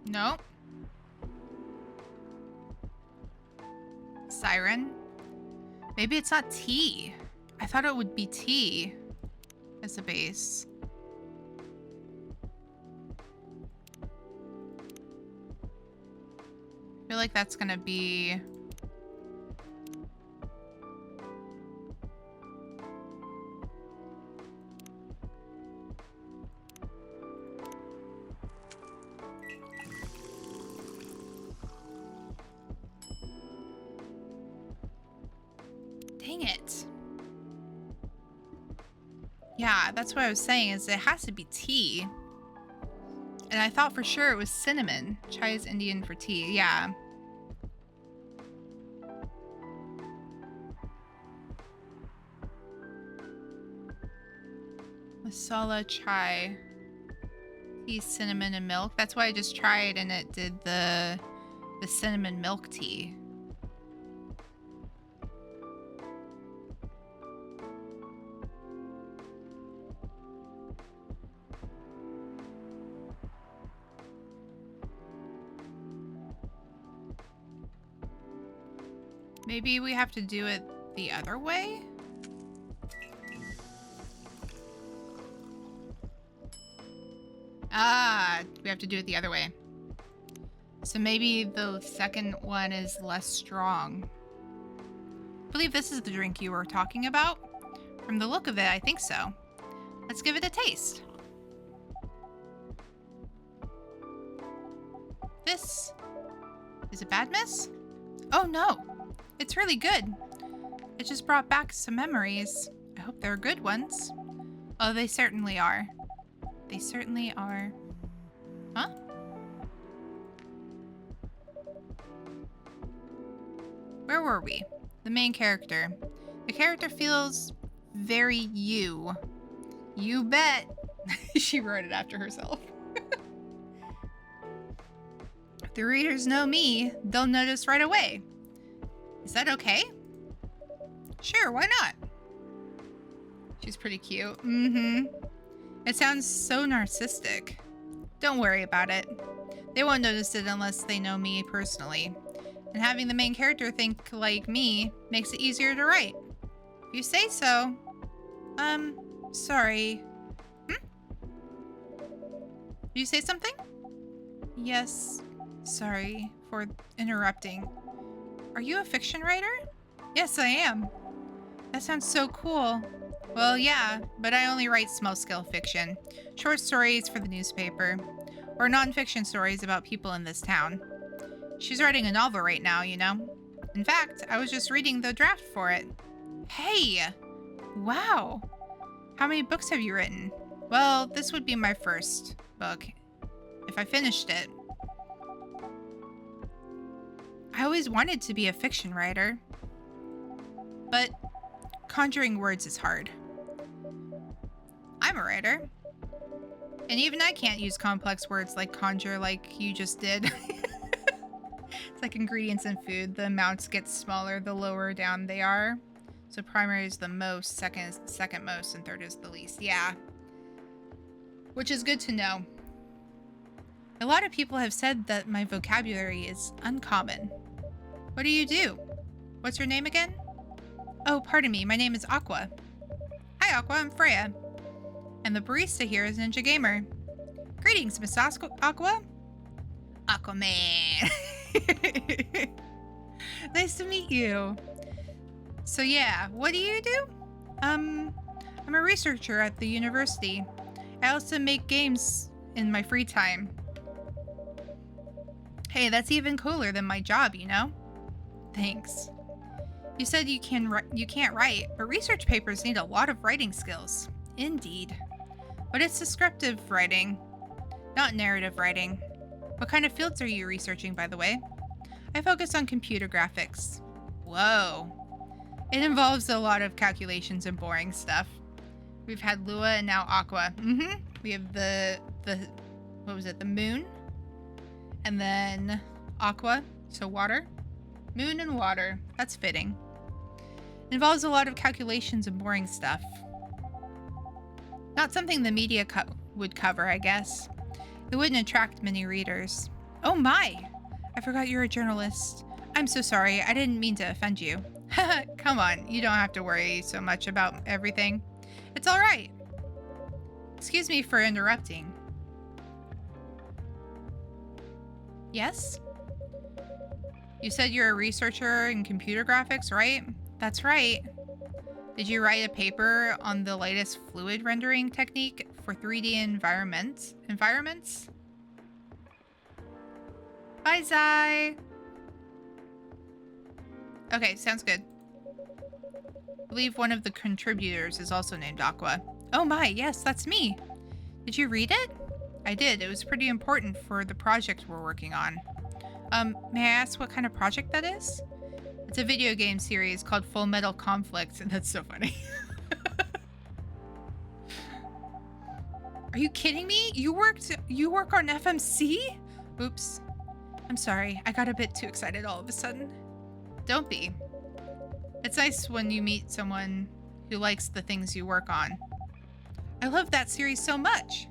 Nope. Siren? Maybe it's not tea. I thought it would be tea as a base. I feel like that's gonna be Dang it. Yeah, that's what I was saying, is it has to be tea. And I thought for sure it was cinnamon. Chai is Indian for tea, yeah. Masala chai. Tea, cinnamon, and milk. That's why I just tried and it did the cinnamon milk tea. Maybe we have to do it the other way? Ah, we have to do it the other way. So maybe the second one is less strong. I believe this is the drink you were talking about. From the look of it, I think so. Let's give it a taste. This is a bad miss? Oh no, it's really good. It just brought back some memories. I hope they're good ones. Oh, they certainly are. They certainly are. Huh? Where were we? The main character. The character feels very you. You bet. She wrote it after herself. If the readers know me, they'll notice right away. Is that okay? Sure, why not? She's pretty cute. Mm-hmm. It sounds so narcissistic. Don't worry about it. They won't notice it unless they know me personally. And having the main character think like me makes it easier to write. If you say so. Sorry. Did you say something? Yes. Sorry for interrupting. Are you a fiction writer? Yes, I am. That sounds so cool. Well, yeah, but I only write small-scale fiction. Short stories for the newspaper. Or non-fiction stories about people in this town. She's writing a novel right now, you know. In fact, I was just reading the draft for it. Hey! Wow! How many books have you written? Well, this would be my first book. If I finished it. I always wanted to be a fiction writer. But conjuring words is hard. I'm a writer. And even I can't use complex words like conjure like you just did. It's like ingredients in food. The amounts get smaller the lower down they are. So primary is the most, second is the second most, and third is the least. Yeah. Which is good to know. A lot of people have said that my vocabulary is uncommon. What do you do? What's your name again? Oh, pardon me. My name is Aqua. Hi, Aqua. I'm Freya. And the barista here is Ninja Gamer. Greetings, Miss Aqua. Aquaman. Nice to meet you. So yeah, what do you do? I'm a researcher at the university. I also make games in my free time. Hey, that's even cooler than my job, you know? Thanks. You said you can't write, but research papers need a lot of writing skills. Indeed. But it's descriptive writing, not narrative writing. What kind of fields are you researching, by the way? I focus on computer graphics. Whoa. It involves a lot of calculations and boring stuff. We've had Lua and now Aqua. We have the what was it? The moon. And then Aqua, so water. Moon and water. That's fitting. It involves a lot of calculations and boring stuff. Not something the media would cover, I guess. It wouldn't attract many readers. Oh my! I forgot you're a journalist. I'm so sorry. I didn't mean to offend you. Come on, you don't have to worry so much about everything. It's all right. Excuse me for interrupting. Yes? You said you're a researcher in computer graphics, right? That's right. Did you write a paper on the latest fluid rendering technique for 3D environments? Bye, Zai. Okay, sounds good. I believe one of the contributors is also named Aqua. Oh my, yes, that's me. Did you read it? I did. It was pretty important for the project we're working on. May I ask what kind of project that is? It's a video game series called Full Metal Conflict. That's so funny. Are you kidding me? You work on FMC? Oops. I'm sorry. I got a bit too excited all of a sudden. Don't be. It's nice when you meet someone who likes the things you work on. I love that series so much.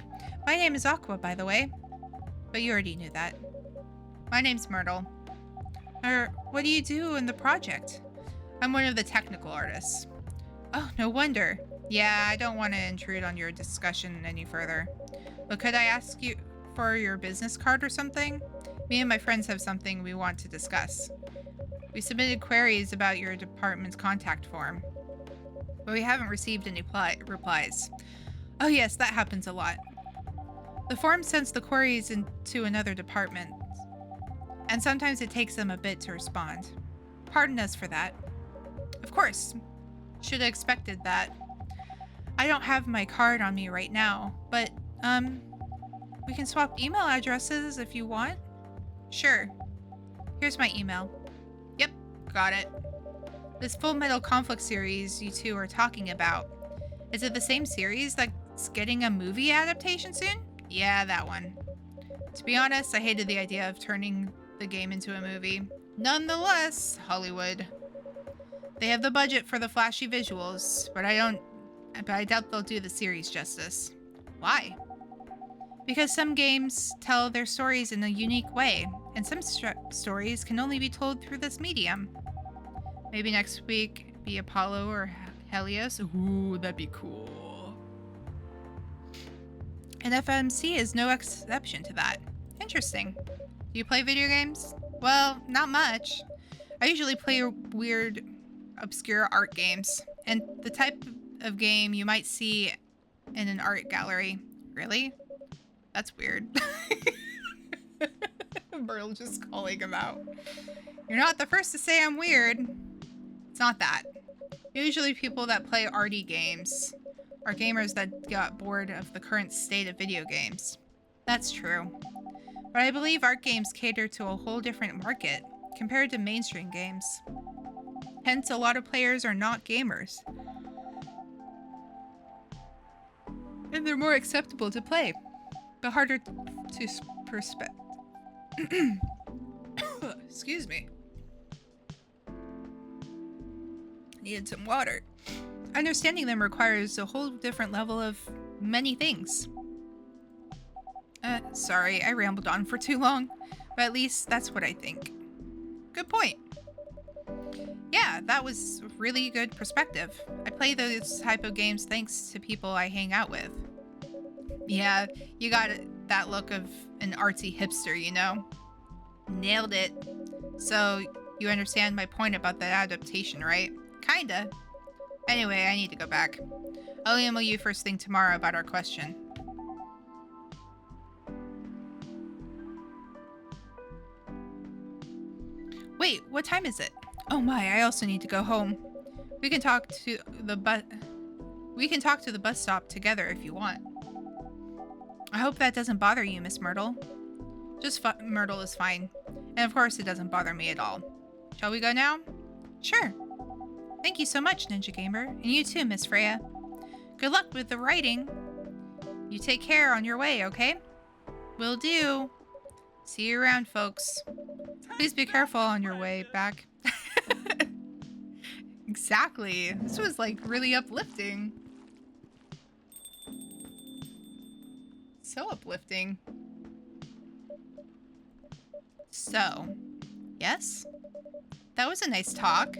My name is Aqua, by the way. But you already knew that. My name's Myrtle. What do you do in the project? I'm one of the technical artists. Oh, no wonder. Yeah, I don't want to intrude on your discussion any further. But could I ask you for your business card or something? Me and my friends have something we want to discuss. We submitted queries about your department's contact form, but we haven't received any replies. Oh yes, that happens a lot. The form sends the queries into another department, and sometimes it takes them a bit to respond. Pardon us for that. Of course, should have expected that. I don't have my card on me right now, but, we can swap email addresses if you want. Sure. Here's my email. Yep, got it. This Full Metal Conflict series you two are talking about. Is it the same series that's getting a movie adaptation soon? Yeah, that one. To be honest, I hated the idea of turning the game into a movie. Nonetheless, Hollywood. They have the budget for the flashy visuals, but I doubt they'll do the series justice. Why? Because some games tell their stories in a unique way, and some stories can only be told through this medium. Maybe next week be Apollo or Helios. Ooh, that'd be cool. And FMC is no exception to that. Interesting. Do you play video games? Well, not much. I usually play weird, obscure art games, and the type of game you might see in an art gallery. Really? That's weird. Myrtle just calling him out. You're not the first to say I'm weird. It's not that. Usually people that play arty games are gamers that got bored of the current state of video games. That's true. But I believe art games cater to a whole different market compared to mainstream games. Hence, a lot of players are not gamers. And they're more acceptable to play, but harder to perspect. Excuse me. Needed some water. Understanding them requires a whole different level of many things. Sorry, I rambled on for too long, but at least that's what I think. Good point. Yeah, that was really good perspective. I play those type of games thanks to people I hang out with. Yeah, you got that look of an artsy hipster, you know? Nailed it. So, you understand my point about that adaptation, right? Kinda. Anyway, I need to go back. I'll email you first thing tomorrow about our question. Wait, what time is it? Oh my, I also need to go home. We can talk to the bus stop together if you want. I hope that doesn't bother you, Miss Myrtle. Just Myrtle is fine. And of course, it doesn't bother me at all. Shall we go now? Sure. Thank you so much, Ninja Gamer. And you too, Miss Freya. Good luck with the writing. You take care on your way, okay? Will do. See you around, folks. Please be careful on your way back. Exactly. This was like really uplifting. So uplifting. So, yes? That was a nice talk.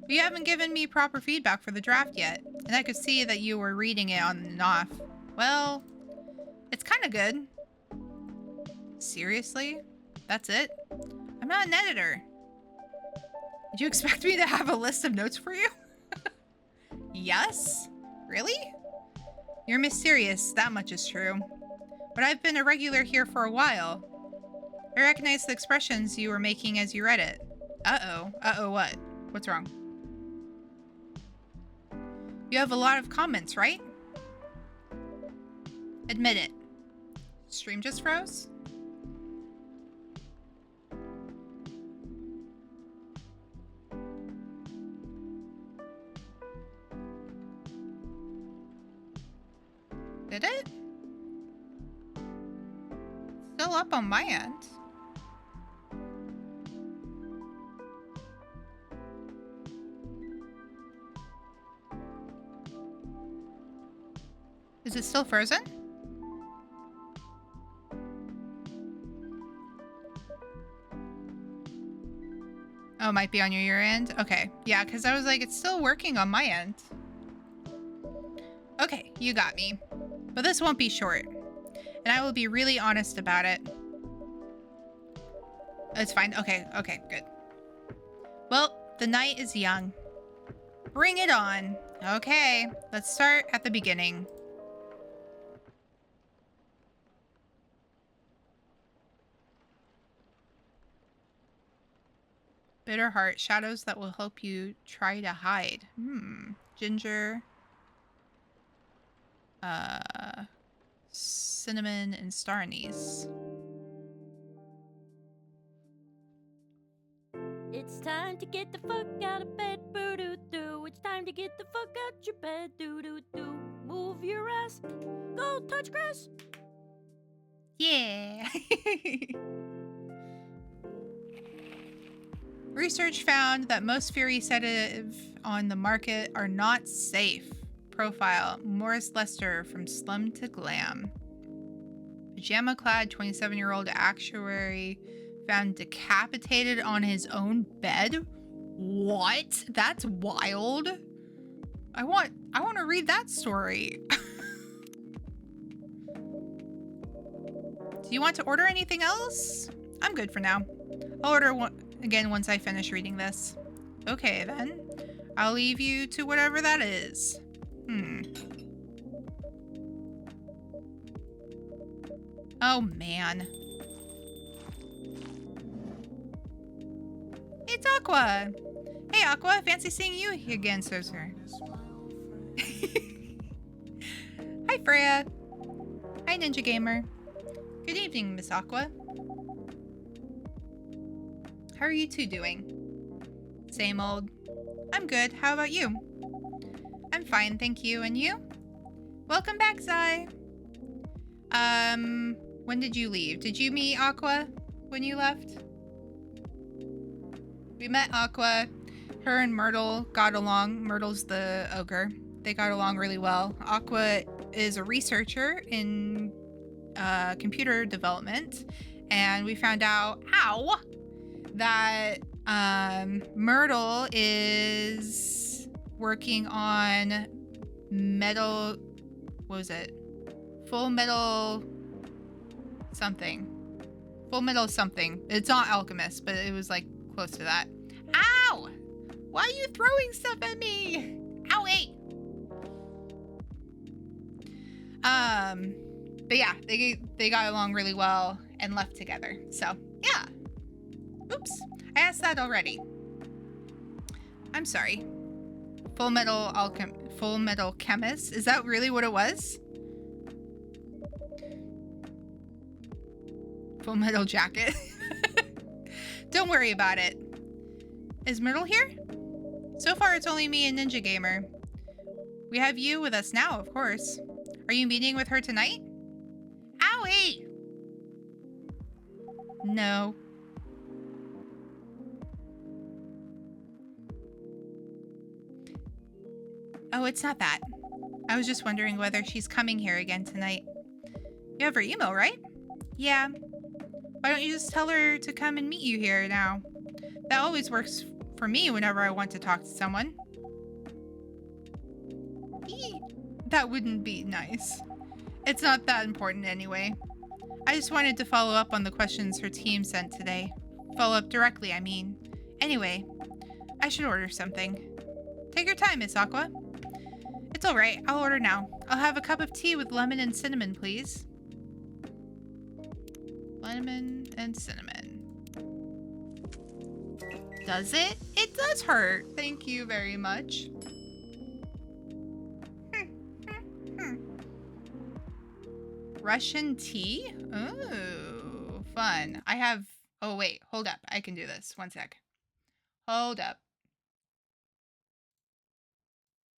But you haven't given me proper feedback for the draft yet, and I could see that you were reading it on and off. Well, it's kind of good. Seriously? That's it? I'm not an editor. Did you expect me to have a list of notes for you? Yes? Really? You're mysterious, that much is true. But I've been a regular here for a while. I recognize the expressions you were making as you read it. Uh-oh. Uh-oh what? What's wrong? You have a lot of comments, right? Admit it. Stream just froze? Did it? Still up on my end. Is it still frozen? Oh, it might be on your end? Okay. Yeah, because I was like, it's still working on my end. Okay, you got me. But this won't be short. And I will be really honest about it. It's fine. Okay, okay, good. Well, the night is young. Bring it on. Okay, let's start at the beginning. Bitter heart, shadows that will help you try to hide. Ginger. Cinnamon and star anise. It's time to get the fuck out of bed, boo-doo-doo. It's time to get the fuck out your bed, doo-doo-doo. Move your ass, go touch grass. Yeah. Research found that most Fury sedatives on the market are not safe. Profile, Morris Lester from Slum to Glam. Pajama-clad 27-year-old actuary found decapitated on his own bed? What? That's wild. I want to read that story. Do you want to order anything else? I'm good for now. I'll order one again once I finish reading this. Okay, then. I'll leave you to whatever that is. Oh, man. It's Aqua. Hey, Aqua. Fancy seeing you again, Sorcerer. Hi, Freya. Hi, Ninja Gamer. Good evening, Miss Aqua. How are you two doing? Same old. I'm good. How about you? I'm fine, thank you. And you? Welcome back, Zai. When did you leave? Did you meet Aqua when you left? We met Aqua. Her and Myrtle got along. Myrtle's the ogre. They got along really well. Aqua is a researcher in computer development, and we found out that Myrtle is working on metal. What was it? Full Metal something. Full Metal something. It's not Alchemist, but it was like close to that. Ow! Why are you throwing stuff at me? Ow, wait. But yeah, they got along really well and left together. So yeah. Oops, I asked that already. I'm sorry. Full Metal Chemist. Is that really what it was? Full Metal Jacket. Don't worry about it. Is Myrtle here? So far, it's only me and Ninja Gamer. We have you with us now, of course. Are you meeting with her tonight? Owie! No. Oh, it's not that. I was just wondering whether she's coming here again tonight. You have her email, right? Yeah. Why don't you just tell her to come and meet you here now? That always works for me whenever I want to talk to someone. That wouldn't be nice. It's not that important anyway. I just wanted to follow up on the questions her team sent today. Follow up directly, I mean. Anyway, I should order something. Take your time, Miss Aqua. It's alright, I'll order now. I'll have a cup of tea with lemon and cinnamon, please. Lemon and cinnamon. Does it? It does hurt. Thank you very much. Russian tea? Oh, fun. I have... Oh, wait. Hold up. I can do this. One sec. Hold up.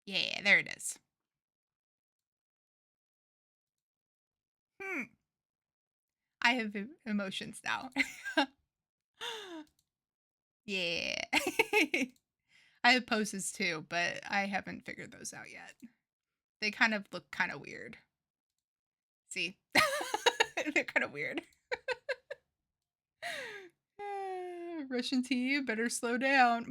Yeah, there it is. I have emotions now. Yeah. I have poses too, but I haven't figured those out yet. They kind of look kind of weird. See? They're kind of weird. Russian tea, better slow down.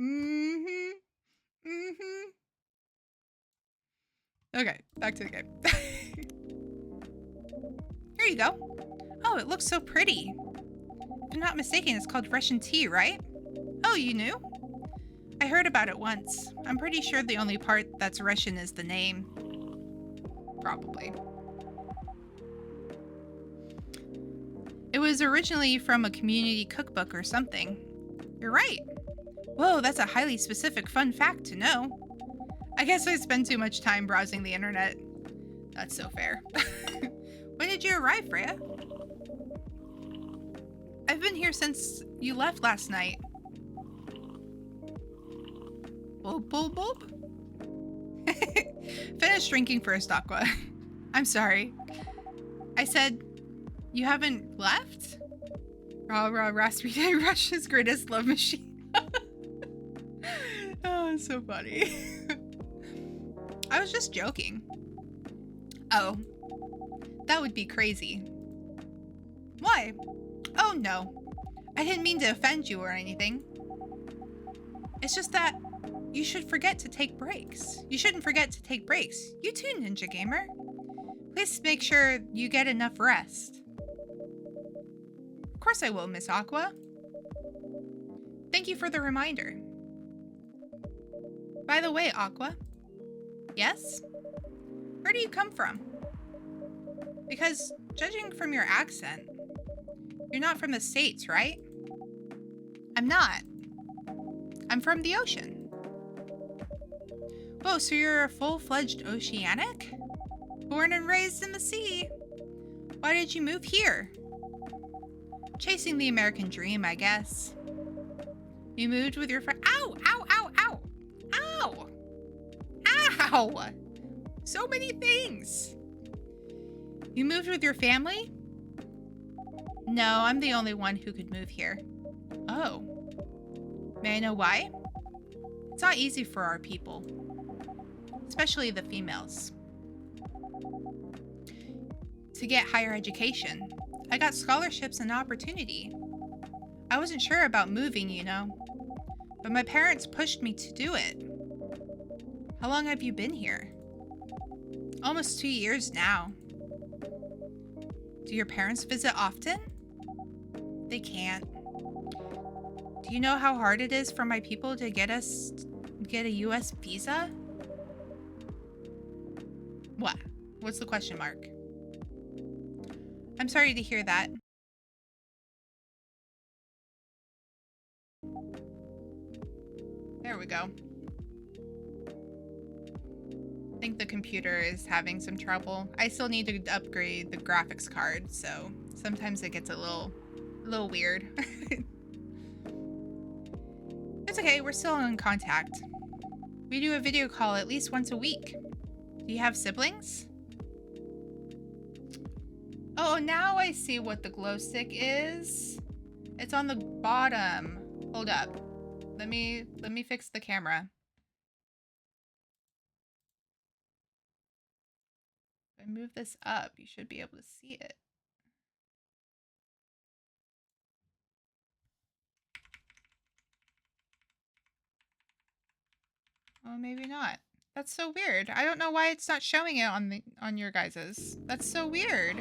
Okay, back to the game. Here you go. Oh, it looks so pretty. If I'm not mistaken, it's called Russian tea, right? Oh, you knew? I heard about it once. I'm pretty sure the only part that's Russian is the name. Probably. It was originally from a community cookbook or something. You're right. Whoa, that's a highly specific fun fact to know. I guess I spend too much time browsing the internet. That's so fair. When did you arrive, Freya? I've been here since you left last night. Bulb, bulb, bulb? Finish drinking first, Aqua. I'm sorry. I said, you haven't left? Rah, rah, Rasputin, Russia's greatest love machine. Oh, it's so funny. I was just joking. Oh, that would be crazy. Why? Oh, no. I didn't mean to offend you or anything. It's just that you should forget to take breaks. You shouldn't forget to take breaks. You too, Ninja Gamer. Please make sure you get enough rest. Of course I will, Miss Aqua. Thank you for the reminder. By the way, Aqua. Yes? Where do you come from? Because, judging from your accent, you're not from the States, right? I'm not. I'm from the ocean. Whoa, so you're a full-fledged oceanic? Born and raised in the sea. Why did you move here? Chasing the American dream, I guess. You moved with your friend. Ow! Ow! Ow! Ow! Ow! Ow! So many things. You moved with your family? No, I'm the only one who could move here. Oh. May I know why? It's not easy for our people. Especially the females. To get higher education. I got scholarships and opportunity. I wasn't sure about moving, you know. But my parents pushed me to do it. How long have you been here? Almost 2 years now. Do your parents visit often? They can't. Do you know how hard it is for my people to get a US visa? What? What's the question mark? I'm sorry to hear that. There we go. I think the computer is having some trouble. I still need to upgrade the graphics card, so sometimes it gets a little weird. It's okay, we're still in contact. We do a video call at least once a week. Do you have siblings? Oh, now I see what the glow stick is. It's on the bottom. Hold up. Let me fix the camera. If I move this up, you should be able to see it. Oh, maybe not. That's so weird. I don't know why it's not showing it on your guys's. That's so weird.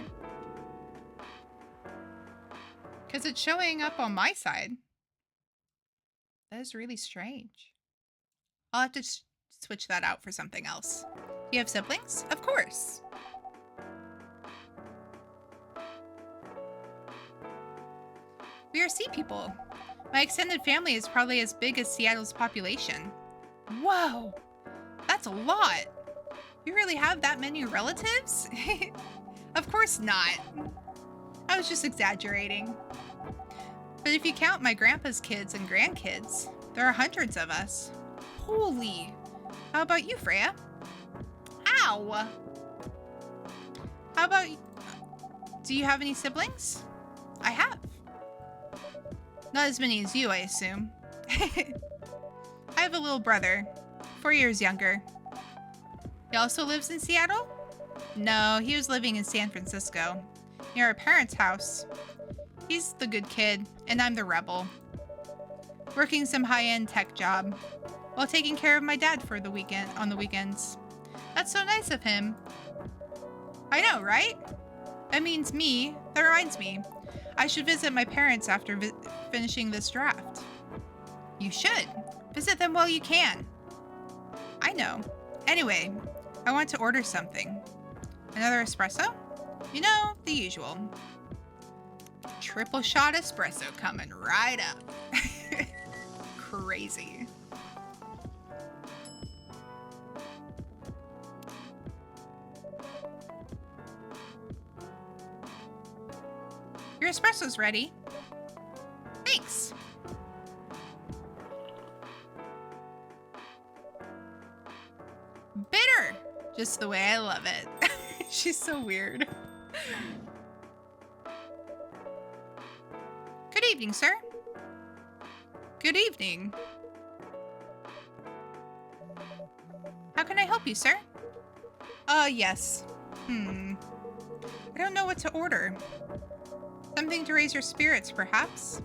Because it's showing up on my side. That is really strange. I'll have to switch that out for something else. Do you have siblings? Of course. We are sea people. My extended family is probably as big as Seattle's population. Whoa, that's a lot. You really have that many relatives? Of course not. I was just exaggerating. But if you count my grandpa's kids and grandkids, there are hundreds of us. Holy. How about you, Freya? Ow. How about you? Do you have any siblings? I have. Not as many as you, I assume. I have a little brother, 4 years younger. He also lives in Seattle? No, he was living in San Francisco, near our parents' house. He's the good kid, and I'm the rebel. Working some high-end tech job, while taking care of my dad for the weekend on the weekends. That's so nice of him. I know, right? That means me. That reminds me. I should visit my parents after finishing this draft. You should. Visit them while you can. I know. Anyway, I want to order something. Another espresso? You know, the usual. Triple shot espresso coming right up. Crazy. Your espresso's ready. Thanks. Bitter. Just the way I love it. She's so weird. Good evening, sir. Good evening. How can I help you, sir? Yes. I don't know what to order. Something to raise your spirits, perhaps?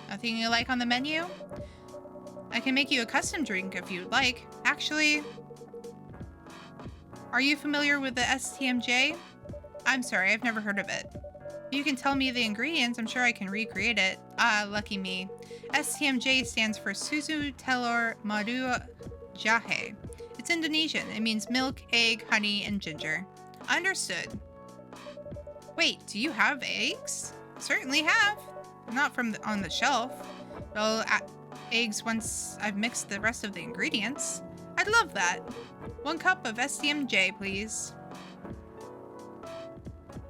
Nothing you like on the menu? I can make you a custom drink if you'd like. Actually, are you familiar with the STMJ? I'm sorry, I've never heard of it. You can tell me the ingredients, I'm sure I can recreate it. Ah, lucky me. STMJ stands for Susu Telur Madu Jahe. It's Indonesian. It means milk, egg, honey, and ginger. Understood. Wait, do you have eggs? Certainly have. Not from on the shelf. I'll add eggs once I've mixed the rest of the ingredients. I'd love that. 1 cup of STMJ, please.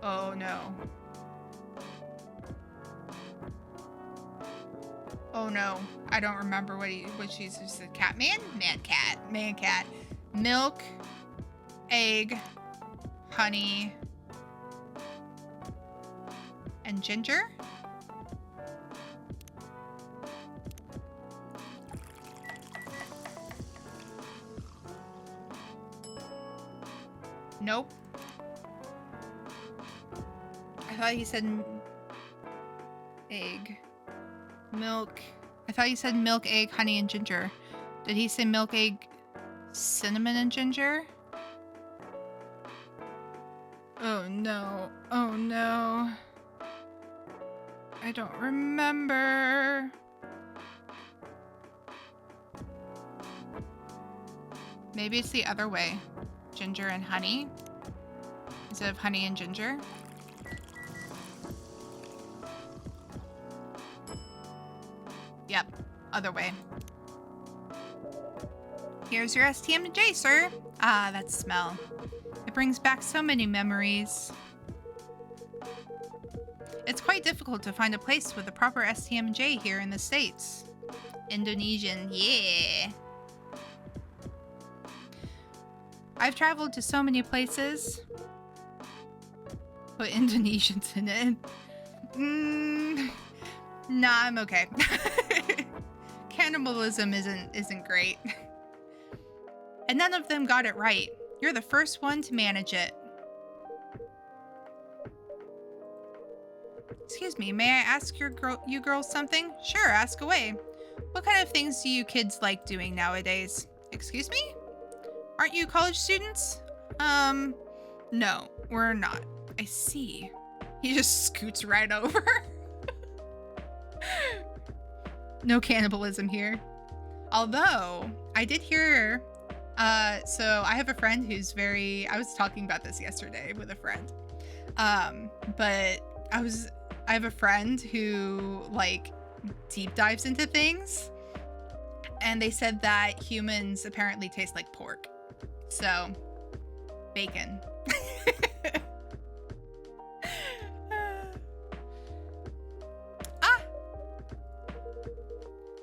Oh no. Oh no. I don't remember what she's just a cat man? Man cat. Milk, egg, honey, and ginger. Nope. I thought he said egg. Milk. I thought you said milk, egg, honey, and ginger. Did he say milk, egg, cinnamon, and ginger? Oh no. Oh no. I don't remember. Maybe it's the other way. Ginger and honey instead of honey and ginger. Yep, other way. Here's your STMJ, sir. Ah, that smell. It brings back so many memories. It's quite difficult to find a place with a proper STMJ here in the States. Indonesian, yeah. I've traveled to so many places. Put Indonesians in it. Nah, I'm okay. Cannibalism isn't great. And none of them got it right. You're the first one to manage it. Excuse me, may I ask you girls something? Sure, ask away. What kind of things do you kids like doing nowadays? Excuse me? Aren't you college students? No, we're not. I see. He just scoots right over. No cannibalism here. Although, I did hear, so I have a friend who's I was talking about this yesterday with a friend. But I have a friend who, like, deep dives into things. And they said that humans apparently taste like pork. So, bacon.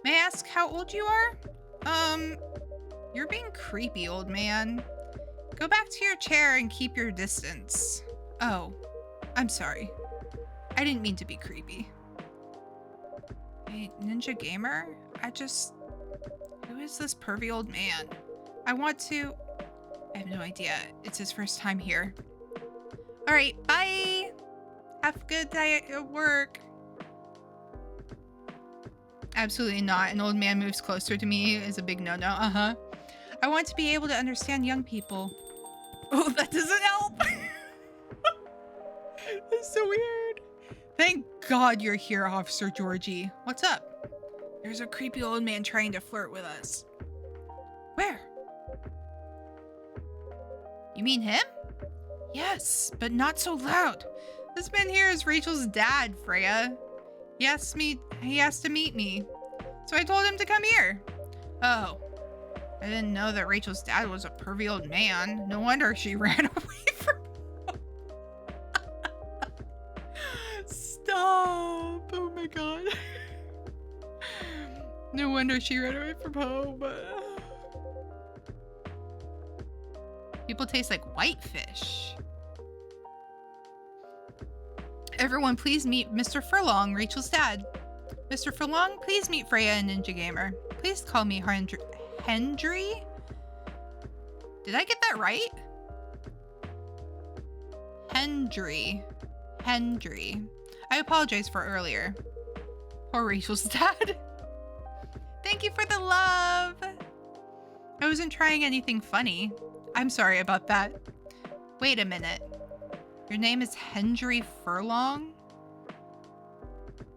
May I ask how old you are? You're being creepy, old man. Go back to your chair and keep your distance. Oh, I'm sorry. I didn't mean to be creepy. Hey, Ninja Gamer? Who is this pervy old man? I have no idea. It's his first time here. All right, bye. Have a good day at work. Absolutely not. An old man moves closer to me is a big no-no. Uh-huh. I want to be able to understand young people. Oh, that doesn't help. That's so weird. Thank God you're here, Officer Georgie. What's up? There's a creepy old man trying to flirt with us. Where? You mean him? Yes, but not so loud. This man here is Rachel's dad, Freya. He asked to meet me. So I told him to come here. Oh. I didn't know that Rachel's dad was a pervy old man. No wonder she ran away from home. Stop. Oh my god. No wonder she ran away from home. People taste like whitefish. Everyone, please meet Mr. Furlong, Rachel's dad. Mr. Furlong, please meet Freya and Ninja Gamer. Please call me Hendry. Did I get that right? Hendry. I apologize for earlier. Poor Rachel's dad. Thank you for the love. I wasn't trying anything funny. I'm sorry about that. Wait a minute. Your name is Hendry Furlong?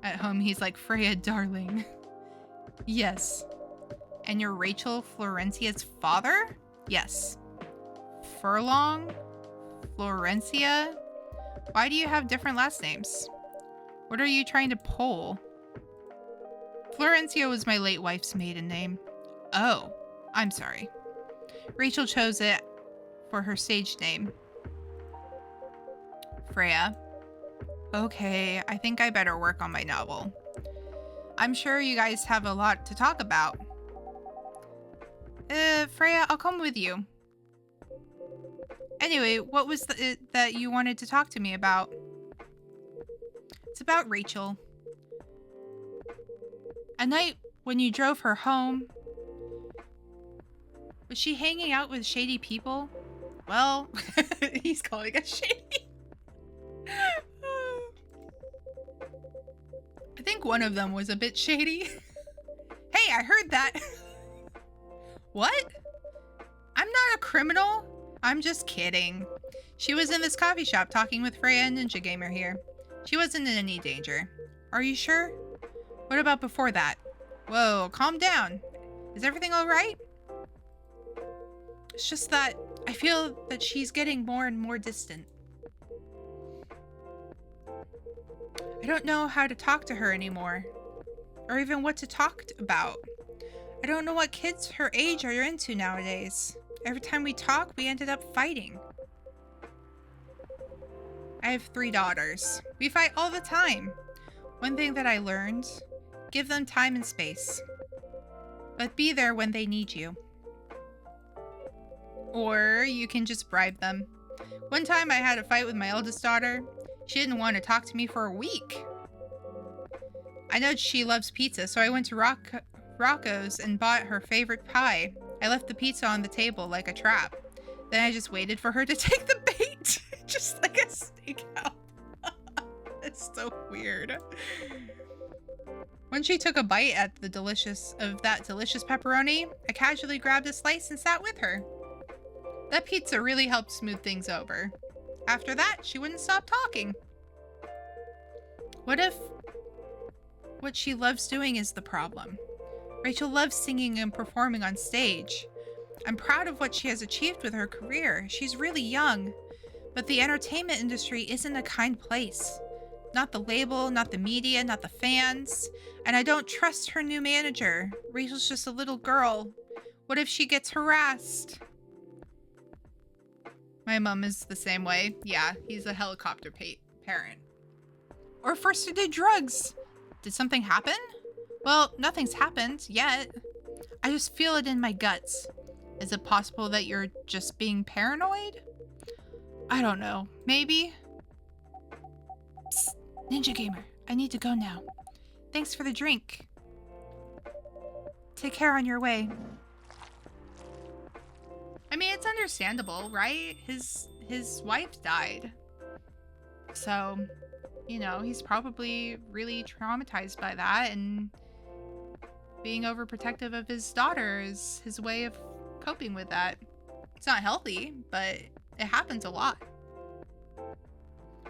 At home, he's like, Freya, darling. Yes. And you're Rachel Florencia's father? Yes. Furlong? Florencia? Why do you have different last names? What are you trying to pull? Florencia was my late wife's maiden name. Oh, I'm sorry. Rachel chose it for her stage name. Freya. Okay, I think I better work on my novel. I'm sure you guys have a lot to talk about. Freya, I'll come with you. Anyway, what was it that you wanted to talk to me about? It's about Rachel. At night, when you drove her home, was she hanging out with shady people? Well, he's calling us shady. I think one of them was a bit shady. Hey, I heard that. What? I'm not a criminal. I'm just kidding. She was in this coffee shop talking with Freya and Ninja Gamer here. She wasn't in any danger. Are you sure? What about before that? Whoa, calm down. Is everything all right? It's just that I feel that she's getting more and more distant. I don't know how to talk to her anymore, or even what to talk about. I don't know what kids her age are into nowadays. Every time we talk, we ended up fighting. I have 3 daughters. We fight all the time. One thing that I learned, give them time and space, but be there when they need you. Or you can just bribe them. One time I had a fight with my eldest daughter. She didn't want to talk to me for a week. I know she loves pizza, so I went to Rocco's and bought her favorite pie. I left the pizza on the table like a trap. Then I just waited for her to take the bait. Just like a stakeout. It's so weird. When she took a bite at that delicious pepperoni, I casually grabbed a slice and sat with her. That pizza really helped smooth things over. After that, she wouldn't stop talking. What if what she loves doing is the problem? Rachel loves singing and performing on stage. I'm proud of what she has achieved with her career. She's really young, but the entertainment industry isn't a kind place. not the label, not the media, not the fans. And I don't trust her new manager. Rachel's just a little girl. What if she gets harassed? My mom is the same way. Yeah, he's a helicopter parent. Or forced to do drugs. Did something happen? Well, nothing's happened yet. I just feel it in my guts. Is it possible that you're just being paranoid? I don't know. Maybe? Psst, Ninja Gamer, I need to go now. Thanks for the drink. Take care on your way. I mean, it's understandable, right? His wife died. So, you know, he's probably really traumatized by that, and being overprotective of his daughter is his way of coping with that. It's not healthy, but it happens a lot.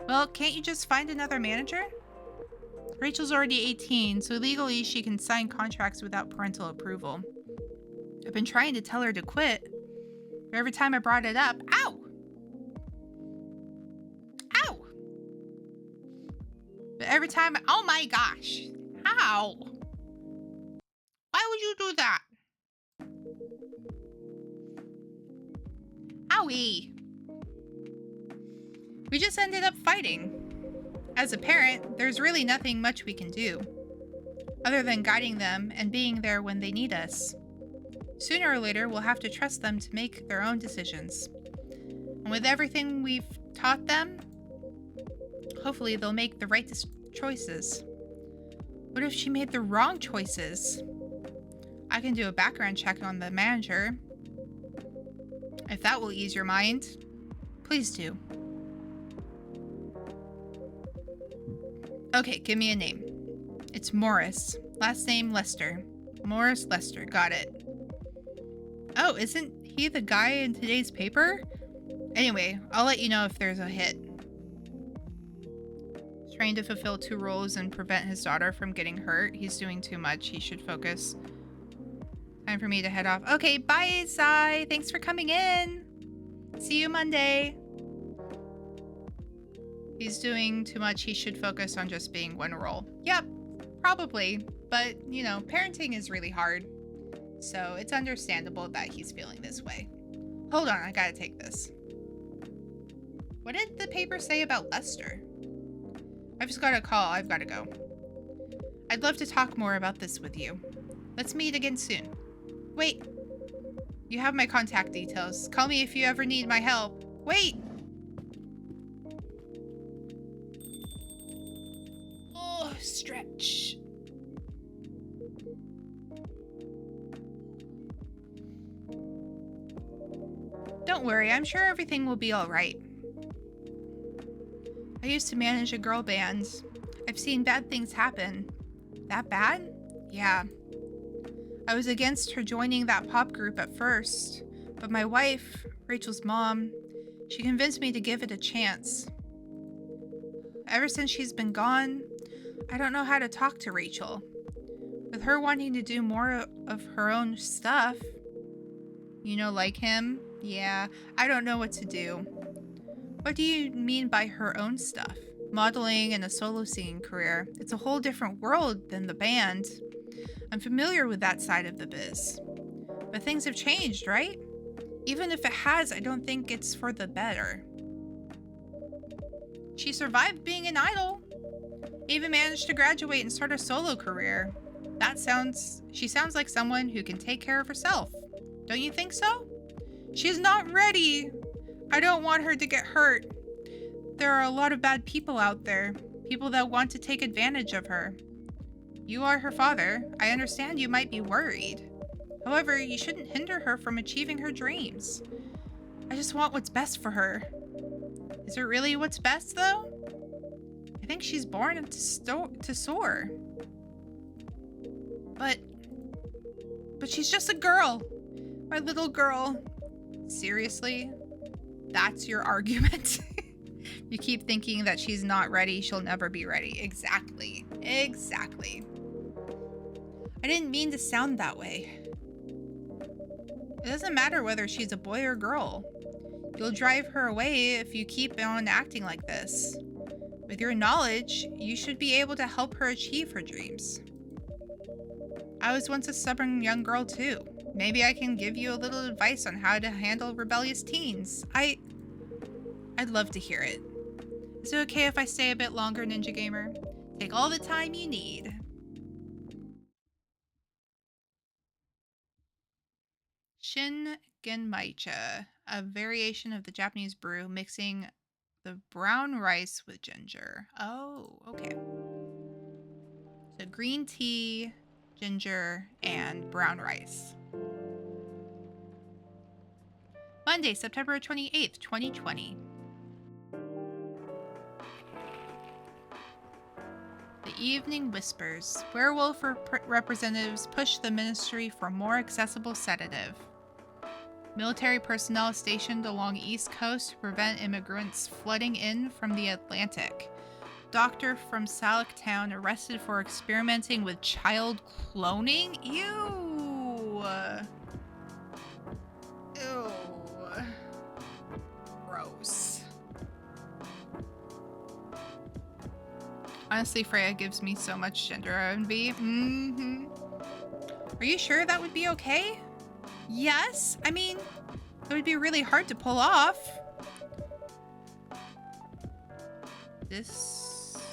Well, can't you just find another manager? Rachel's already 18, so legally she can sign contracts without parental approval. I've been trying to tell her to quit, but every time I brought it up, ow! Ow! But every time, oh my gosh, ow! Why would you do that? Owie! We just ended up fighting. As a parent, there's really nothing much we can do, other than guiding them and being there when they need us. Sooner or later, we'll have to trust them to make their own decisions. And with everything we've taught them, hopefully they'll make the right choices. What if she made the wrong choices? I can do a background check on the manager. If that will ease your mind, please do. Okay, give me a name. It's Morris. Last name Lester. Morris Lester, got it. Oh, isn't he the guy in today's paper? Anyway, I'll let you know if there's a hit. Trying to fulfill 2 roles and prevent his daughter from getting hurt. He's doing too much. He should focus. Time for me to head off. Okay, bye, Sai. Thanks for coming in. See you Monday. He's doing too much. He should focus on just being one role. Yep, probably. But, you know, parenting is really hard. So it's understandable that he's feeling this way. Hold on, I gotta take this. What did the paper say about Lester? I've just got a call. I've got to go. I'd love to talk more about this with you. Let's meet again soon. Wait. You have my contact details. Call me if you ever need my help. Wait. Oh, stretch. Don't worry, I'm sure everything will be all right. I used to manage a girl band. I've seen bad things happen. That bad? Yeah. I was against her joining that pop group at first, but my wife, Rachel's mom, she convinced me to give it a chance. Ever since she's been gone, I don't know how to talk to Rachel. With her wanting to do more of her own stuff, you know, like him, yeah, I don't know what to do. What do you mean by her own stuff? Modeling and a solo singing career. It's a whole different world than the band. I'm familiar with that side of the biz. But things have changed, right? Even if it has, I don't think it's for the better. She survived being an idol. Even managed to graduate and start a solo career. She sounds like someone who can take care of herself. Don't you think so? She's not ready. I don't want her to get hurt. There are a lot of bad people out there. People that want to take advantage of her. You are her father. I understand you might be worried. However, you shouldn't hinder her from achieving her dreams. I just want what's best for her. Is it really what's best, though? I think she's born to soar. But she's just a girl. My little girl. Seriously? That's your argument? You keep thinking that she's not ready, she'll never be ready. Exactly. Exactly. I didn't mean to sound that way. It doesn't matter whether she's a boy or girl. You'll drive her away if you keep on acting like this. With your knowledge, you should be able to help her achieve her dreams. I was once a stubborn young girl too. Maybe I can give you a little advice on how to handle rebellious teens. I'd love to hear it. Is it okay if I stay a bit longer, Ninja Gamer? Take all the time you need. Shin Genmaicha, a variation of the Japanese brew mixing the brown rice with ginger. Oh, okay. So green tea, ginger, and brown rice. Monday, September 28th, 2020. The Evening Whispers. Werewolf representatives push the ministry for more accessible sedative. Military personnel stationed along East Coast to prevent immigrants flooding in from the Atlantic. Doctor from Salaktown arrested for experimenting with child cloning? Ew. Ew. Gross. Honestly, Freya gives me so much gender envy. Are you sure that would be okay? Yes. I mean, it would be really hard to pull off. Disgusting?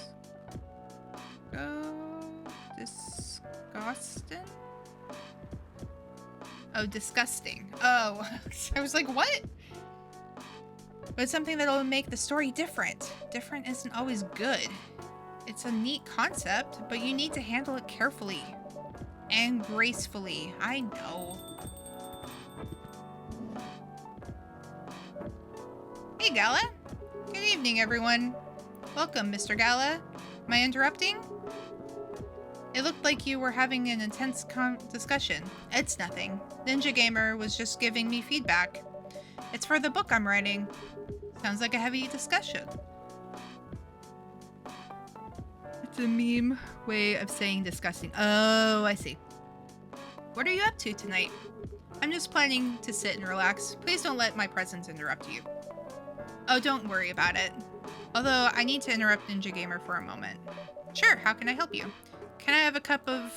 Oh, disgusting. Oh, I was like, what? But it's something that'll make the story different. Different isn't always good. It's a neat concept, but you need to handle it carefully and gracefully. I know. Hey, Gala. Good evening, everyone. Welcome, Mr. Gala. Am I interrupting? It looked like you were having an intense discussion. It's nothing. Ninja Gamer was just giving me feedback. It's for the book I'm writing. Sounds like a heavy discussion. It's a meme way of saying disgusting. Oh, I see. What are you up to tonight? I'm just planning to sit and relax. Please don't let my presence interrupt you. Oh, don't worry about it. Although, I need to interrupt Ninja Gamer for a moment. Sure, how can I help you? Can I have a cup of...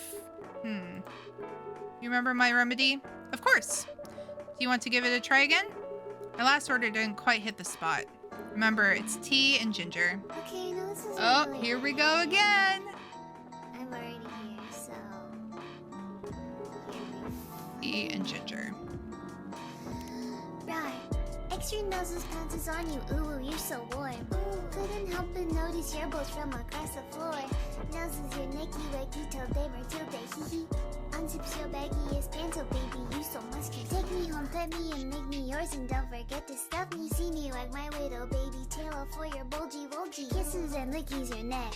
You remember my remedy? Of course. Do you want to give it a try again? My last order didn't quite hit the spot. Remember, it's tea and ginger. Okay, no, this is Oh, really here we go again. I'm already here, so here Tea and ginger. we Right. Extra noses pounces on you, ooh, you're so warm. Ooh, couldn't help but notice your bows from across the floor. Noses your necky, wacky, till they were till they hee hee. Unzips your baggiest pants, oh baby, you so musky. Take me home, pet me, and make me yours, and don't forget to stuff me. See me like my little baby tail for your bulgy bulgy. Kisses and lickies your neck.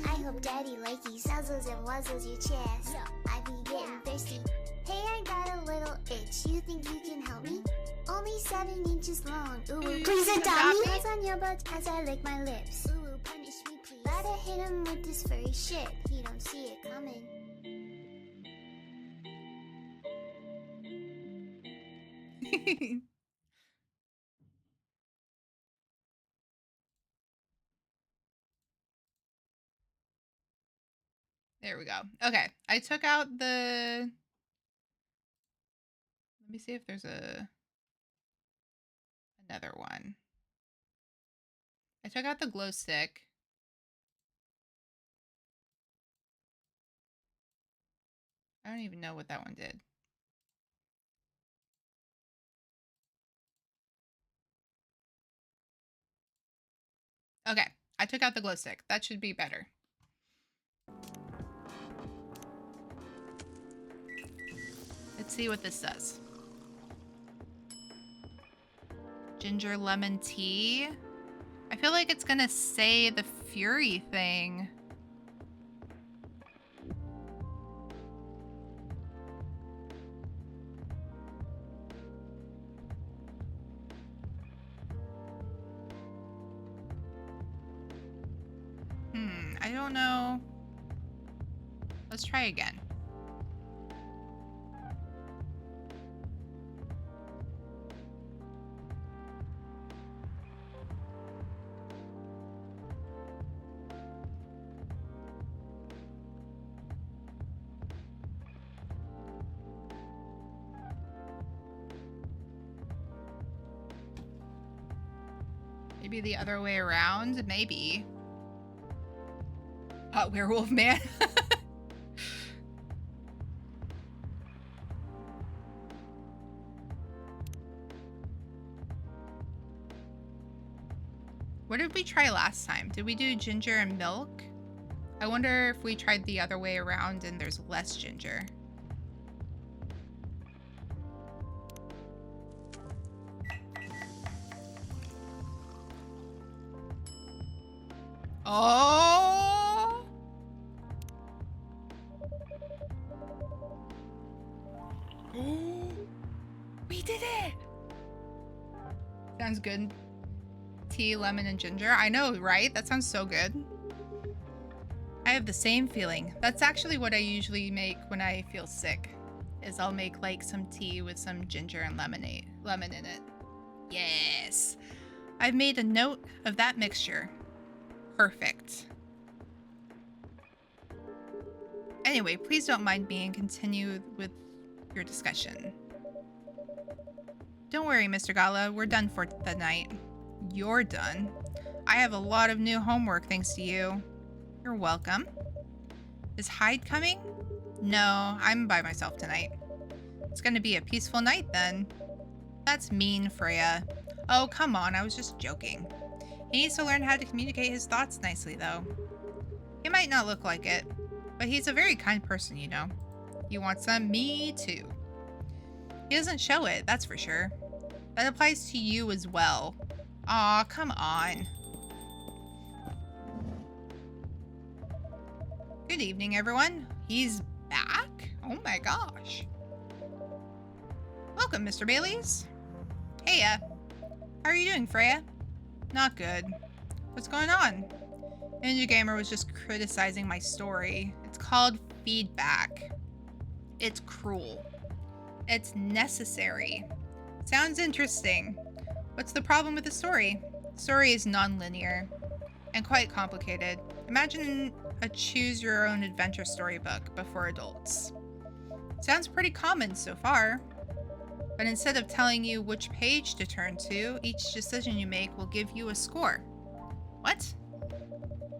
I hope daddy likey nuzzles and wuzzles your chest. I be getting thirsty. Hey, I got a little itch. You think you can help me? Only 7 inches long. Ooh, please adopt me. Hands on your butt as I lick my lips. Ooh, punish me, please. Gotta hit him with this furry shit. He don't see it coming. There we go. Okay, I took out the... Let me see if there's another one. I took out the glow stick. I don't even know what that one did. Okay, I took out the glow stick. That should be better. Let's see what this does. Ginger lemon tea. I feel like it's gonna say the fury thing. I don't know. Let's try again. Maybe the other way around? Maybe. Hot werewolf man. What did we try last time? Did we do ginger and milk? I wonder if we tried the other way around and there's less ginger. Oh! We did it! Sounds good. Tea, lemon, and ginger. I know, right? That sounds so good. I have the same feeling. That's actually what I usually make when I feel sick. Is I'll make like some tea with some ginger and lemon in it. Yes. I've made a note of that mixture. Perfect. Anyway, please don't mind me and continue with your discussion. Don't worry, Mr. Gala. We're done for the night. You're done. I have a lot of new homework thanks to you. You're welcome. Is Hyde coming? No, I'm by myself tonight. It's gonna be a peaceful night then. That's mean, Freya. Oh, come on, I was just joking. He needs to learn how to communicate his thoughts nicely, though. He might not look like it, but he's a very kind person, you know. He wants some? Me too. He doesn't show it, that's for sure. That applies to you as well. Aw, come on. Good evening, everyone. He's back? Oh my gosh. Welcome, Mr. Baileys. Heya. How are you doing, Freya? Not good. What's going on? Ninja Gamer was just criticizing my story. It's called feedback. It's cruel. It's necessary. Sounds interesting. What's the problem with the story? The story is non-linear and quite complicated. Imagine a choose-your-own-adventure storybook, but for adults. Sounds pretty common so far. But instead of telling you which page to turn to, each decision you make will give you a score. What?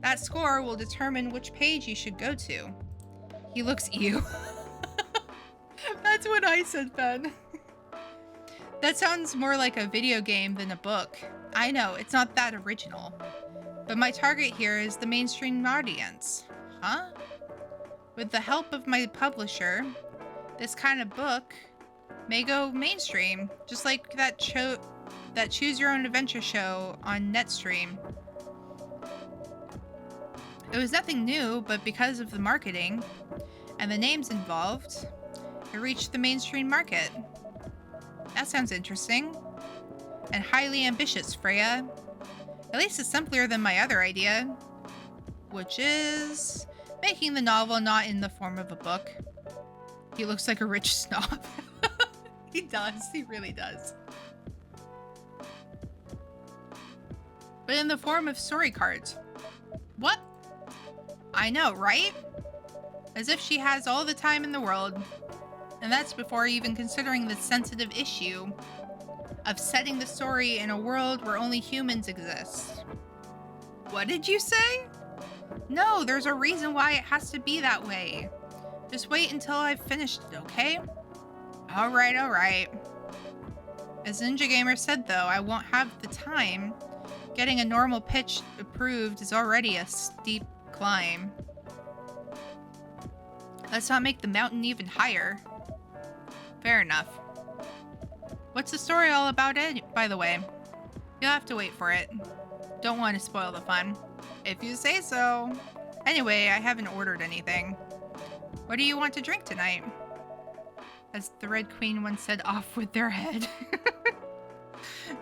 That score will determine which page you should go to. He looks ew. That's what I said, Ben. That sounds more like a video game than a book. I know, it's not that original. But my target here is the mainstream audience. Huh? With the help of my publisher, this kind of book may go mainstream, just like that Choose Your Own Adventure show on Netstream. It was nothing new, but because of the marketing and the names involved, it reached the mainstream market. That sounds interesting. And highly ambitious, Freya. At least it's simpler than my other idea, which is making the novel not in the form of a book. He looks like a rich snob. He does. He really does. But in the form of story cards. What? I know, right? As if she has all the time in the world. And that's before even considering the sensitive issue of setting the story in a world where only humans exist. What did you say? No, there's a reason why it has to be that way. Just wait until I've finished it, okay? Alright, alright. As Ninja Gamer said though, I won't have the time. Getting a normal pitch approved is already a steep climb. Let's not make the mountain even higher. Fair enough. What's the story all about, by the way? You'll have to wait for it. Don't want to spoil the fun. If you say so. Anyway, I haven't ordered anything. What do you want to drink tonight? As the Red Queen once said, off with their head.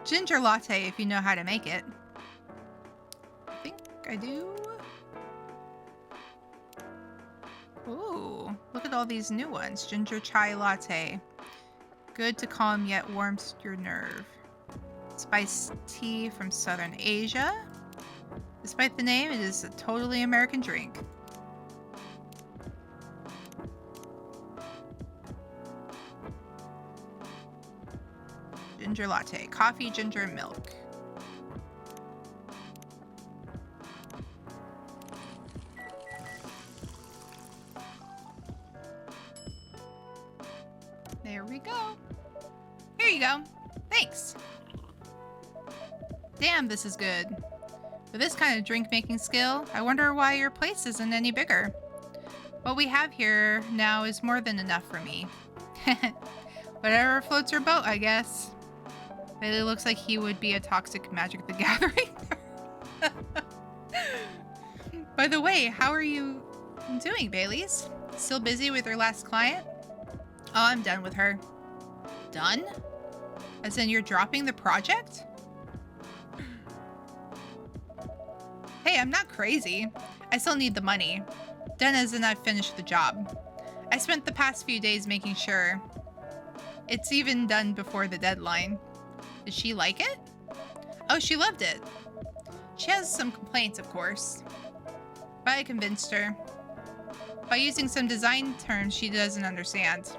Ginger latte, if you know how to make it. I think I do. Ooh, look at all these new ones. Ginger chai latte. Good to calm yet warms your nerve. Spiced tea from Southern Asia. Despite the name, it is a totally American drink. Ginger latte. Coffee, ginger, milk. you go. Thanks. Damn, this is good. With this kind of drink-making skill, I wonder why your place isn't any bigger. What we have here now is more than enough for me. Whatever floats your boat, I guess. Bailey looks like he would be a toxic Magic the Gathering. By the way, how are you doing, Baileys? Still busy with your last client? Oh, I'm done with her. Done? As in you're dropping the project? Hey, I'm not crazy. I still need the money. Done as in I've finished the job. I spent the past few days making sure. It's even done before the deadline. Did she like it? Oh, she loved it. She has some complaints, of course. But I convinced her. By using some design terms she doesn't understand.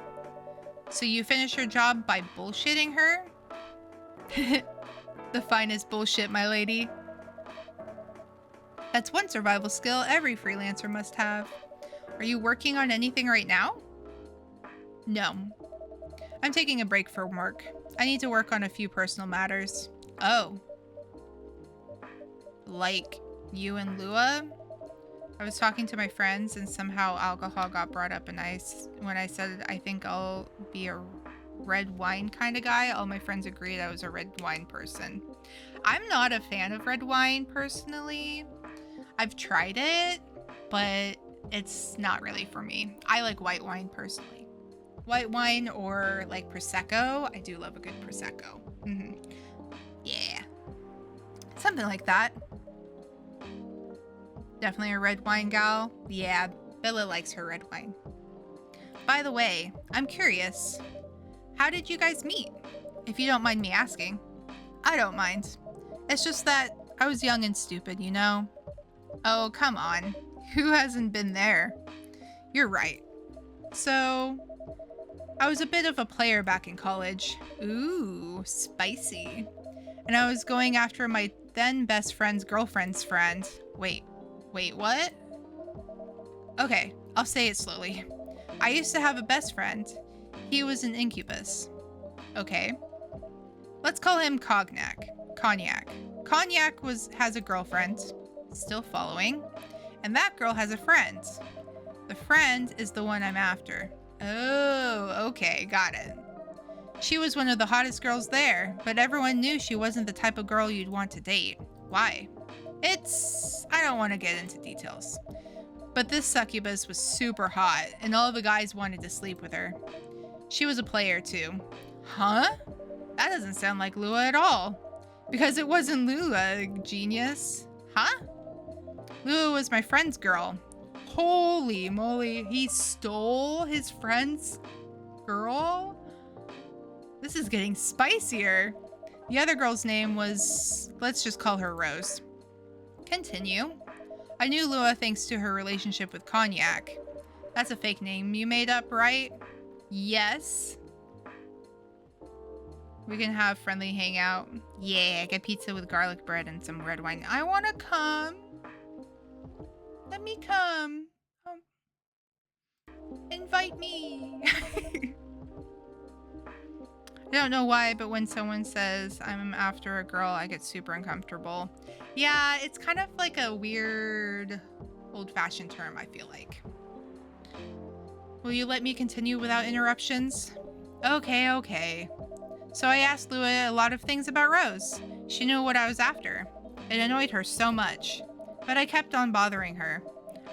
So you finish your job by bullshitting her? The finest bullshit, my lady. That's one survival skill every freelancer must have. Are you working on anything right now? No. I'm taking a break from work. I need to work on a few personal matters. Oh. Like you and Lua? I was talking to my friends and somehow alcohol got brought up, and when I said I think I'll be a red wine kind of guy, all my friends agreed I was a red wine person. I'm not a fan of red wine personally. I've tried it, but it's not really for me. I like white wine personally. White wine or like Prosecco. I do love a good Prosecco. Yeah. Something like that. Definitely a red wine gal. Yeah, Bella likes her red wine. By the way, I'm curious. How did you guys meet? If you don't mind me asking. I don't mind. It's just that I was young and stupid, you know? Oh, come on. Who hasn't been there? You're right. So, I was a bit of a player back in college. Ooh, spicy. And I was going after my then best friend's girlfriend's friend. Wait, what? Okay, I'll say it slowly. I used to have a best friend. He was an incubus. Okay. Let's call him Cognac. Cognac. Cognac has a girlfriend. Still following. And that girl has a friend. The friend is the one I'm after. Oh, okay, got it. She was one of the hottest girls there, but everyone knew she wasn't the type of girl you'd want to date. Why? I don't want to get into details. But this succubus was super hot, and all the guys wanted to sleep with her. She was a player too. Huh? That doesn't sound like Lua at all. Because it wasn't Lua, genius. Huh? Lua was my friend's girl. Holy moly, he stole his friend's girl? This is getting spicier. The other girl's name was, let's just call her Rose. Continue. I knew Lua thanks to her relationship with Cognac. That's a fake name you made up, right? Yes. We can have friendly hangout. Yeah, get pizza with garlic bread and some red wine. I want to come. Let me come. Invite me. I don't know why, but when someone says I'm after a girl, I get super uncomfortable. Yeah, it's kind of like a weird old-fashioned term, I feel like. Will you let me continue without interruptions? Okay. So I asked Lua a lot of things about Rose. She knew what I was after. It annoyed her so much. But I kept on bothering her.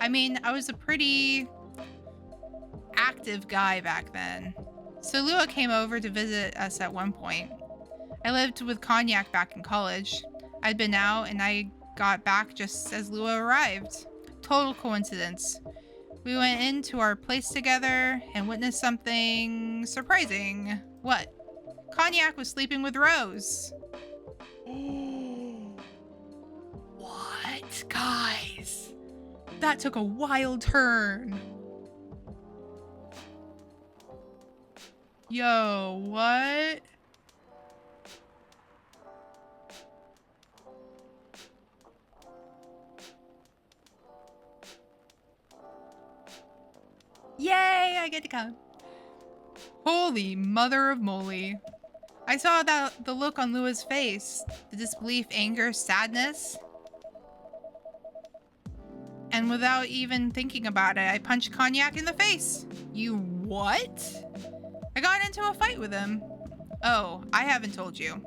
I mean, I was a pretty active guy back then. So Lua came over to visit us at one point. I lived with Cognac back in college. I'd been out and I got back just as Lua arrived. Total coincidence. We went into our place together and witnessed something surprising. What? Cognac was sleeping with Rose. What? Guys, that took a wild turn. Yo, what? Yay, I get to come. Holy mother of moly. I saw that the look on Lua's face, the disbelief, anger, sadness. And without even thinking about it, I punched Cognac in the face. You what? I got into a fight with him. Oh, I haven't told you.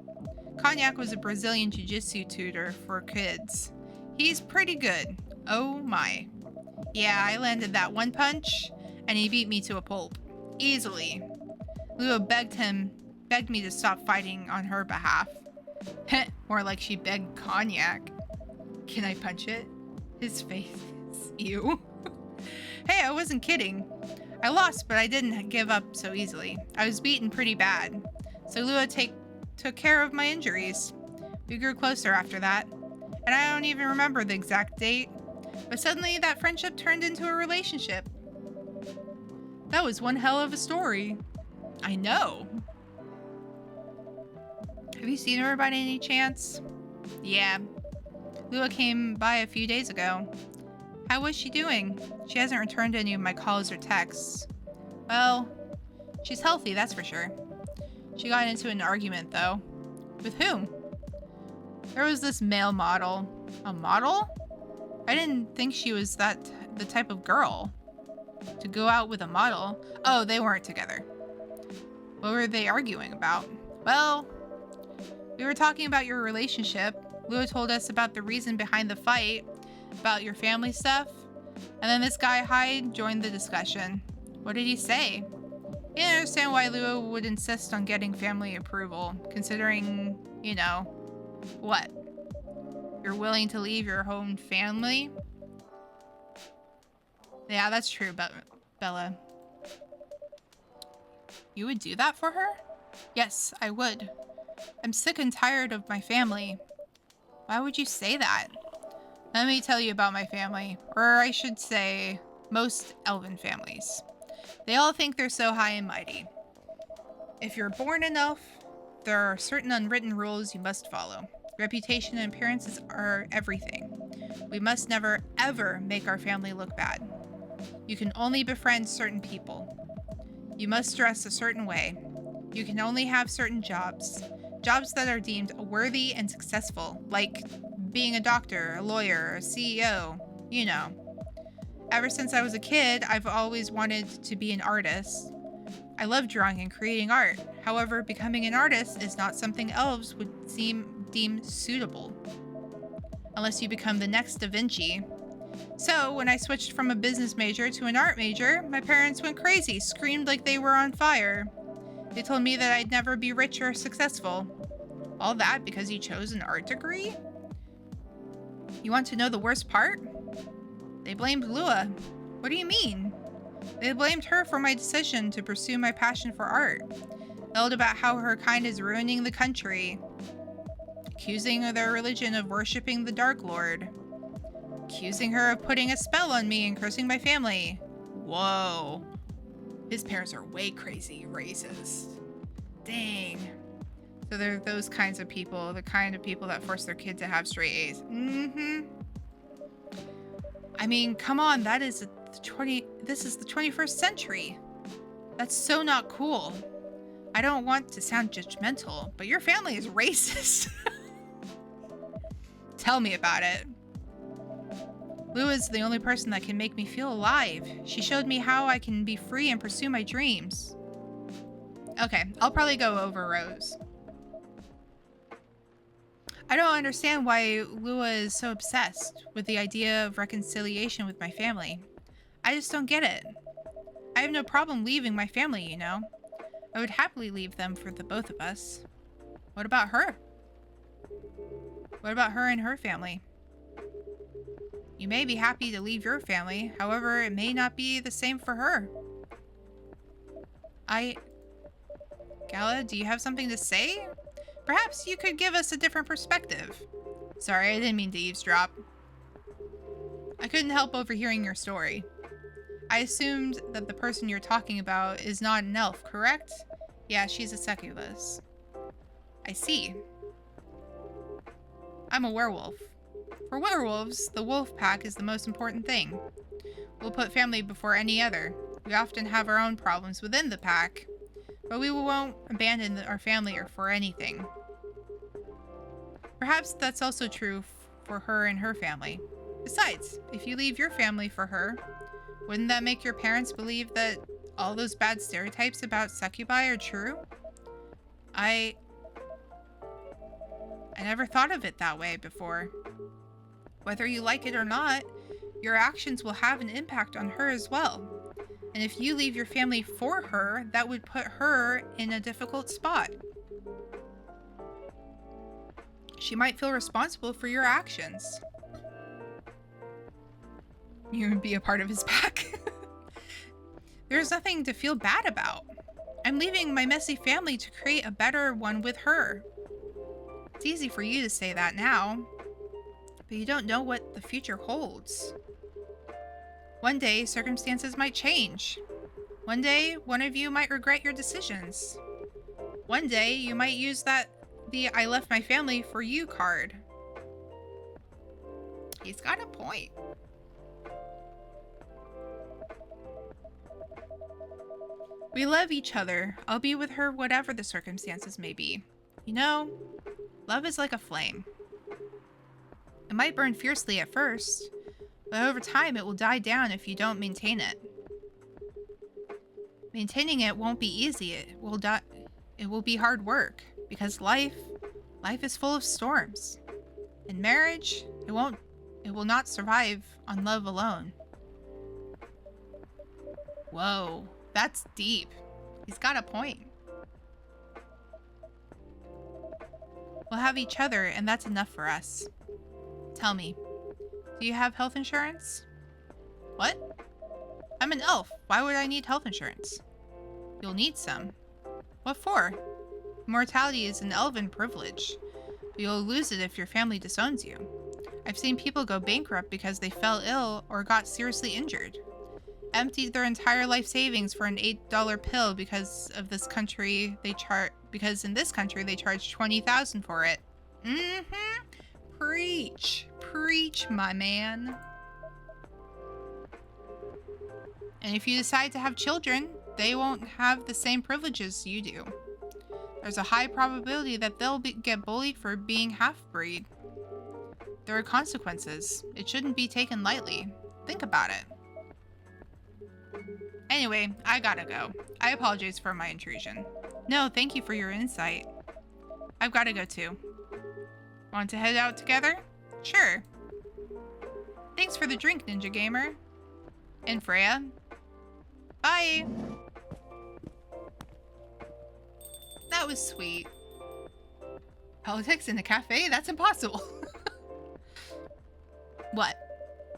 Cognac was a Brazilian jiu-jitsu tutor for kids. He's pretty good. Oh my. Yeah, I landed that one punch, and he beat me to a pulp. Easily. Lua begged me to stop fighting on her behalf. More like she begged Cognac. Can I punch it? His face. Ew. Hey, I wasn't kidding. I lost, but I didn't give up so easily. I was beaten pretty bad. So Lua took care of my injuries. We grew closer after that. And I don't even remember the exact date. But suddenly that friendship turned into a relationship. That was one hell of a story. I know. Have you seen her by any chance? Yeah. Lua came by a few days ago. How was she doing? She hasn't returned any of my calls or texts. Well, she's healthy, that's for sure. She got into an argument, though. With whom? There was this male model. A model? I didn't think she was the type of girl to go out with a model. Oh, they weren't together. What were they arguing about? Well, we were talking about your relationship. Lua told us about the reason behind the fight, about your family stuff, and then this guy Hyde joined the discussion. What did he say? He didn't understand why Lua would insist on getting family approval, considering, you know, what? You're willing to leave your home family? Yeah, that's true, Bella. You would do that for her? Yes, I would. I'm sick and tired of my family. Why would you say that? Let me tell you about my family, or I should say, most elven families. They all think they're so high and mighty. If you're born enough, there are certain unwritten rules you must follow. Reputation and appearances are everything. We must never, ever make our family look bad. You can only befriend certain people. You must dress a certain way. You can only have certain jobs. Jobs that are deemed worthy and successful, like being a doctor, a lawyer, a CEO, you know. Ever since I was a kid, I've always wanted to be an artist. I love drawing and creating art. However, becoming an artist is not something elves would deem suitable. Unless you become the next Da Vinci. So, when I switched from a business major to an art major, my parents went crazy, screamed like they were on fire. They told me that I'd never be rich or successful. All that because you chose an art degree? You want to know the worst part? They blamed Lua. What do you mean? They blamed her for my decision to pursue my passion for art. Yelled about how her kind is ruining the country. Accusing their religion of worshipping the Dark Lord. Accusing her of putting a spell on me and cursing my family. Whoa. His parents are way crazy racist. Dang. So they're those kinds of people, the kind of people that force their kid to have straight A's. Mm-hmm. I mean, come on, this is the 21st century. That's so not cool. I don't want to sound judgmental, but your family is racist. Tell me about it. Lua's the only person that can make me feel alive. She showed me how I can be free and pursue my dreams. Okay, I'll probably go over Rose. I don't understand why Lua is so obsessed with the idea of reconciliation with my family. I just don't get it. I have no problem leaving my family, you know. I would happily leave them for the both of us. What about her? What about her and her family? You may be happy to leave your family, however, it may not be the same for her. Gala, do you have something to say? Perhaps you could give us a different perspective. Sorry, I didn't mean to eavesdrop. I couldn't help overhearing your story. I assumed that the person you're talking about is not an elf, correct? Yeah, she's a succubus. I see. I'm a werewolf. For werewolves, the wolf pack is the most important thing. We'll put family before any other. We often have our own problems within the pack, but we won't abandon our family or for anything. Perhaps that's also true for her and her family. Besides, if you leave your family for her, wouldn't that make your parents believe that all those bad stereotypes about succubi are true? I never thought of it that way before. Whether you like it or not, your actions will have an impact on her as well. And if you leave your family for her, that would put her in a difficult spot. She might feel responsible for your actions. You would be a part of his pack. There's nothing to feel bad about. I'm leaving my messy family to create a better one with her. It's easy for you to say that now, but you don't know what the future holds. One day, circumstances might change. One day, one of you might regret your decisions. One day, you might use the I left my family for you card. He's got a point. We love each other. I'll be with her whatever the circumstances may be. You know, love is like a flame. It might burn fiercely at first, but over time it will die down if you don't maintain it. Maintaining it won't be easy. It will be hard work because life is full of storms. And marriage, it will not survive on love alone. Whoa, that's deep. He's got a point. We'll have each other, and that's enough for us. Tell me, do you have health insurance? What? I'm an elf. Why would I need health insurance? You'll need some. What for? Immortality is an elven privilege, but you'll lose it if your family disowns you. I've seen people go bankrupt because they fell ill or got seriously injured. Emptied their entire life savings for an $8 pill because in this country they charge $20,000 for it. Mm-hmm. Preach. Preach, my man. And if you decide to have children, they won't have the same privileges you do. There's a high probability that they'll get bullied for being half-breed. There are consequences. It shouldn't be taken lightly. Think about it. Anyway, I gotta go. I apologize for my intrusion. No, thank you for your insight. I've gotta go too. Want to head out together? Sure. Thanks for the drink, Ninja Gamer. And Freya. Bye! That was sweet. Politics in a cafe? That's impossible. What?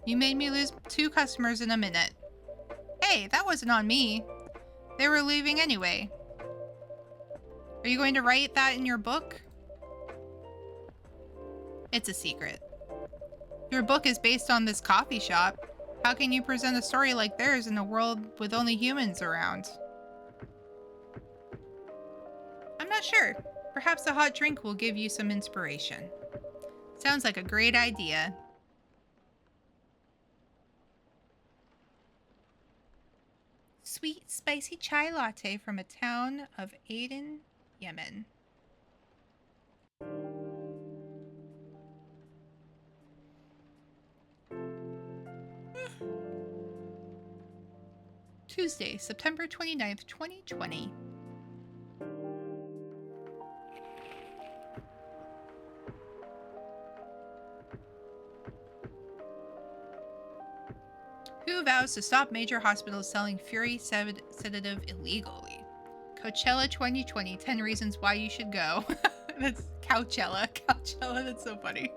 You made me lose 2 customers in a minute. Hey, that wasn't on me. They were leaving anyway. Are you going to write that in your book? It's a secret. Your book is based on this coffee shop. How can you present a story like theirs in a world with only humans around? I'm not sure. Perhaps a hot drink will give you some inspiration. Sounds like a great idea. Sweet, spicy chai latte from a town of Aden, Yemen. Tuesday, September 29th, 2020. Who vows to stop major hospitals selling Fury sedative illegally? Coachella 2020, 10 reasons why you should go. That's Coachella. Coachella, that's so funny.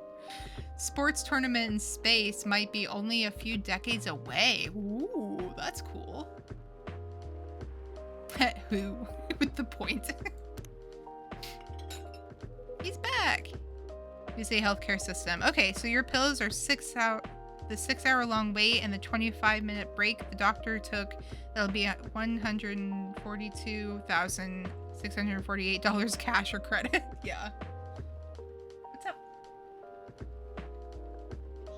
Sports tournament in space might be only a few decades away. Ooh, that's cool. Who? With the point. He's back. You say healthcare system. Okay, so your pills are 6 out. The 6-hour-long wait and the 25-minute break the doctor took, that'll be at $142,648 cash or credit. Yeah. What's up?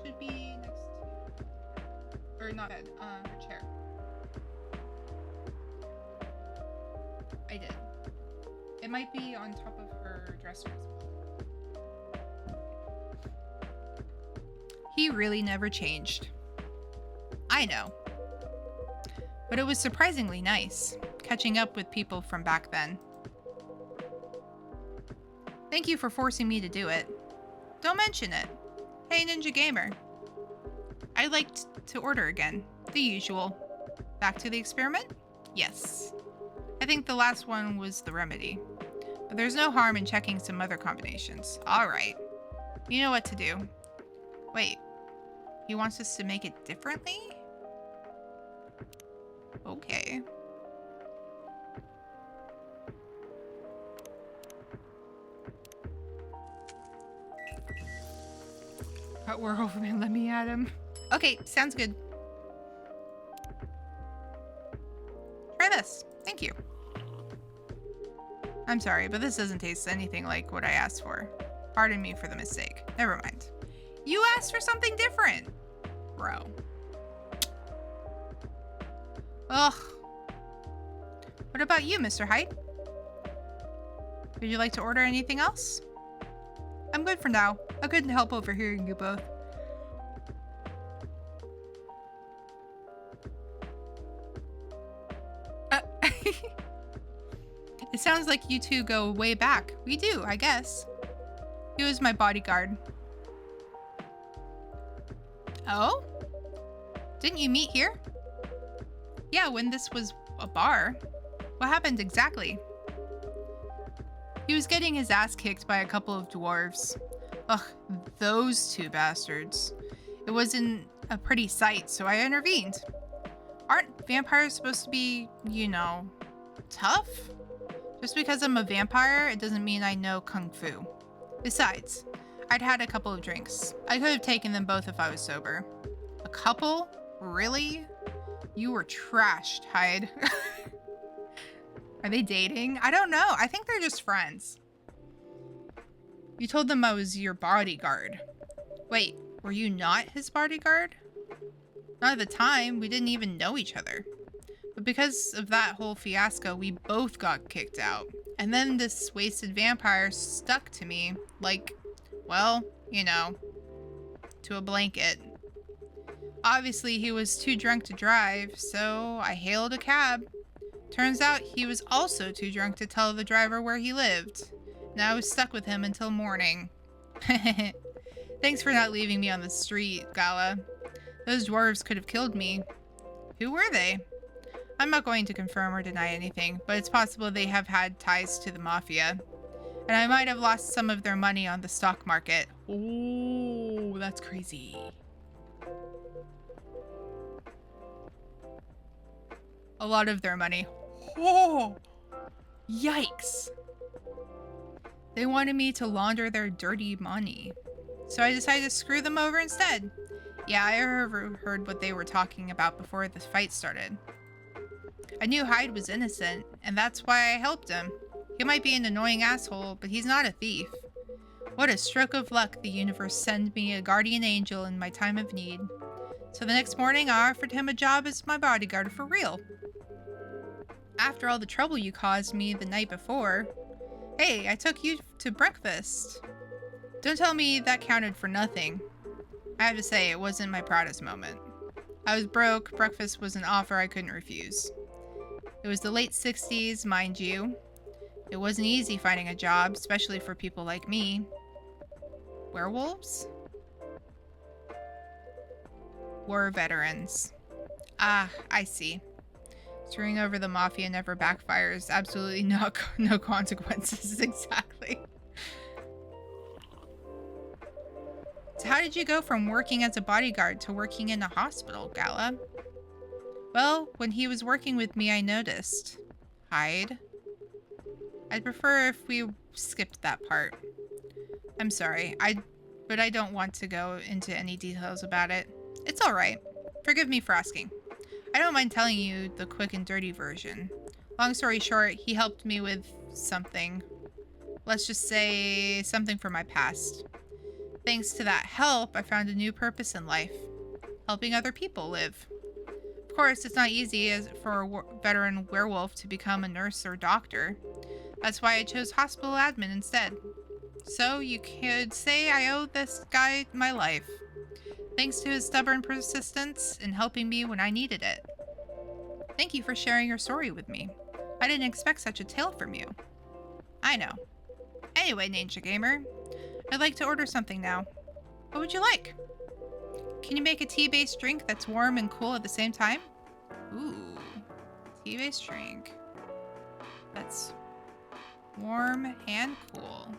Should be next. Or not bed. Her chair. I did. It might be on top of her dresser as well. He really never changed. I know. But it was surprisingly nice, catching up with people from back then. Thank you for forcing me to do it. Don't mention it. Hey, Ninja Gamer. I'd like to order again. The usual. Back to the experiment? Yes. I think the last one was the remedy. But there's no harm in checking some other combinations. Alright. You know what to do. Wait. He wants us to make it differently? Okay. We're over and let me at him. Okay, sounds good. Try this. Thank you. I'm sorry, but this doesn't taste anything like what I asked for. Pardon me for the mistake. Never mind. You asked for something different, bro. Ugh. What about you, Mr. Hyde? Would you like to order anything else? I'm good for now. I couldn't help overhearing you both. It sounds like you two go way back. We do, I guess. He was my bodyguard. Oh? Didn't you meet here? Yeah, when this was a bar. What happened exactly? He was getting his ass kicked by a couple of dwarves. Ugh, those two bastards. It wasn't a pretty sight, so I intervened. Aren't vampires supposed to be, you know, tough? Just because I'm a vampire, it doesn't mean I know kung fu. Besides, I'd had a couple of drinks. I could have taken them both if I was sober. A couple? Really? You were trashed, Hyde. Are they dating? I don't know. I think they're just friends. You told them I was your bodyguard. Wait, were you not his bodyguard? Not at the time. We didn't even know each other. But because of that whole fiasco, we both got kicked out. And then this wasted vampire stuck to me like, well, you know, to a blanket. Obviously, he was too drunk to drive, so I hailed a cab. Turns out he was also too drunk to tell the driver where he lived. And I was stuck with him until morning. Thanks for not leaving me on the street, Gala. Those dwarves could have killed me. Who were they? I'm not going to confirm or deny anything, but it's possible they have had ties to the mafia. And I might have lost some of their money on the stock market. Oh, that's crazy. A lot of their money. Oh, yikes. They wanted me to launder their dirty money. So I decided to screw them over instead. Yeah, I heard what they were talking about before the fight started. I knew Hyde was innocent, and that's why I helped him. He might be an annoying asshole, but he's not a thief. What a stroke of luck the universe sent me a guardian angel in my time of need. So the next morning I offered him a job as my bodyguard for real. After all the trouble you caused me the night before. Hey, I took you to breakfast. Don't tell me that counted for nothing. I have to say, it wasn't my proudest moment. I was broke, breakfast was an offer I couldn't refuse. It was the late 60s, mind you. It wasn't easy finding a job, especially for people like me. Werewolves? War veterans. Ah, I see. Screwing over the mafia never backfires. Absolutely no consequences, exactly. So how did you go from working as a bodyguard to working in a hospital, Gala? Well, when he was working with me, I noticed. Hyde? I'd prefer if we skipped that part. I'm sorry, but I don't want to go into any details about it. It's alright. Forgive me for asking. I don't mind telling you the quick and dirty version. Long story short, he helped me with something. Let's just say something from my past. Thanks to that help, I found a new purpose in life. Helping other people live. Of course, it's not easy for a veteran werewolf to become a nurse or doctor. That's why I chose hospital admin instead. So you could say I owe this guy my life. Thanks to his stubborn persistence in helping me when I needed it. Thank you for sharing your story with me. I didn't expect such a tale from you. I know. Anyway, Ninja Gamer, I'd like to order something now. What would you like? Can you make a tea-based drink that's warm and cool at the same time? Ooh, tea-based drink that's warm and cool.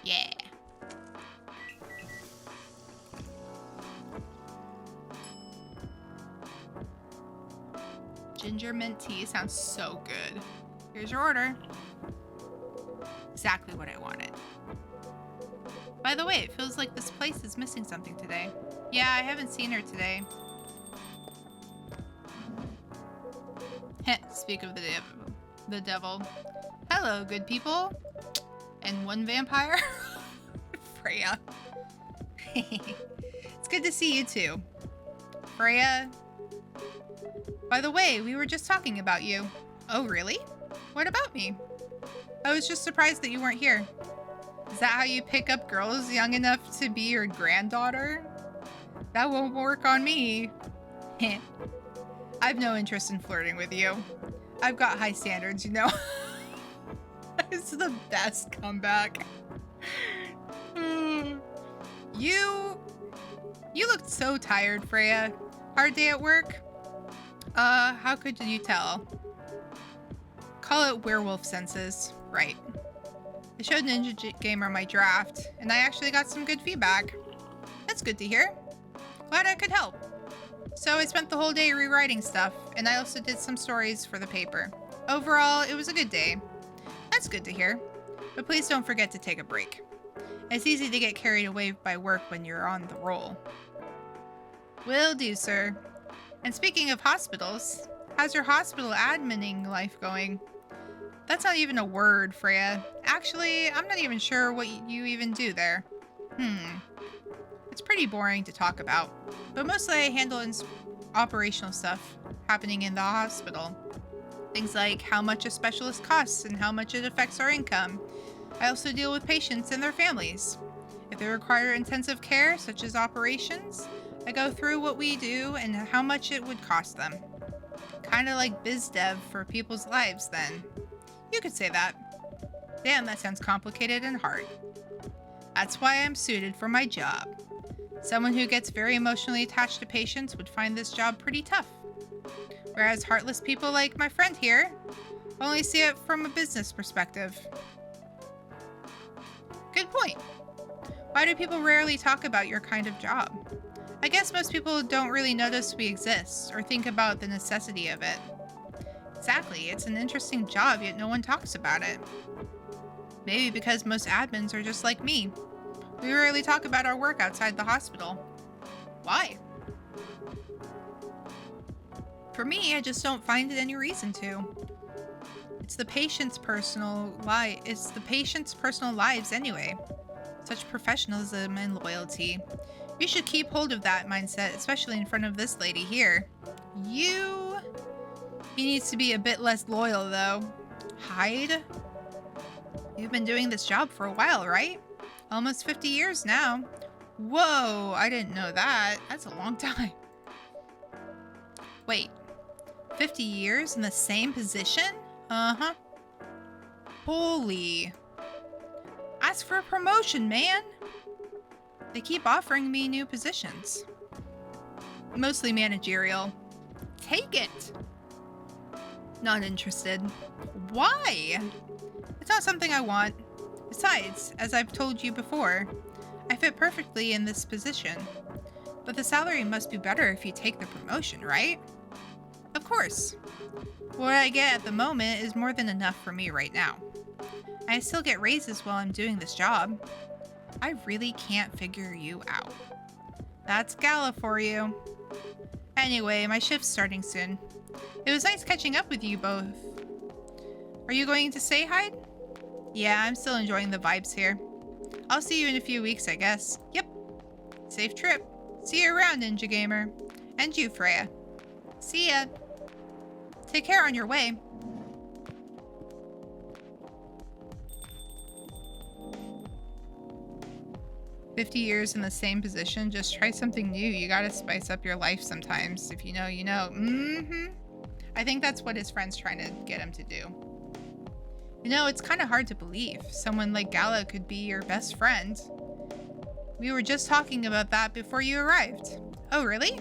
Yeah. Ginger mint tea sounds so good. Here's your order. Exactly what I wanted. By the way, it feels like this place is missing something today. Yeah, I haven't seen her today. Heh, speak of the devil. Hello, good people. And one vampire. Freya. It's good to see you too. Freya. By the way, we were just talking about you. Oh, really? What about me? I was just surprised that you weren't here. Is that how you pick up girls young enough to be your granddaughter? That won't work on me. I've no interest in flirting with you. I've got high standards, you know. It's the best comeback. You looked so tired, Freya. Hard day at work? How could you tell? Call it werewolf senses. Right. I showed Ninja Gamer my draft, and I actually got some good feedback. That's good to hear. Glad I could help. So I spent the whole day rewriting stuff, and I also did some stories for the paper. Overall, it was a good day. That's good to hear. But please don't forget to take a break. It's easy to get carried away by work when you're on the roll. Will do, sir. And speaking of hospitals, how's your hospital admining life going? That's not even a word, Freya. Actually, I'm not even sure what you even do there. It's pretty boring to talk about. But mostly I handle operational stuff happening in the hospital. Things like how much a specialist costs and how much it affects our income. I also deal with patients and their families. If they require intensive care, such as operations, I go through what we do and how much it would cost them. Kinda like biz dev for people's lives, then. You could say that. Damn, that sounds complicated and hard. That's why I'm suited for my job. Someone who gets very emotionally attached to patients would find this job pretty tough. Whereas heartless people like my friend here only see it from a business perspective. Good point. Why do people rarely talk about your kind of job? I guess most people don't really notice we exist or think about the necessity of it. Exactly, it's an interesting job, yet no one talks about it. Maybe because most admins are just like me. We rarely talk about our work outside the hospital. Why? For me, I just don't find it any reason to. It's the patient's personal lives anyway. Such professionalism and loyalty. You should keep hold of that mindset, especially in front of this lady here. He needs to be a bit less loyal, though. Hyde? You've been doing this job for a while, right? Almost 50 years now. Whoa, I didn't know that. That's a long time. Wait, 50 years in the same position? Uh-huh. Holy. Ask for a promotion, man. They keep offering me new positions. Mostly managerial. Take it. Not interested. Why? It's not something I want. Besides, as I've told you before, I fit perfectly in this position. But the salary must be better if you take the promotion, right? Of course. What I get at the moment is more than enough for me right now. I still get raises while I'm doing this job. I really can't figure you out. That's Gala for you. Anyway, my shift's starting soon. It was nice catching up with you both. Are you going to stay, Hyde? Yeah, I'm still enjoying the vibes here. I'll see you in a few weeks, I guess. Yep. Safe trip. See you around, Ninja Gamer. And you, Freya. See ya. Take care on your way. "50 years in the same position, just try something new. You gotta spice up your life sometimes. If you know, you know." I think that's what his friend's trying to get him to do. You know, it's kind of hard to believe someone like Gala could be your best friend. We were just talking about that before you arrived. Oh, really?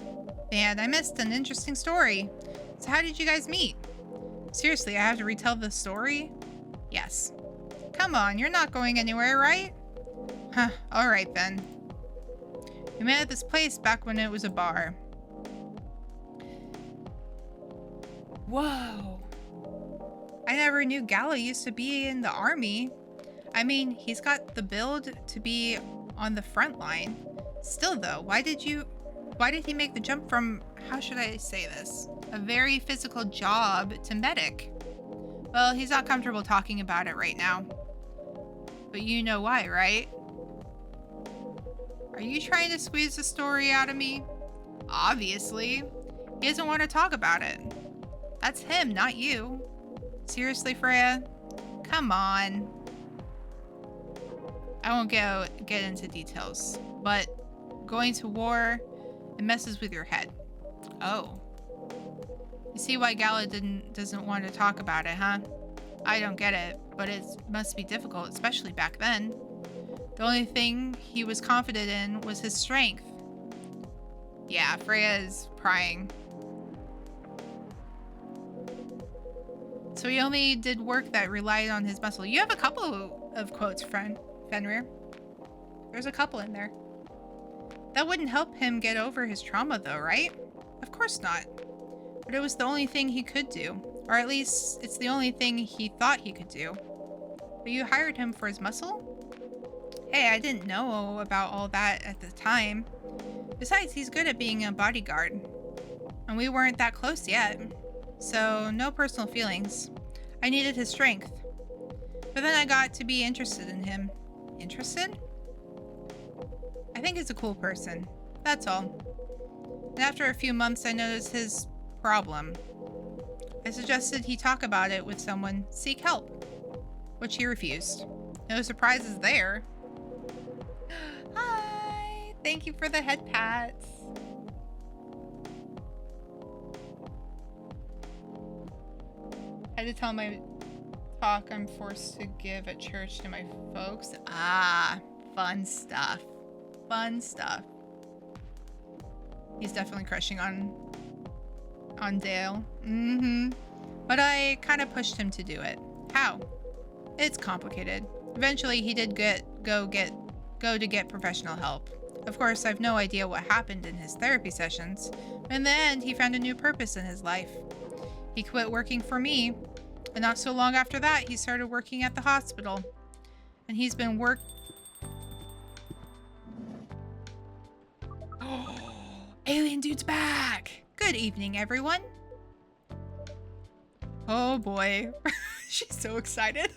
Man, I missed an interesting story. So how did you guys meet? Seriously, I have to retell the story? Yes. Come on, you're not going anywhere, right? Huh, alright then. We met at this place back when it was a bar. Whoa. I never knew Gala used to be in the army. I mean, he's got the build to be on the front line. Still though, why did he make the jump from, how should I say this, a very physical job to medic? Well, he's not comfortable talking about it right now. But you know why, right? Are you trying to squeeze the story out of me? Obviously. He doesn't want to talk about it. That's him, not you. Seriously, Freya? Come on. I won't get into details, but going to war, it messes with your head. Oh. You see why Gala doesn't want to talk about it, huh? I don't get it, but it must be difficult, especially back then. The only thing he was confident in was his strength. Yeah, Freya is prying. So he only did work that relied on his muscle. You have a couple of quotes, Fenrir. There's a couple in there. That wouldn't help him get over his trauma though, right? Of course not. But it was the only thing he could do. Or at least, it's the only thing he thought he could do. But you hired him for his muscle? Hey, I didn't know about all that at the time. Besides, he's good at being a bodyguard. And we weren't that close yet. So, no personal feelings. I needed his strength. But then I got to be interested in him. Interested? I think he's a cool person. That's all. And after a few months, I noticed his problem. I suggested he talk about it with someone, seek help, which he refused. No surprises there. Hi! Thank you for the head pats. I had to tell my talk I'm forced to give at church to my folks. Ah, fun stuff. Fun stuff. He's definitely crushing on Dale. But I kind of pushed him to do it. How? It's complicated. Eventually, he did go to get professional help. Of course, I've no idea what happened in his therapy sessions. In the end, he found a new purpose in his life. He quit working for me, and not so long after that, he started working at the hospital. And he's been Alien Dude's back! Good evening, everyone. Oh boy. She's so excited.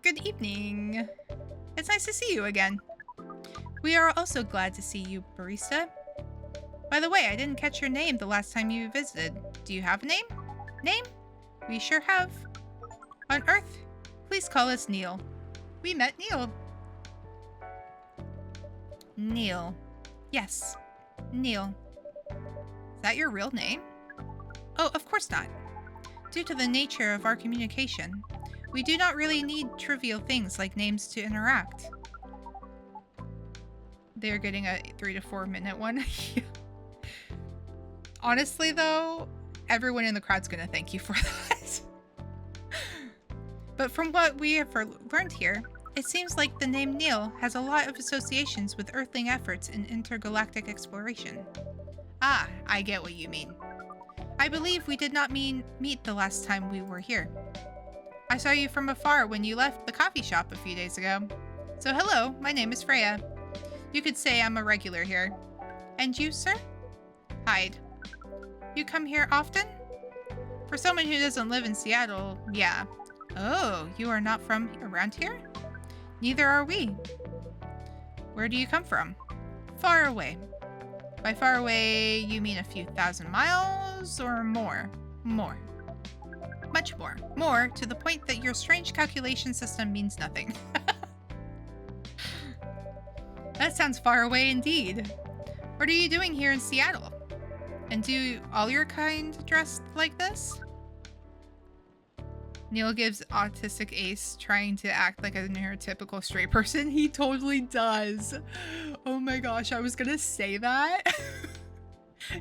Good evening. It's nice to see you again. We are also glad to see you, Barista. By the way, I didn't catch your name the last time you visited. Do you have a name? Name? We sure have. On Earth, please call us Neil. We met Neil. Neil. Yes, Neil. Is that your real name? Oh, of course not. Due to the nature of our communication, we do not really need trivial things like names to interact. They're getting a 3 to 4 minute one. Honestly, though, everyone in the crowd's gonna thank you for that. But from what we have learned here, it seems like the name Neil has a lot of associations with Earthling efforts in intergalactic exploration. Ah, I get what you mean. I believe we did not meet the last time we were here. I saw you from afar when you left the coffee shop a few days ago. So hello, my name is Freya. You could say I'm a regular here. And you, sir? Hyde. You come here often? For someone who doesn't live in Seattle, yeah. Oh, you are not from around here? Neither are we. Where do you come from? far away. By far away, you mean a few thousand miles or more? More. Much more. More to the point that your strange calculation system means nothing. That sounds far away indeed. What are you doing here in Seattle? And do all your kind dress like this? Neil gives autistic Ace trying to act like a neurotypical straight person. He totally does. Oh my gosh, I was gonna say that.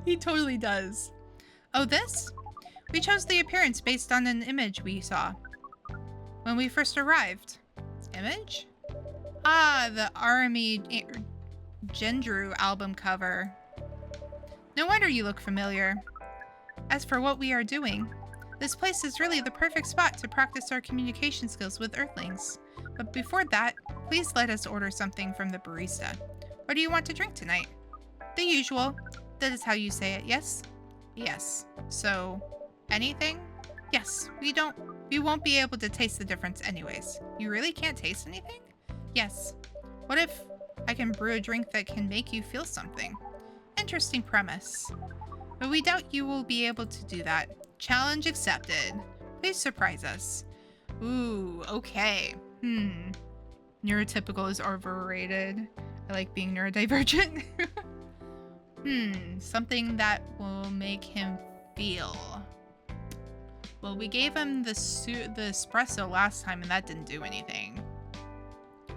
He totally does. Oh, this? We chose the appearance based on an image we saw when we first arrived. Image? Ah, the Arami Gendru album cover. No wonder you look familiar. As for what we are doing, this place is really the perfect spot to practice our communication skills with Earthlings. But before that, please let us order something from the barista. What do you want to drink tonight? The usual. That is how you say it, yes? Yes. So, anything? Yes, we won't be able to taste the difference anyways. You really can't taste anything? Yes. What if I can brew a drink that can make you feel something? Interesting premise. But we doubt you will be able to do that. Challenge accepted. Please surprise us. Ooh, okay. Neurotypical is overrated. I like being neurodivergent. Something that will make him feel. Well, we gave him the espresso last time and that didn't do anything.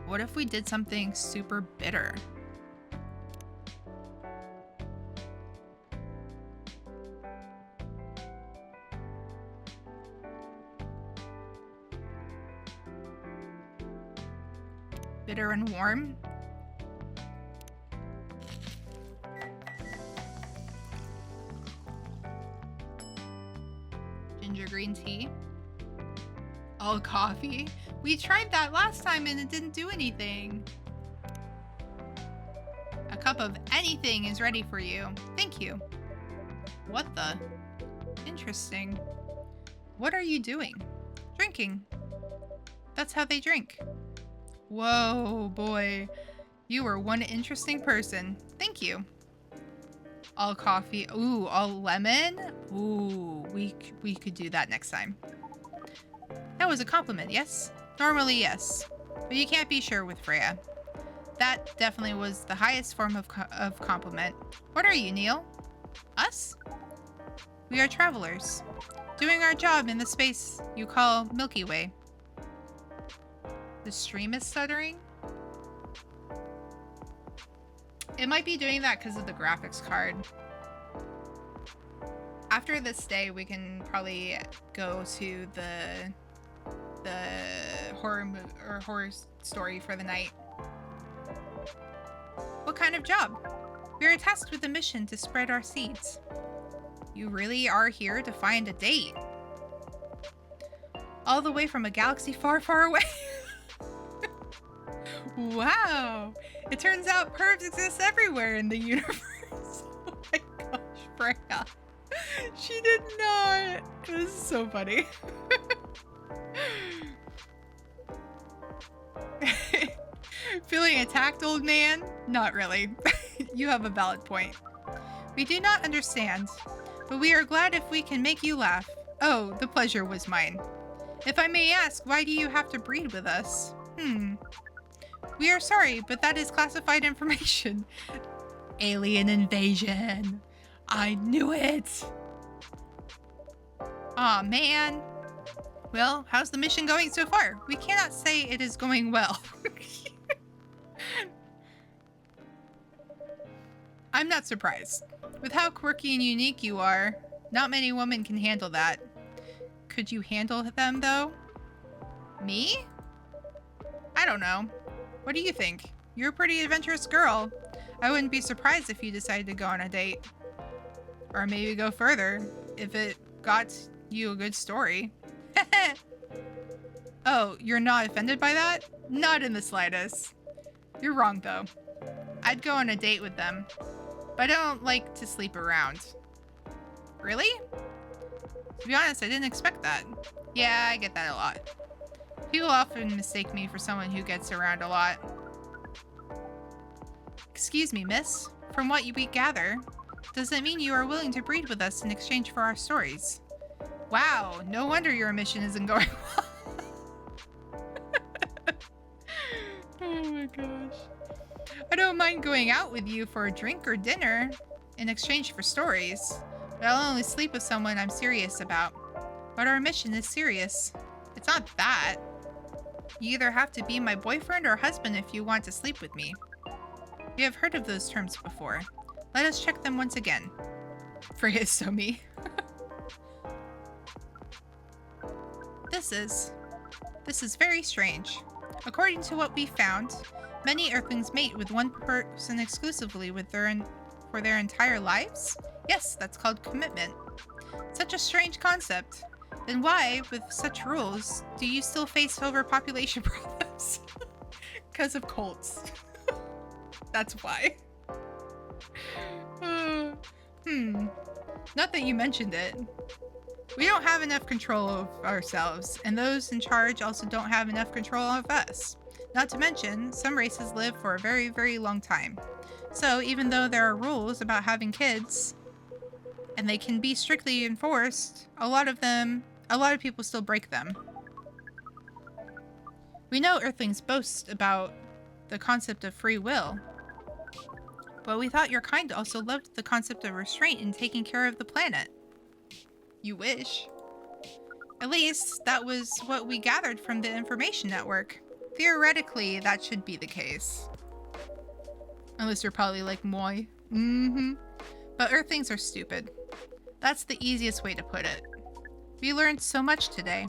What if we did something super bitter? Bitter and warm. Ginger green tea. All coffee. We tried that last time and it didn't do anything. A cup of anything is ready for you. Thank you. What the? Interesting. What are you doing? Drinking. That's how they drink. Whoa, boy. You are one interesting person. Thank you. All coffee. Ooh, all lemon? Ooh, we could do that next time. That was a compliment, yes? Normally, yes. But you can't be sure with Freya. That definitely was the highest form of compliment. What are you, Neil? Us? We are travelers, doing our job in the space you call Milky Way. The stream is stuttering? It might be doing that because of the graphics card. After this day, we can probably go to the horror story for the night. What kind of job? We are tasked with a mission to spread our seeds. You really are here to find a date? All the way from a galaxy far, far away? Wow! It turns out pervs exist everywhere in the universe. Oh my gosh, Freya. She did not. This is so funny. Feeling attacked, old man? Not really. You have a valid point. We do not understand, but we are glad if we can make you laugh. Oh, the pleasure was mine. If I may ask, why do you have to breed with us? We are sorry, but that is classified information. Alien invasion. I knew it. Aw, man. Well, how's the mission going so far? We cannot say it is going well. I'm not surprised. With how quirky and unique you are, not many women can handle that. Could you handle them, though? Me? I don't know. What do you think? You're a pretty adventurous girl. I wouldn't be surprised if you decided to go on a date. Or maybe go further, if it got you a good story. Oh, you're not offended by that? Not in the slightest. You're wrong, though. I'd go on a date with them. But I don't like to sleep around. Really? To be honest, I didn't expect that. Yeah, I get that a lot. People often mistake me for someone who gets around a lot. Excuse me, miss. From what we gather, does it mean you are willing to breed with us in exchange for our stories? Wow, no wonder your mission isn't going well. Oh my gosh. I don't mind going out with you for a drink or dinner in exchange for stories, but I'll only sleep with someone I'm serious about. But our mission is serious. It's not that. You either have to be my boyfriend or husband if you want to sleep with me. We have heard of those terms before. Let us check them once again. Freya is so me. This is very strange. According to what we found, many Earthlings mate with one person exclusively for their entire lives? Yes, that's called commitment. Such a strange concept. Then why, with such rules, do you still face overpopulation problems? Because of cults. That's why. Not that you mentioned it. We don't have enough control of ourselves, and those in charge also don't have enough control of us. Not to mention, some races live for a very, very long time. So even though there are rules about having kids, and they can be strictly enforced, a lot of people still break them. We know Earthlings boast about the concept of free will, but we thought your kind also loved the concept of restraint in taking care of the planet. You wish. At least, that was what we gathered from the information network. Theoretically, that should be the case. Unless you're probably like, moi. But Earthlings are stupid. That's the easiest way to put it. We learned so much today.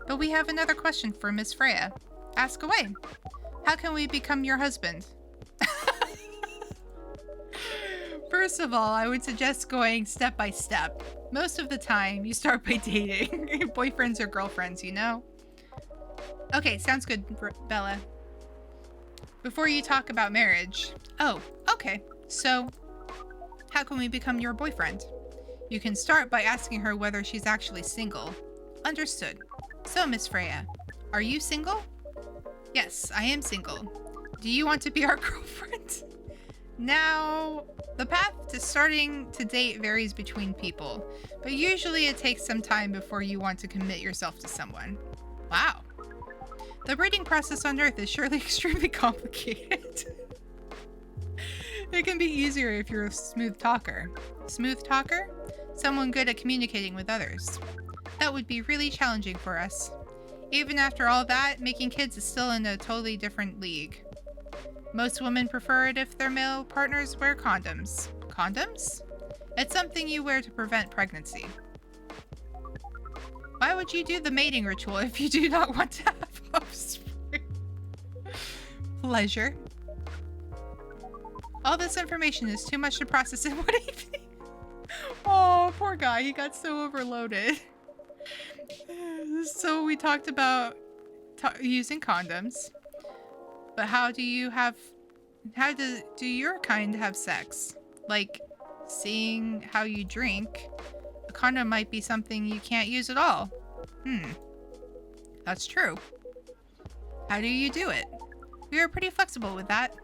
But we have another question for Miss Freya. Ask away. How can we become your husband? First of all, I would suggest going step by step. Most of the time, you start by dating your boyfriends or girlfriends, you know? Okay, sounds good, Bella. Before you talk about marriage. Oh, okay. So, how can we become your boyfriend? You can start by asking her whether she's actually single. Understood. So, Miss Freya, are you single? Yes, I am single. Do you want to be our girlfriend? Now, the path to starting to date varies between people, but usually it takes some time before you want to commit yourself to someone. Wow. The breeding process on Earth is surely extremely complicated. It can be easier if you're a smooth talker. Smooth talker? Someone good at communicating with others. That would be really challenging for us. Even after all that, making kids is still in a totally different league. Most women prefer it if their male partners wear condoms. Condoms? It's something you wear to prevent pregnancy. Why would you do the mating ritual if you do not want to have offspring? Pleasure. All this information is too much to process in one evening. Oh, poor guy. He got so overloaded. So we talked about using condoms. But how do your kind have sex? Like, seeing how you drink, a condom might be something you can't use at all. That's true. How do you do it? We are pretty flexible with that,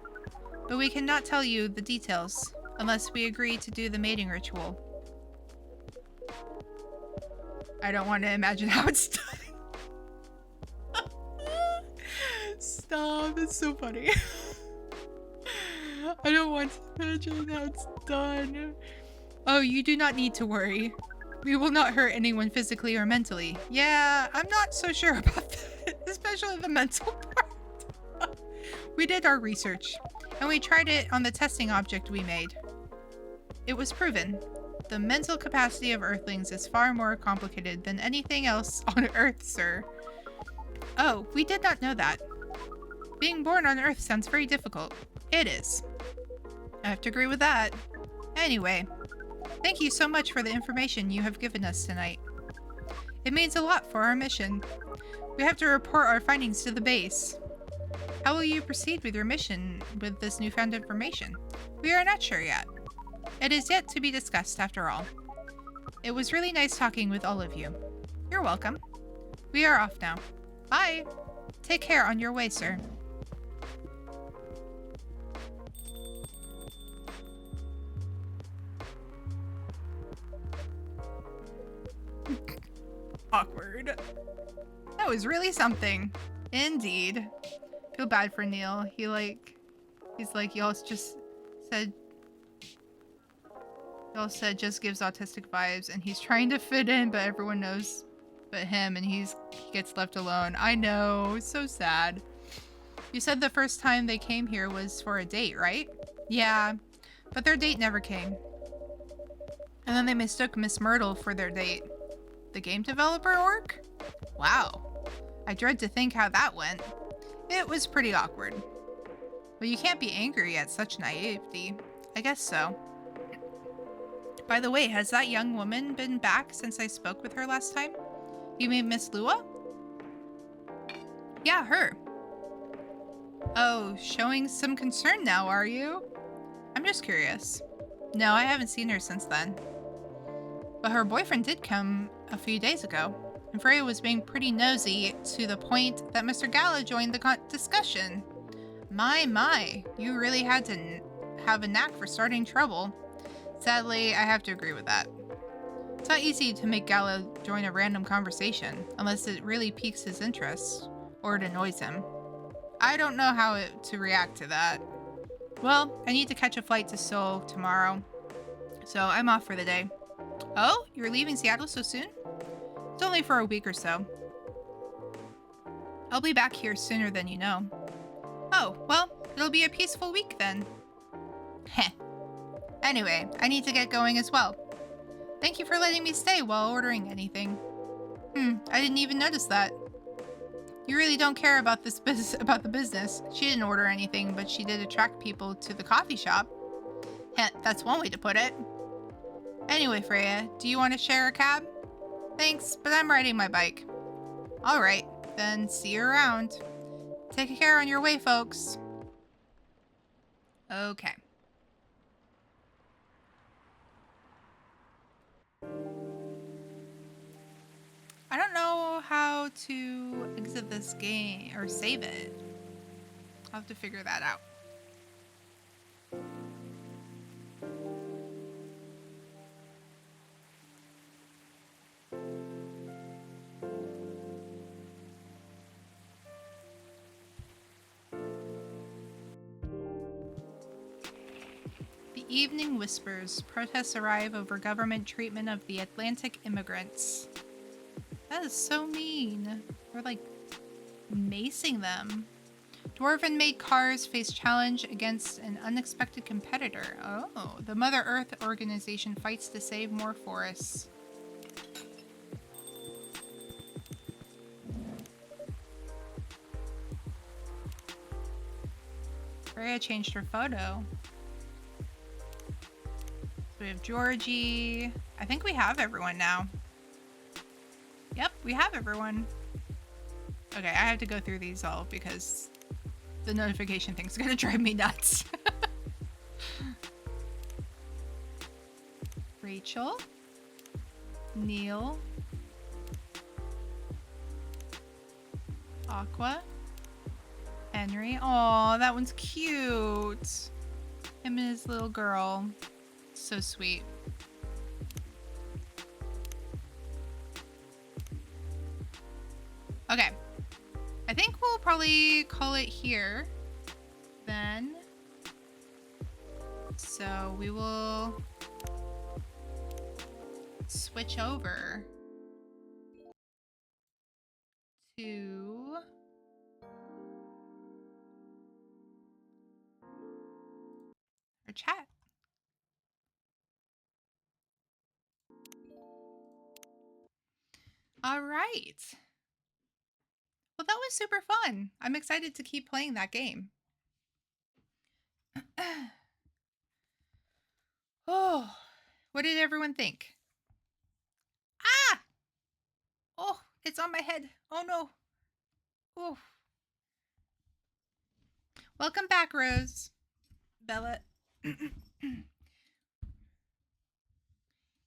but we cannot tell you the details unless we agree to do the mating ritual. I don't want to imagine how it's done. Stop, it's so funny. I don't want to imagine how it's done. Oh, you do not need to worry. We will not hurt anyone physically or mentally. Yeah, I'm not so sure about that, especially the mental part. We did our research, and we tried it on the testing object we made. It was proven. The mental capacity of Earthlings is far more complicated than anything else on Earth, sir. Oh, we did not know that. Being born on Earth sounds very difficult. It is. I have to agree with that. Anyway, thank you so much for the information you have given us tonight. It means a lot for our mission. We have to report our findings to the base. How will you proceed with your mission with this newfound information? We are not sure yet. It is yet to be discussed after all. It was really nice talking with all of you. You're welcome. We are off now. Bye. Take care on your way, sir. awkward. That was really something. Indeed. Feel bad for Neil. He's like, y'all said just gives autistic vibes, and he's trying to fit in, but everyone knows but him, and he gets left alone. I know, so sad. You said the first time they came here was for a date, right? Yeah, but their date never came. And then they mistook Miss Myrtle for their date. The game developer orc? Wow. I dread to think how that went. It was pretty awkward. But you can't be angry at such naivety. I guess so. By the way, has that young woman been back since I spoke with her last time? You mean Miss Lua? Yeah, her. Oh, showing some concern now, are you? I'm just curious. No, I haven't seen her since then. But her boyfriend did come a few days ago, and Freya was being pretty nosy to the point that Mr. Gala joined the discussion. My, you really had to have a knack for starting trouble. Sadly, I have to agree with that. It's not easy to make Gala join a random conversation, unless it really piques his interest, or it annoys him. I don't know how to react to that. Well, I need to catch a flight to Seoul tomorrow, so I'm off for the day. Oh, you're leaving Seattle so soon? It's only for a week or so. I'll be back here sooner than you know. Oh, well, it'll be a peaceful week then. Heh. Anyway, I need to get going as well. Thank you for letting me stay while ordering anything. I didn't even notice that. You really don't care about about the business. She didn't order anything, but she did attract people to the coffee shop. Heh, that's one way to put it. Anyway, Freya, do you want to share a cab? Thanks, but I'm riding my bike. Alright, then see you around. Take care on your way, folks. Okay. I don't know how to exit this game or save it. I'll have to figure that out. The Evening Whispers. Protests arrive over government treatment of the Atlantic immigrants. That is so mean. We're like macing them. Dwarven-made cars face challenge against an unexpected competitor. Oh, the Mother Earth organization fights to save more forests. Freya changed her photo. So we have Georgie. I think we have everyone now. Yep, we have everyone. Okay, I have to go through these all because the notification thing's gonna drive me nuts. Rachel. Neil. Aqua. Henry. Oh, that one's cute. Him and his little girl. So sweet. Okay. I think we'll probably call it here then. So we will switch over to our chat. All right. Well, that was super fun. I'm excited to keep playing that game. Oh, what did everyone think? Ah! Oh, it's on my head. Oh no. Oh. Welcome back, Rose. Bella.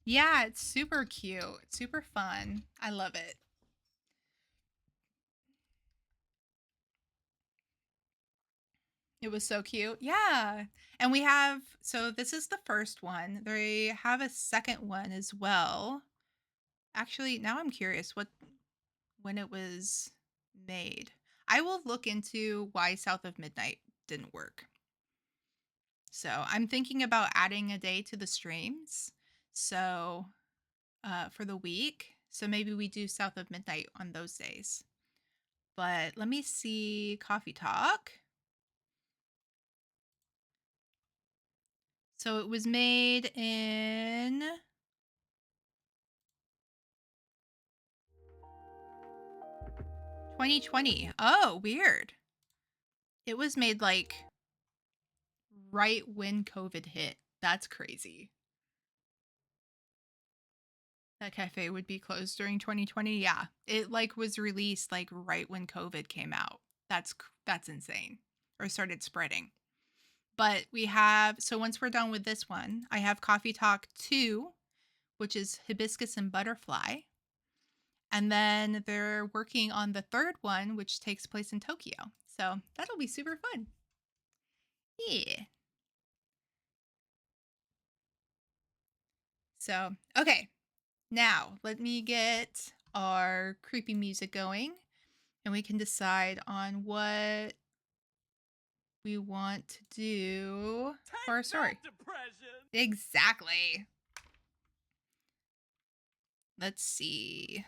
Yeah, it's super cute. It's super fun. I love it. It was so cute. Yeah. And we have, so this is the first one. They have a second one as well Actually, now I'm curious when it was made. I will look into why South of Midnight didn't work. So I'm thinking about adding a day to the streams. So for the week. So maybe we do South of Midnight on those days. But let me see Coffee Talk. So it was made in 2020. Oh, weird. It was made like right when COVID hit. That's crazy. That cafe would be closed during 2020. Yeah. It like was released like right when COVID came out. That's insane. Or started spreading. But we have, so once we're done with this one, I have Coffee Talk 2, which is Hibiscus and Butterfly. And then they're working on the third one, which takes place in Tokyo. So that'll be super fun. Yeah. So, okay. Now, let me get our creepy music going and we can decide on what we want to do for our story. Exactly. Let's see.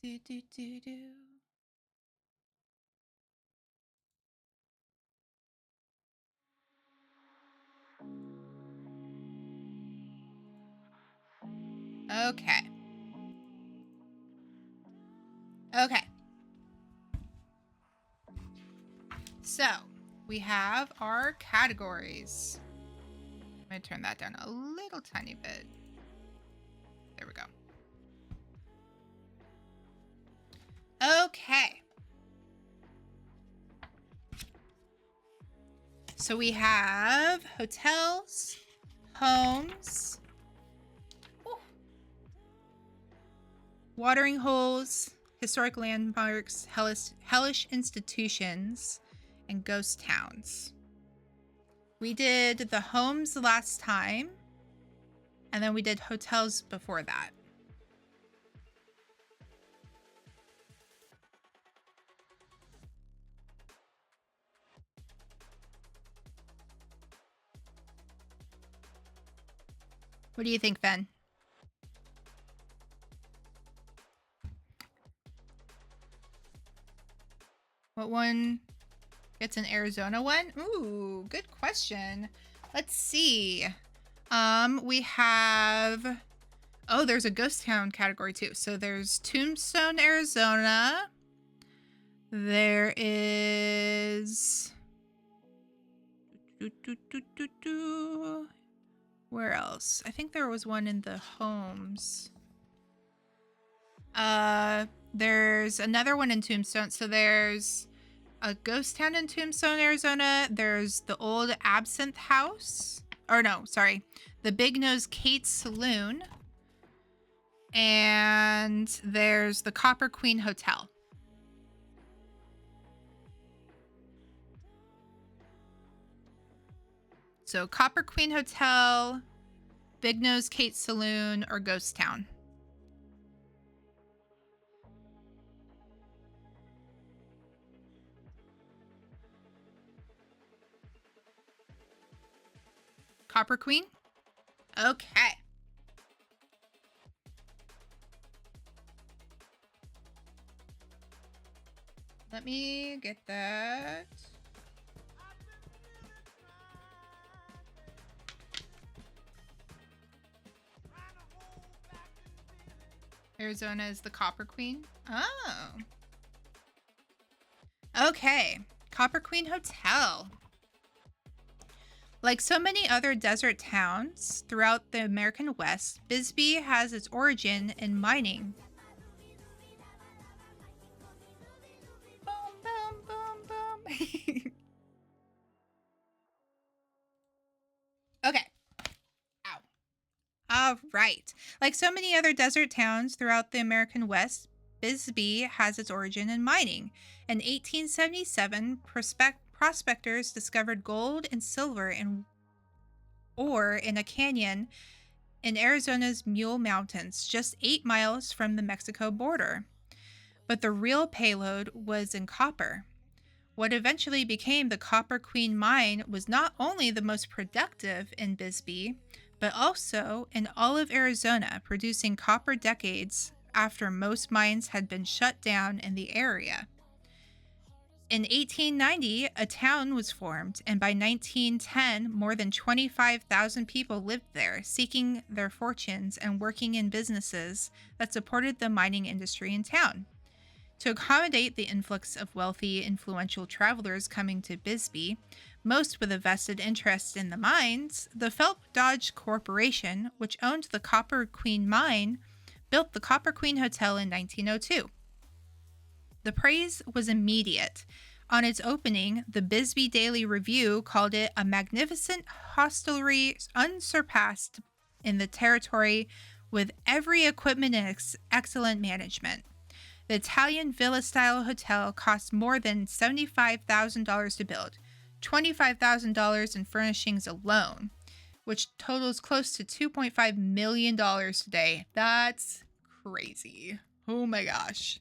Do, do, do, do. Okay. Okay. So we have our categories. I'm going to turn that down a little tiny bit. There we go. Okay. So we have hotels, homes, watering holes, historic landmarks, hellish institutions, and ghost towns. We did the homes last time, and then we did hotels before that. What do you think, Ben? What one gets an Arizona one? Ooh, good question. Let's see. We have, oh, there's a ghost town category too. So there's Tombstone, Arizona. There is, where else? I think there was one in the homes. There's another one in Tombstone. So there's a ghost town in Tombstone, Arizona. There's the old Absinthe House. Or no, sorry. The Big Nose Kate Saloon. And there's the Copper Queen Hotel. So Copper Queen Hotel, Big Nose Kate Saloon, or Ghost Town. Copper Queen? Okay. Let me get that. Arizona is the Copper Queen. Oh. Okay. Copper Queen Hotel. Like so many other desert towns throughout the American West, Bisbee has its origin in mining. Boom, boom, boom, boom. Okay. Ow. All right. Like so many other desert towns throughout the American West, Bisbee has its origin in mining. In 1877, prospectors discovered gold and silver in ore in a canyon in Arizona's Mule Mountains, just 8 miles from the Mexico border. But the real payload was in copper. What eventually became the Copper Queen mine was not only the most productive in Bisbee, but also in all of Arizona, producing copper decades after most mines had been shut down in the area. In 1890, a town was formed, and by 1910, more than 25,000 people lived there, seeking their fortunes and working in businesses that supported the mining industry in town. To accommodate the influx of wealthy, influential travelers coming to Bisbee, most with a vested interest in the mines, the Phelps Dodge Corporation, which owned the Copper Queen mine, built the Copper Queen Hotel in 1902. The praise was immediate. On its opening, the Bisbee Daily Review called it a magnificent hostelry unsurpassed in the territory, with every equipment and excellent management. The Italian villa-style hotel cost more than $75,000 to build, $25,000 in furnishings alone, which totals close to $2.5 million today. That's crazy. Oh my gosh.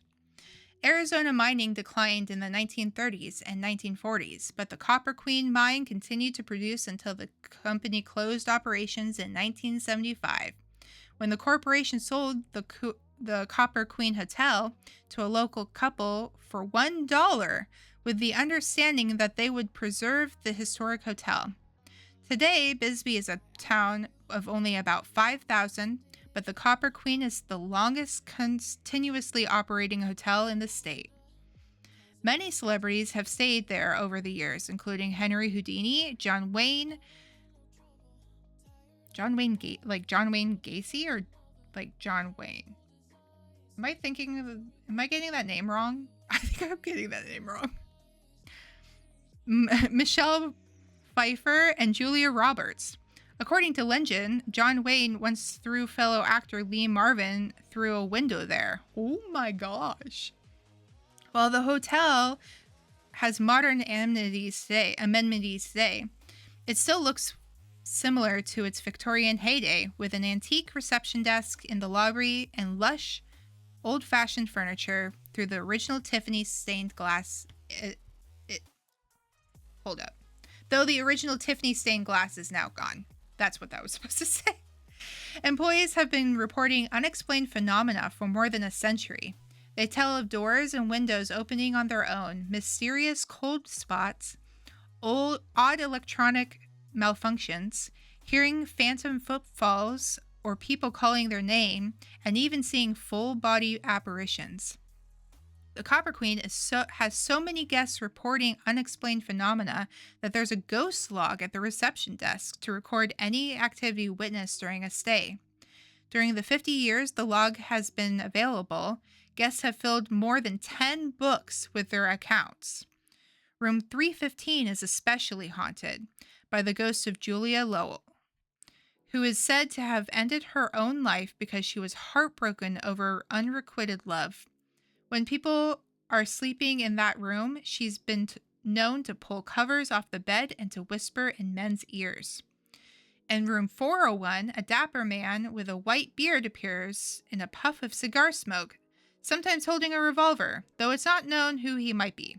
Arizona mining declined in the 1930s and 1940s, but the Copper Queen mine continued to produce until the company closed operations in 1975, when the corporation sold the Copper Queen Hotel to a local couple for $1, with the understanding that they would preserve the historic hotel. Today, Bisbee is a town of only about 5,000, but the Copper Queen is the longest continuously operating hotel in the state. Many celebrities have stayed there over the years, including Henry Houdini, John Wayne Gacy, or like John Wayne. Am I getting that name wrong? I think I'm getting that name wrong. Michelle Pfeiffer and Julia Roberts. According to legend, John Wayne once threw fellow actor Lee Marvin through a window there. Oh my gosh. While the hotel has modern amenities today, it still looks similar to its Victorian heyday, with an antique reception desk in the lobby and lush, old-fashioned furniture through the original Tiffany stained glass. Hold up. Though the original Tiffany stained glass is now gone. That's what that was supposed to say. Employees have been reporting unexplained phenomena for more than a century. They tell of doors and windows opening on their own, mysterious cold spots, odd electronic malfunctions, hearing phantom footfalls or people calling their name, and even seeing full-body apparitions. The Copper Queen has so many guests reporting unexplained phenomena that there's a ghost log at the reception desk to record any activity witnessed during a stay. During the 50 years the log has been available, guests have filled more than 10 books with their accounts. Room 315 is especially haunted by the ghost of Julia Lowell, who is said to have ended her own life because she was heartbroken over unrequited love. When people are sleeping in that room, she's been known to pull covers off the bed and to whisper in men's ears. In room 401, a dapper man with a white beard appears in a puff of cigar smoke, sometimes holding a revolver, though it's not known who he might be.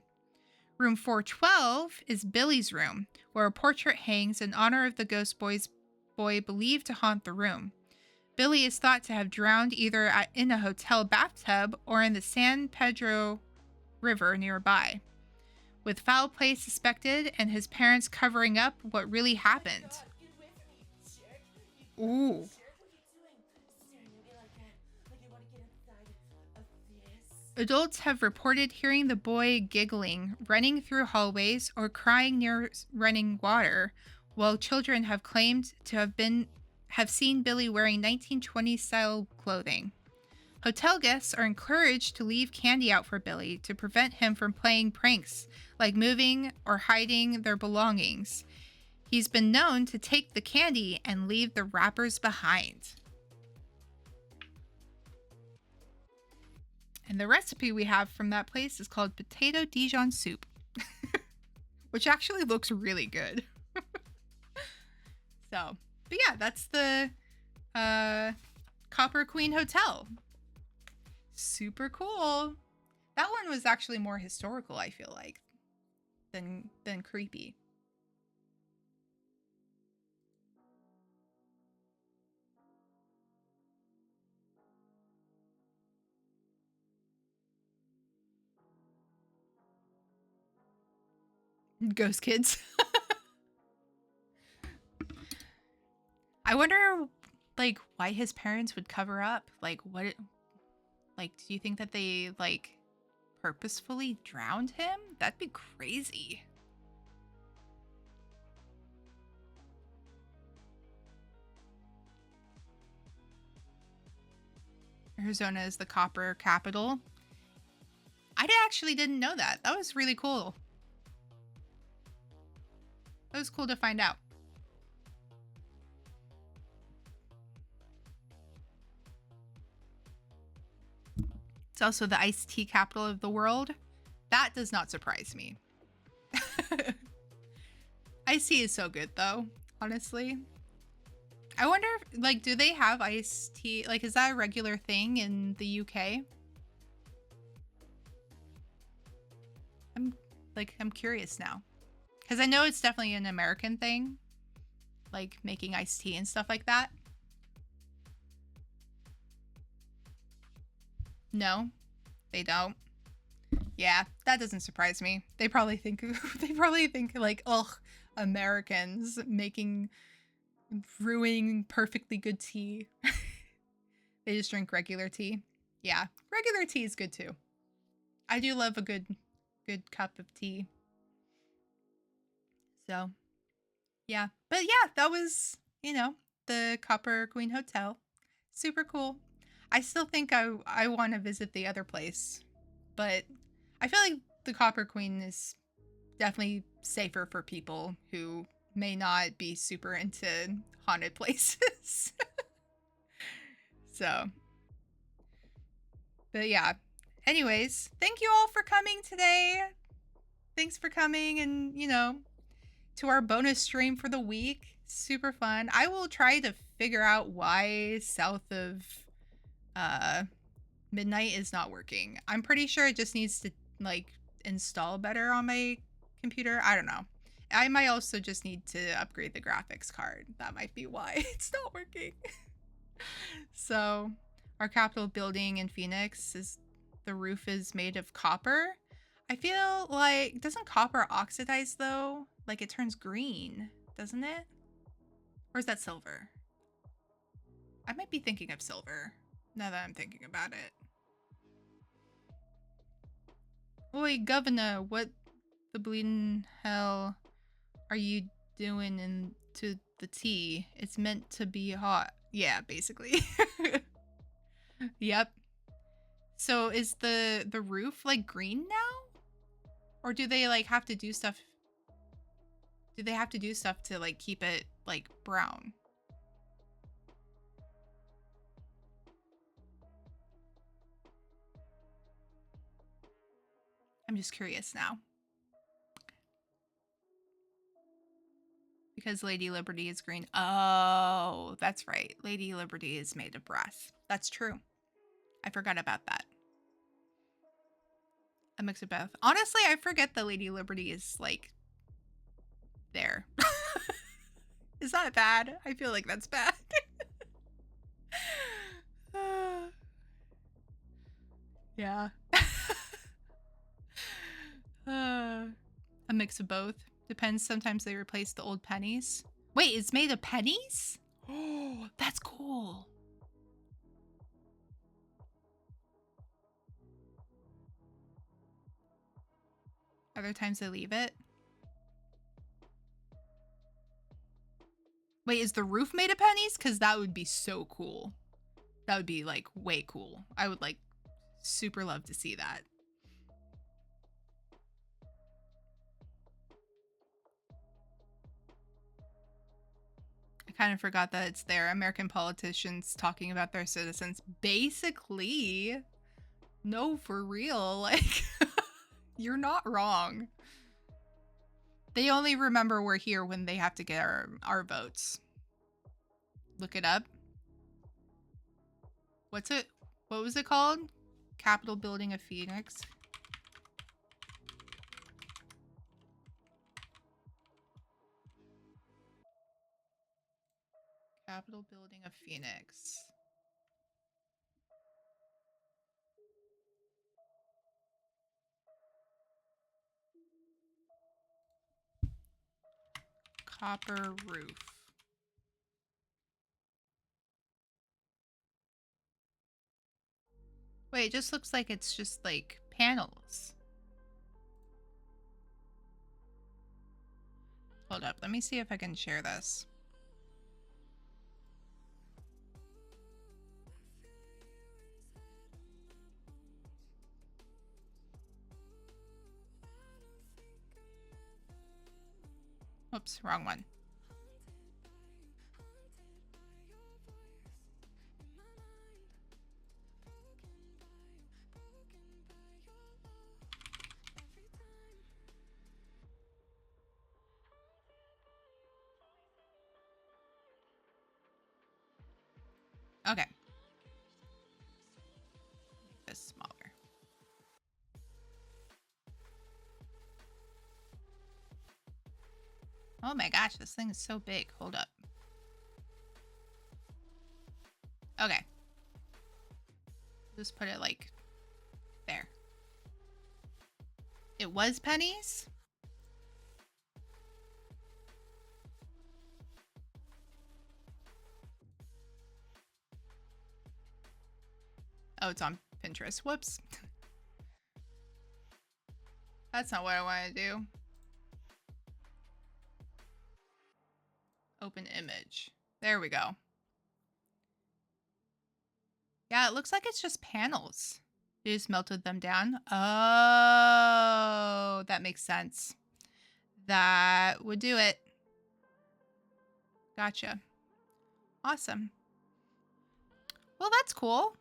Room 412 is Billy's room, where a portrait hangs in honor of the ghost boy believed to haunt the room. Billy is thought to have drowned either in a hotel bathtub or in the San Pedro River nearby, with foul play suspected and his parents covering up what really happened. Ooh. Adults have reported hearing the boy giggling, running through hallways, or crying near running water, while children have claimed to have seen Billy wearing 1920s style clothing. Hotel guests are encouraged to leave candy out for Billy to prevent him from playing pranks like moving or hiding their belongings. He's been known to take the candy and leave the wrappers behind. And the recipe we have from that place is called potato Dijon soup, which actually looks really good. So But yeah, that's the Copper Queen Hotel. Super cool. That one was actually more historical, I feel like, than creepy. Ghost kids. I wonder, like, why his parents would cover up. Like, what? Like, do you think that they, like, purposefully drowned him? That'd be crazy. Arizona is the copper capital. I actually didn't know that. That was really cool. That was cool to find out. It's also the iced tea capital of the world. That does not surprise me. Iced tea is so good though, honestly. I wonder if, like, do they have iced tea? Like, is that a regular thing in the UK? I'm curious now. Because I know it's definitely an American thing. Like, making iced tea and stuff like that. No, they don't. Yeah, that doesn't surprise me. They probably think like, ugh, Americans brewing perfectly good tea. They just drink regular tea. Yeah, regular tea is good too. I do love a good cup of tea. So, yeah. But yeah, that was, the Copper Queen Hotel. Super cool. I still think I want to visit the other place, but I feel like the Copper Queen is definitely safer for people who may not be super into haunted places. So, but yeah. Anyways, thank you all for coming today. Thanks for coming and, to our bonus stream for the week. Super fun. I will try to figure out why south of midnight is not working. I'm pretty sure it just needs to, like, install better on my computer. I don't know. I might also just need to upgrade the graphics card. That might be why it's not working. So, our Capitol building in Phoenix the roof is made of copper. I feel like, doesn't copper oxidize though? Like, it turns green, doesn't it? Or is that silver? I might be thinking of silver now that I'm thinking about it. Oi, governor, what the bleeding hell are you doing into the tea? It's meant to be hot. Yeah, basically. Yep. So is the roof, like, green now? Or do they, like, have to do stuff? Do they have to do stuff to, like, keep it, like, brown? I'm just curious now. Because Lady Liberty is green. Oh, that's right. Lady Liberty is made of brass. That's true. I forgot about that. A mix of both. Honestly, I forget that Lady Liberty is, like, there. Is that bad? I feel like that's bad. Yeah. A mix of both. Depends. Sometimes they replace the old pennies. Wait, it's made of pennies? Oh, that's cool. Other times they leave it. Wait, is the roof made of pennies? Because that would be so cool. That would be, like, way cool. I would, like, super love to see that. I kind of forgot that it's there. American politicians talking about their citizens. Basically, no, for real. Like, you're not wrong. They only remember we're here when they have to get our votes. look it up. What's it? What was it called? Capitol Building of Phoenix. Capitol Building of Phoenix. Copper roof. Wait, it just looks like it's just like panels. Hold up, let me see if I can share this. Whoops, wrong one. Okay. Make this smaller. Oh my gosh, this thing is so big. Hold up. Okay. Just put it like there. It was pennies? Oh, it's on Pinterest. Whoops. That's not what I want to do. Open image. There we go. Yeah, it looks like it's just panels. You just melted them down. Oh, that makes sense. That would do it. Gotcha. Awesome. Well, that's cool.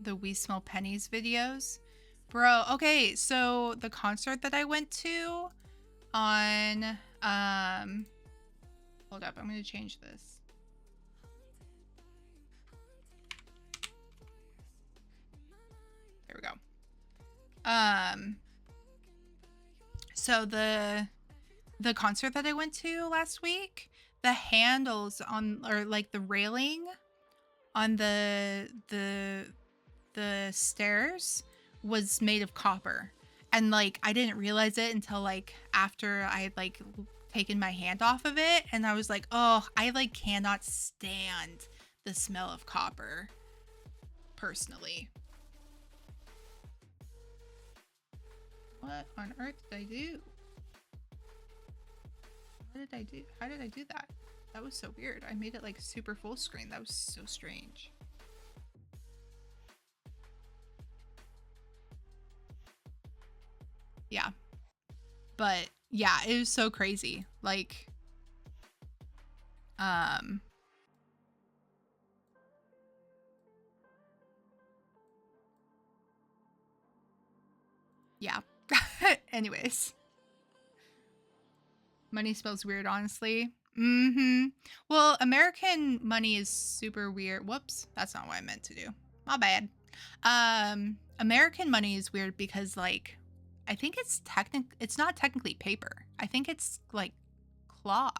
The We Smell Pennies videos. Bro, okay, so the concert that I went to on hold up, I'm gonna change this. There we go. So the concert that I went to last week, the handles on, or like the railing on the stairs was made of copper. And like I didn't realize it until like after I had like taken my hand off of it, and I was like, oh, I like cannot stand the smell of copper personally. What on earth did I do? What did I do? How did I do that? That was so weird. I made it like super full screen. That was so strange. Yeah. But yeah, it was so crazy. Like, yeah. Anyways. Money smells weird, honestly. Mm-hmm. Well, American money is super weird. Whoops, that's not what I meant to do. My bad. American money is weird because like I think it's not technically paper. I think it's like cloth.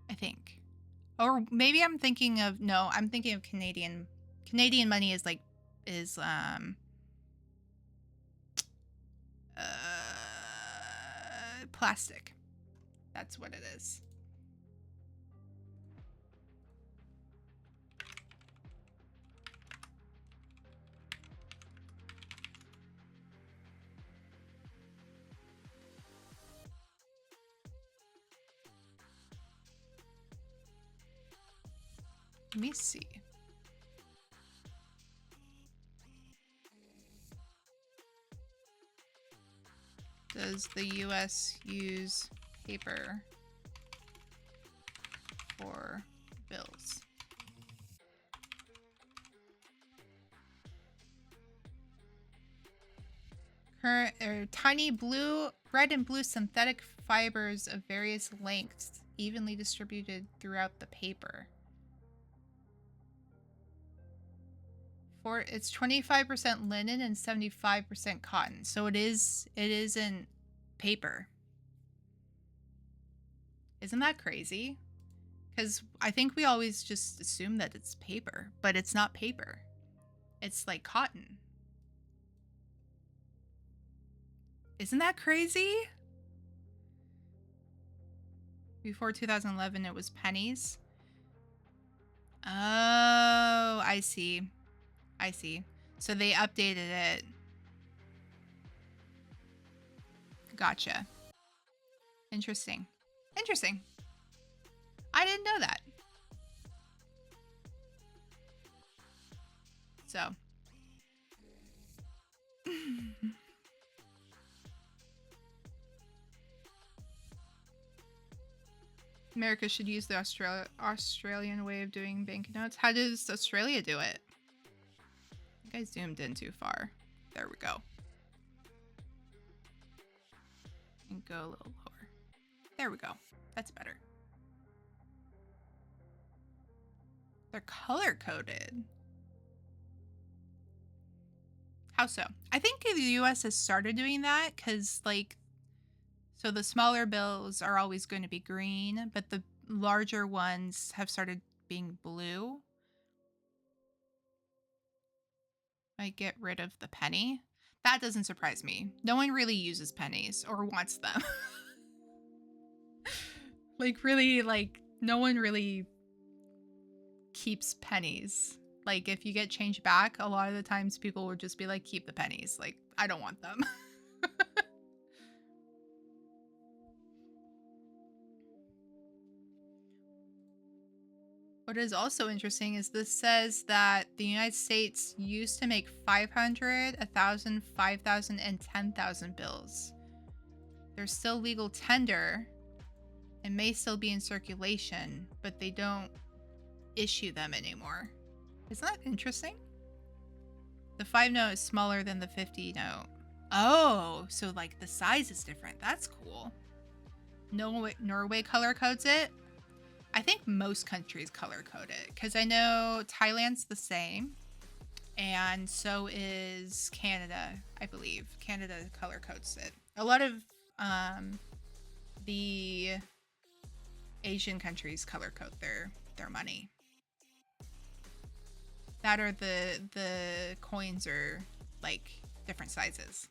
I think. Or maybe I'm thinking of I'm thinking of Canadian. Canadian money is like plastic. That's what it is. Let me see. Does the US use paper for bills? Tiny blue, red and blue synthetic fibers of various lengths evenly distributed throughout the paper. It's 25% linen and 75% cotton. So it isn't paper. Isn't that crazy? Because I think we always just assume that it's paper, but it's not paper. It's like cotton. Isn't that crazy? Before 2011, it was pennies. Oh, I see. I see. So they updated it. Gotcha. Interesting. Interesting. I didn't know that. So. America should use the Australian way of doing banknotes. How does Australia do it? I think I zoomed in too far. There we go. And go a little lower. There we go. That's better. They're color coded. How so? I think the US has started doing that because, like, so the smaller bills are always going to be green, but the larger ones have started being blue. I get rid of the penny. That doesn't surprise me. No one really uses pennies or wants them. Like, really, like, no one really keeps pennies. Like, if you get change back, a lot of the times people would just be like, keep the pennies. Like, I don't want them. What is also interesting is this says that the United States used to make 500, 1,000, 5,000, and 10,000 bills. They're still legal tender and may still be in circulation, but they don't issue them anymore. Isn't that interesting? The 5 note is smaller than the 50 note. Oh, so like the size is different. That's cool. Norway color codes it. I think most countries color code it because I know Thailand's the same, and so is Canada, I believe. Canada color codes it. A lot of the Asian countries color code their money. That or the coins are like different sizes.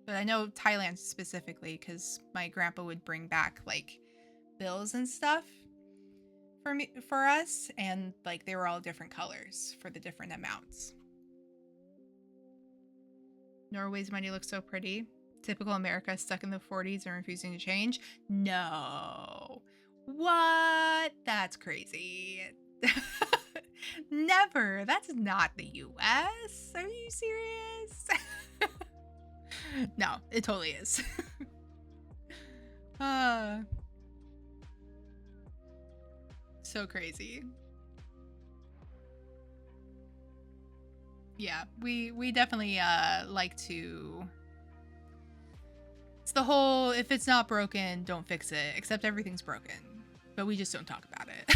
But I know Thailand specifically because my grandpa would bring back like bills and stuff for us, and like they were all different colors for the different amounts. Norway's money looks so pretty. Typical America, stuck in the 40s and refusing to change. No. What? That's crazy. Never. That's not the US. Are you serious? No, it totally is. So crazy. Yeah, we definitely like to. It's the whole if it's not broken, don't fix it. Except everything's broken, but we just don't talk about it.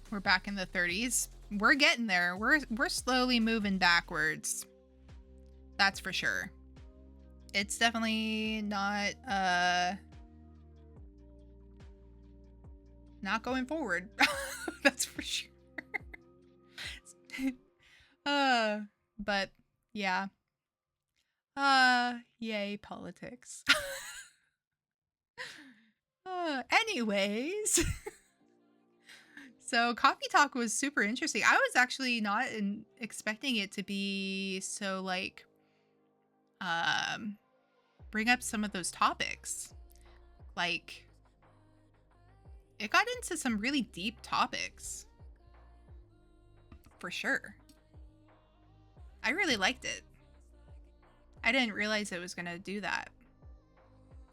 We're back in the 30s. We're getting there. We're slowly moving backwards. That's for sure. It's definitely not going forward. That's for sure. But yeah. Yay politics. Anyways. So Coffee Talk was super interesting. I was actually not expecting it to be so like bring up some of those topics. Like, it got into some really deep topics. For sure. I really liked it. I didn't realize it was gonna do that.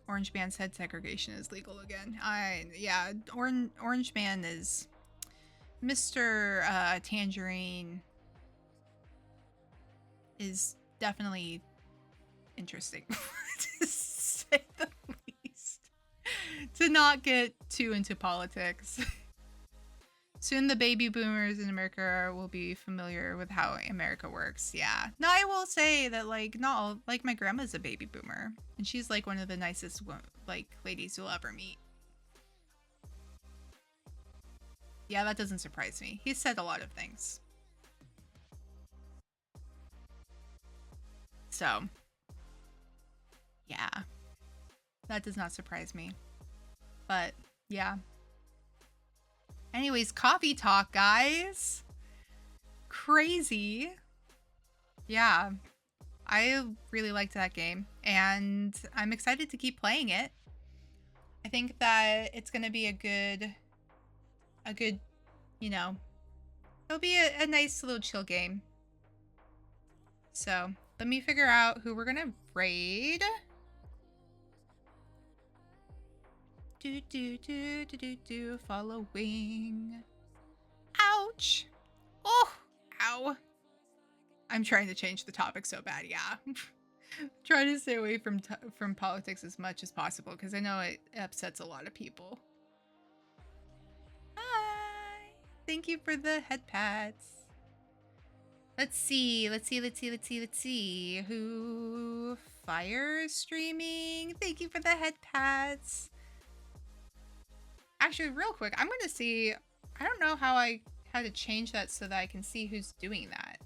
Orange Man said segregation is legal again. Yeah, Orange Man is Mr. Tangerine is definitely interesting, to say the least. To not get too into politics. Soon the baby boomers in America will be familiar with how America works. Yeah. No, I will say that, like, not all, like, my grandma's a baby boomer, and she's like one of the nicest like ladies you'll ever meet. Yeah, that doesn't surprise me. He's said a lot of things. So, yeah. That does not surprise me. But, yeah. Anyways, coffee talk, guys. Crazy. Yeah. I really liked that game, and I'm excited to keep playing it. I think that it's going to be a good, you know, it'll be a nice little chill game. So, let me figure out who we're going to raid. Following. Ouch. Oh, ow. I'm trying to change the topic so bad, yeah. Trying to stay away from politics as much as possible, because I know it upsets a lot of people. Hi. Thank you for the head pats. Let's see. Who? Fire streaming. Thank you for the head pats. Actually, real quick, I'm going to see. I don't know how to change that so that I can see who's doing that.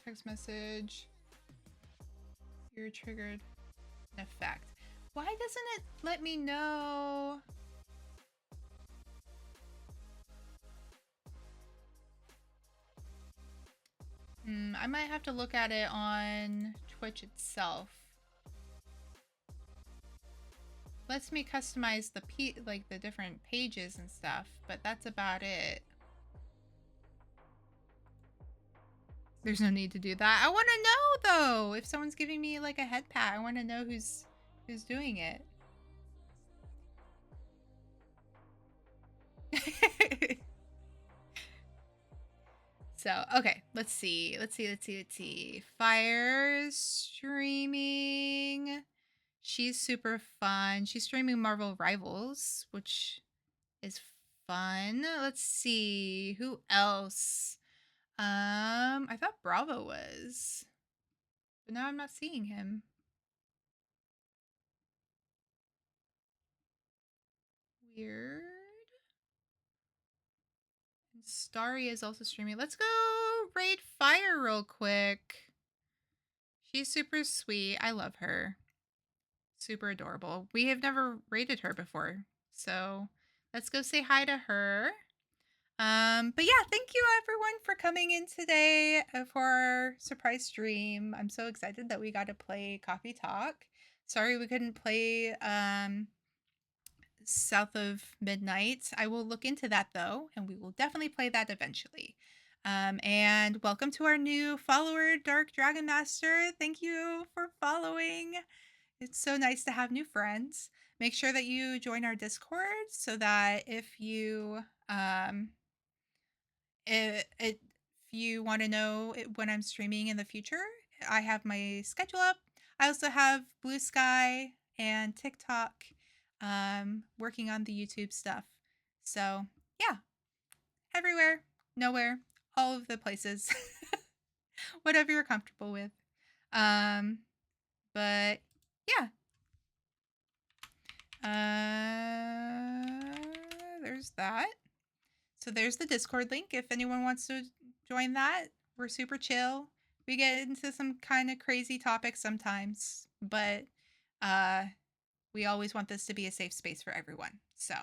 Text message. You're triggered. An effect. Why doesn't it let me know? I might have to look at it on Twitch itself. Lets me customize the different pages and stuff, but that's about it. There's no need to do that. I want to know though. If someone's giving me like a head pat, I want to know who's doing it. So, okay, let's see. Fire streaming. She's super fun. She's streaming Marvel Rivals, which is fun. Let's see. Who else? I thought Bravo was. But now I'm not seeing him. Weird. Starry is also streaming. Let's go raid Fire real quick. She's super sweet. I love her. Super adorable. We have never raided her before. So let's go say hi to her. But yeah, thank you everyone for coming in today for our surprise stream. I'm so excited that we got to play Coffee Talk. Sorry we couldn't play South of Midnight. I will look into that though, and we will definitely play that eventually. And welcome to our new follower, Dark Dragon Master. Thank you for following. It's so nice to have new friends. Make sure that you join our Discord so that if you want to know when I'm streaming in the future, I have my schedule up. I also have Blue Sky and TikTok, working on the YouTube stuff. So yeah, everywhere, nowhere, all of the places, whatever you're comfortable with. But yeah. There's that. So there's the Discord link if anyone wants to join that. We're super chill. We get into some kind of crazy topics sometimes, but we always want this to be a safe space for everyone. So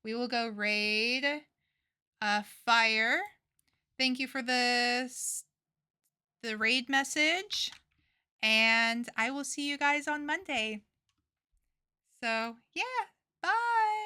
We will go raid Fire. Thank you for the raid message. And I will see you guys on Monday. So, yeah. Bye.